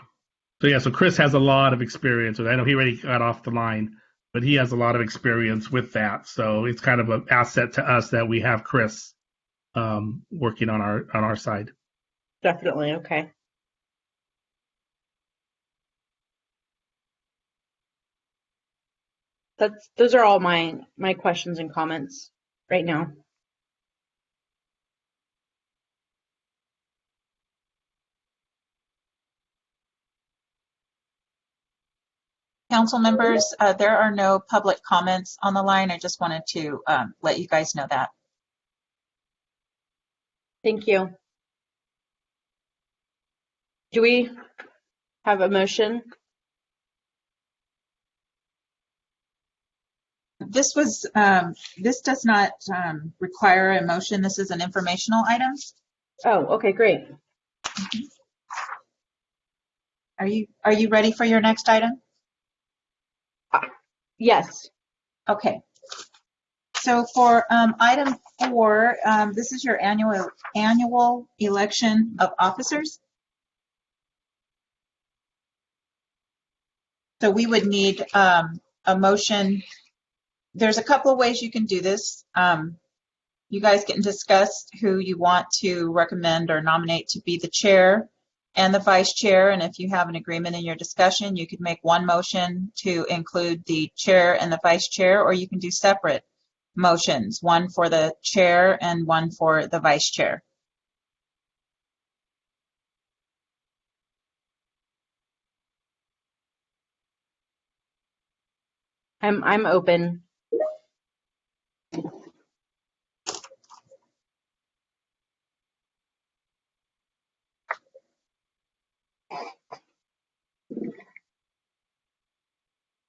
F: So Chris has a lot of experience with that. I know he already got off the line, but he has a lot of experience with that. So it's kind of an asset to us that we have Chris working on our side.
B: Definitely. Okay. Those are all my questions and comments right now.
A: Council members, there are no public comments on the line. I just wanted to let you guys know that.
B: Thank you. Do we have a motion?
A: This does not require a motion. This is an informational item.
B: Oh, okay, great.
A: Are you ready for your next item?
B: Yes.
A: Okay. So for item 4, this is your annual election of officers. So we would need a motion. There's a couple of ways you can do this. You guys can discuss who you want to recommend or nominate to be the chair and the vice chair. And if you have an agreement in your discussion, you could make one motion to include the chair and the vice chair, or you can do separate motions, one for the chair and one for the vice chair.
B: I'm open.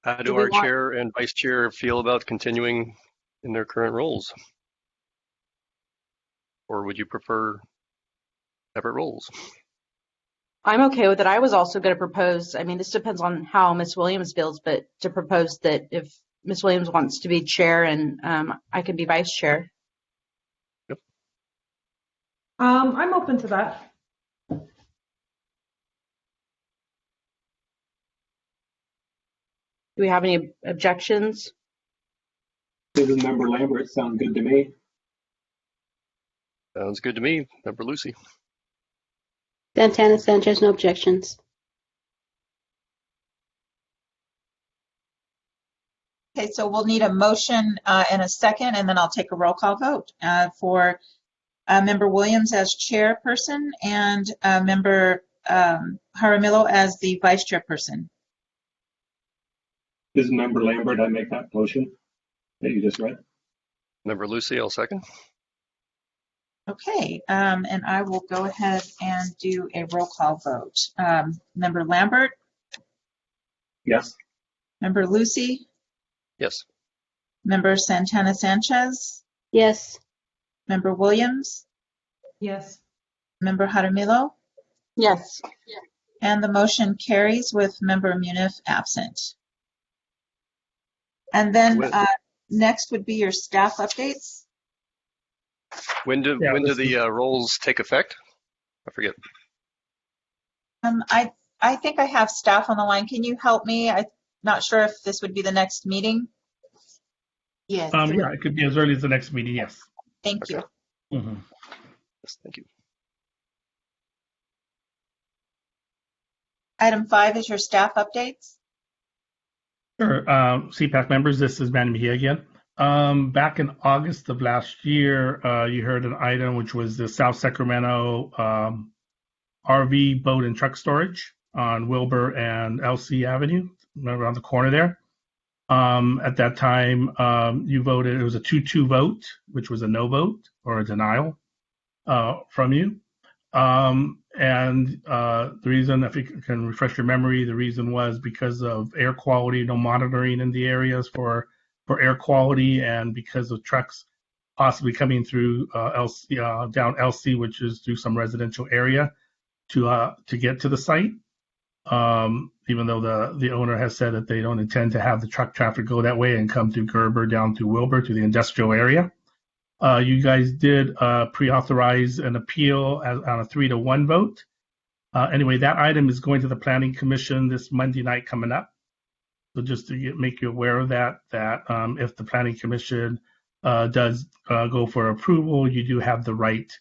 K: How
B: Do
K: do
B: we
K: our
B: want-
K: chair and vice chair feel about continuing in their current roles? Or would you prefer separate roles?
B: I'm okay with it. I was also going to propose, I mean, this depends on how Ms. Williams feels, but to propose that if Ms. Williams wants to be chair and I can be vice chair.
D: I'm open to that.
B: Do we have any objections?
C: Citizen Member Lambert, sounds good to me.
K: Sounds good to me. Member Lucy.
L: Santana Sanchez, no objections.
A: Okay, so we'll need a motion and a second, and then I'll take a roll call vote for Member Williams as chairperson and Member Jaramillo as the vice chairperson.
C: Citizen Member Lambert, I make that motion that you just read.
K: Member Lucy, I'll second.
A: Okay, and I will go ahead and do a roll call vote. Member Lambert?
C: Yes.
A: Member Lucy?
K: Yes.
A: Member Santana Sanchez?
L: Yes.
A: Member Williams?
D: Yes.
A: Member Jaramillo?
B: Yes.
A: And the motion carries with Member Muniz absent. And then next would be your staff updates.
K: When do the roles take effect? I forget.
A: I think I have staff on the line. Can you help me? I'm not sure if this would be the next meeting.
B: Yes.
F: Yeah, it could be as early as the next meeting, yes.
A: Thank you.
F: Mm-hmm.
K: Yes, thank you.
A: Item 5 is your staff updates.
F: Sure. CPAC members, this is Manny Mejia again. Back in August of last year, you heard an item which was the South Sacramento RV, boat, and truck storage on Wilbur and LC Avenue, around the corner there. At that time, you voted, it was a 2-2 vote, which was a no vote or a denial from you. And the reason, if you can refresh your memory, the reason was because of air quality, no monitoring in the areas for air quality, and because of trucks possibly coming through LC, down LC, which is through some residential area to get to the site. Even though the owner has said that they don't intend to have the truck traffic go that way and come through Gerber down to Wilbur to the industrial area. You guys did pre-authorize an appeal on a 3-1 vote. Anyway, that item is going to the Planning Commission this Monday night coming up. So just to make you aware of that if the Planning Commission does go for approval, you do have the right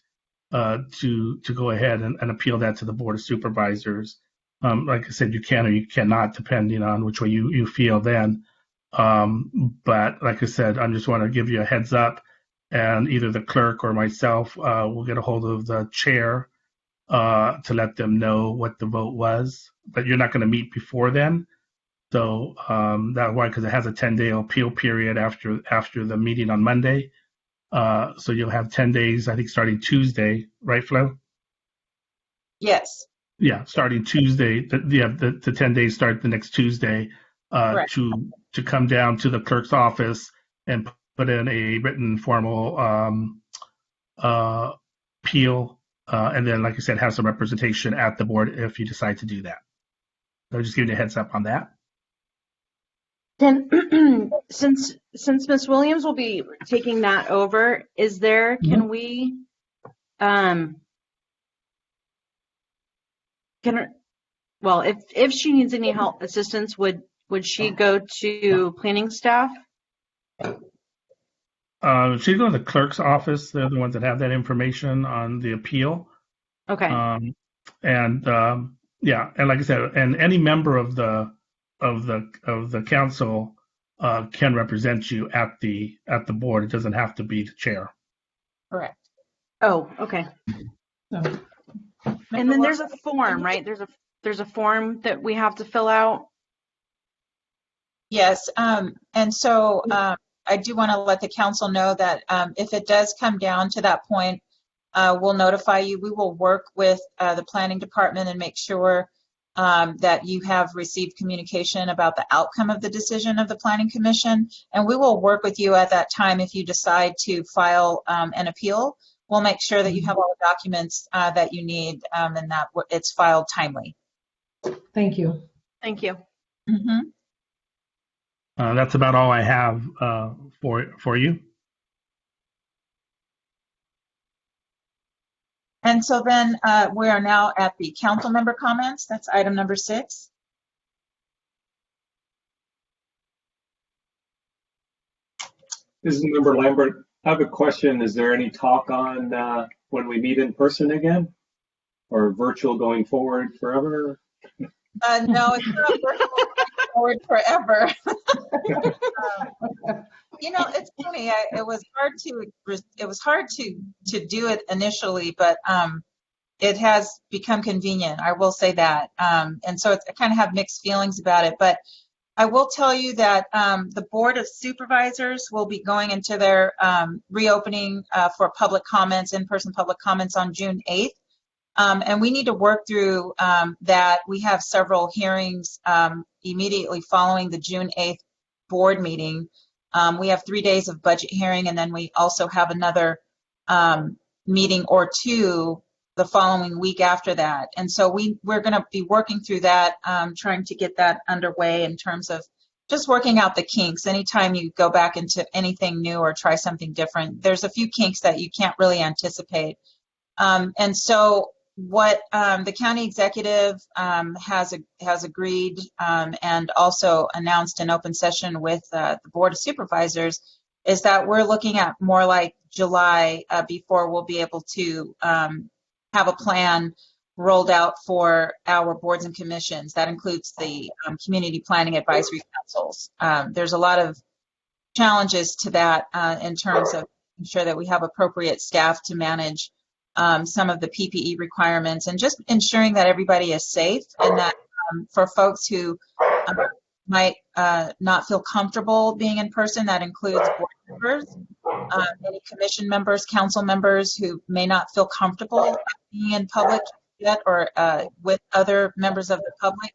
F: to go ahead and appeal that to the Board of Supervisors. Like I said, you can or you cannot, depending on which way you feel then. But like I said, I just want to give you a heads up, and either the clerk or myself will get a hold of the chair to let them know what the vote was. But you're not going to meet before then. So that's why, because it has a 10-day appeal period after the meeting on Monday. So you'll have 10 days, I think, starting Tuesday, right, Flo?
A: Yes.
F: Yeah, starting Tuesday. The 10 days start the next Tuesday to come down to the clerk's office and put in a written formal appeal, and then, like I said, have some representation at the board if you decide to do that. So just giving you a heads up on that.
B: Then, since Ms. Williams will be taking that over, can we, if she needs any help, assistance, would she go to planning staff?
F: She's going to the clerk's office. They're the ones that have that information on the appeal.
B: Okay.
F: And like I said, and any member of the council can represent you at the board. It doesn't have to be the chair.
B: Correct. Oh, okay. And then there's a form, right? There's a form that we have to fill out.
A: Yes, and so I do want to let the council know that if it does come down to that point, we'll notify you. We will work with the planning department and make sure that you have received communication about the outcome of the decision of the planning commission, and we will work with you at that time if you decide to file an appeal. We'll make sure that you have all the documents that you need and that it's filed timely.
D: Thank you.
B: Thank you.
A: Mm-hmm.
F: That's about all I have for you.
A: And so then we are now at the council member comments. That's item number 6.
C: This is Member Lambert. I have a question. Is there any talk on when we meet in person again, or virtual going forward forever?
A: No, it's not virtual going forward forever. It's funny. It was hard to do it initially, but it has become convenient. I will say that, and so I kind of have mixed feelings about it. But I will tell you that the Board of Supervisors will be going into their reopening for public comments, in-person public comments on June 8th. And we need to work through that. We have several hearings immediately following the June 8th board meeting. We have 3 days of budget hearing, and then we also have another meeting or two the following week after that. And so we're going to be working through that, trying to get that underway in terms of just working out the kinks. Anytime you go back into anything new or try something different, there's a few kinks that you can't really anticipate. And so what the county executive has agreed and also announced in open session with the Board of Supervisors is that we're looking at more like July before we'll be able to have a plan rolled out for our boards and commissions. That includes the community planning advisory councils. There's a lot of challenges to that in terms of making sure that we have appropriate staff to manage some of the PPE requirements and just ensuring that everybody is safe, and that for folks who might not feel comfortable being in person, that includes board members, any commission members, council members who may not feel comfortable being in public yet or with other members of the public.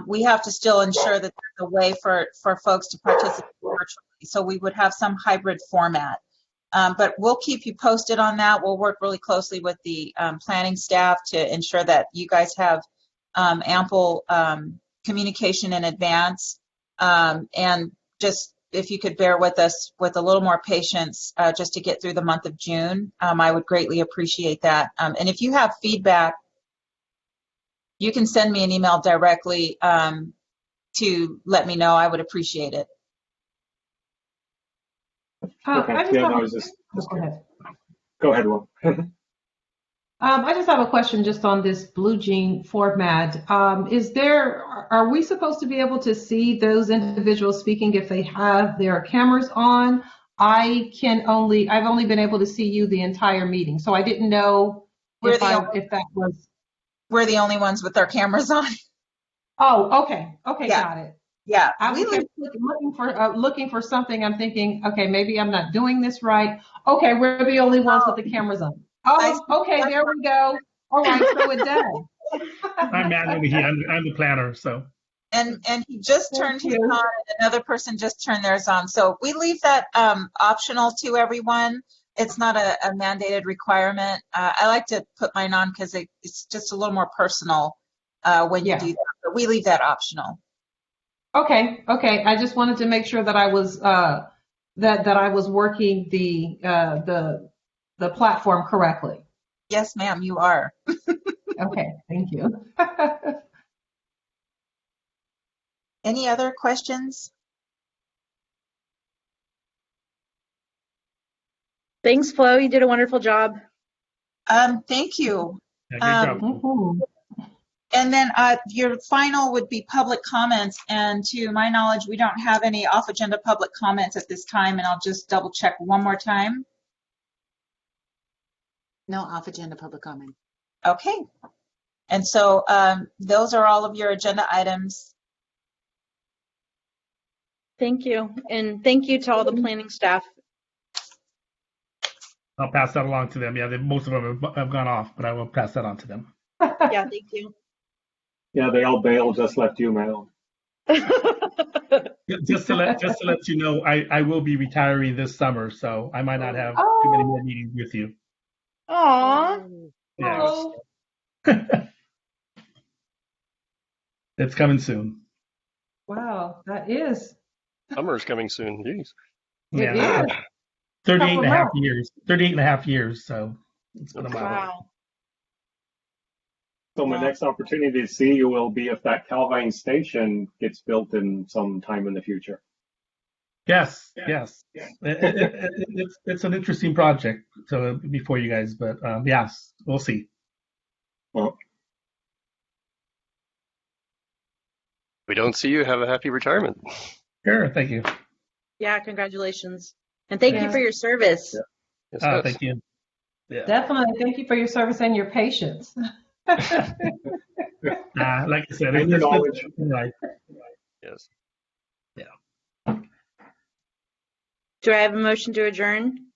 A: We have to still ensure that there's a way for folks to participate virtually. So we would have some hybrid format. But we'll keep you posted on that. We'll work really closely with the planning staff to ensure that you guys have ample communication in advance. And just if you could bear with us with a little more patience just to get through the month of June, I would greatly appreciate that. And if you have feedback, you can send me an email directly to let me know. I would appreciate it.
C: Okay. Go ahead, Will.
D: I just have a question just on this Blue Jean format. Are we supposed to be able to see those individuals speaking if they have their cameras on? I've only been able to see you the entire meeting, so I didn't know if that was.
A: We're the only ones with our cameras on.
D: Oh, okay. Okay,
A: yeah.
D: Got it.
A: Yeah.
D: I was looking for something. I'm thinking, okay, maybe I'm not doing this right. Okay, we're the only ones with the cameras on. Oh, okay, there we go. All right, so it does.
F: I'm manually here. I'm the planner, so.
A: And he just turned his on, and another person just turned theirs on. So we leave that optional to everyone. It's not a mandated requirement. I like to put mine on because it's just a little more personal when you do that. But we leave that optional.
D: Okay. I just wanted to make sure that I was that I was working the platform correctly.
A: Yes, ma'am, you are.
D: Okay, thank you.
A: Any other questions?
B: Thanks, Flo. You did a wonderful job.
A: Thank you.
F: Yeah, great job.
A: And then your final would be public comments. And to my knowledge, we don't have any off-agenda public comments at this time. And I'll just double check one more time.
S: No off-agenda public comment.
A: Okay. And so those are all of your agenda items.
B: Thank you. And thank you to all the planning staff.
F: I'll pass that along to them. Yeah, most of them have gone off, but I will pass that on to them.
B: Yeah, thank you.
C: Yeah, they all bailed, just left you, Mel.
F: Just to let you know, I will be retiring this summer, so I might not have too many more meetings with you.
B: Aw.
F: Yeah. It's coming soon.
D: Wow, that is.
K: Summer's coming soon. Jeez.
F: Yeah. 38 and a half years. 38 and a half years, so it's been a while.
B: Wow.
C: So my next opportunity to see you will be if that Calvine station gets built in some time in the future.
F: Yes. It's an interesting project to before you guys, but yes, we'll see.
C: Well,
K: we don't see you. Have a happy retirement.
F: Sure, thank you.
B: Yeah, congratulations. And thank you for your service.
K: Yes,
F: thank you. Yeah.
D: Definitely. Thank you for your service and your patience.
F: Like I said,
C: and your knowledge.
F: Right.
K: Yes.
F: Yeah.
B: Do I have a motion to adjourn?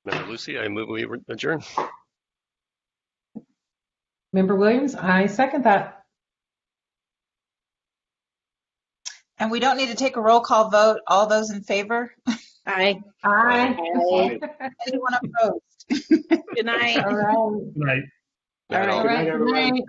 K: Member Lucy, I move we adjourn.
D: Member Williams, I second that.
A: And we don't need to take a roll call vote. All those in favor?
B: Aye.
D: Aye.
A: Anyone opposed?
B: Good night.
D: All right.
F: Right.
B: All right.
C: Good night, everyone.
D: Good night.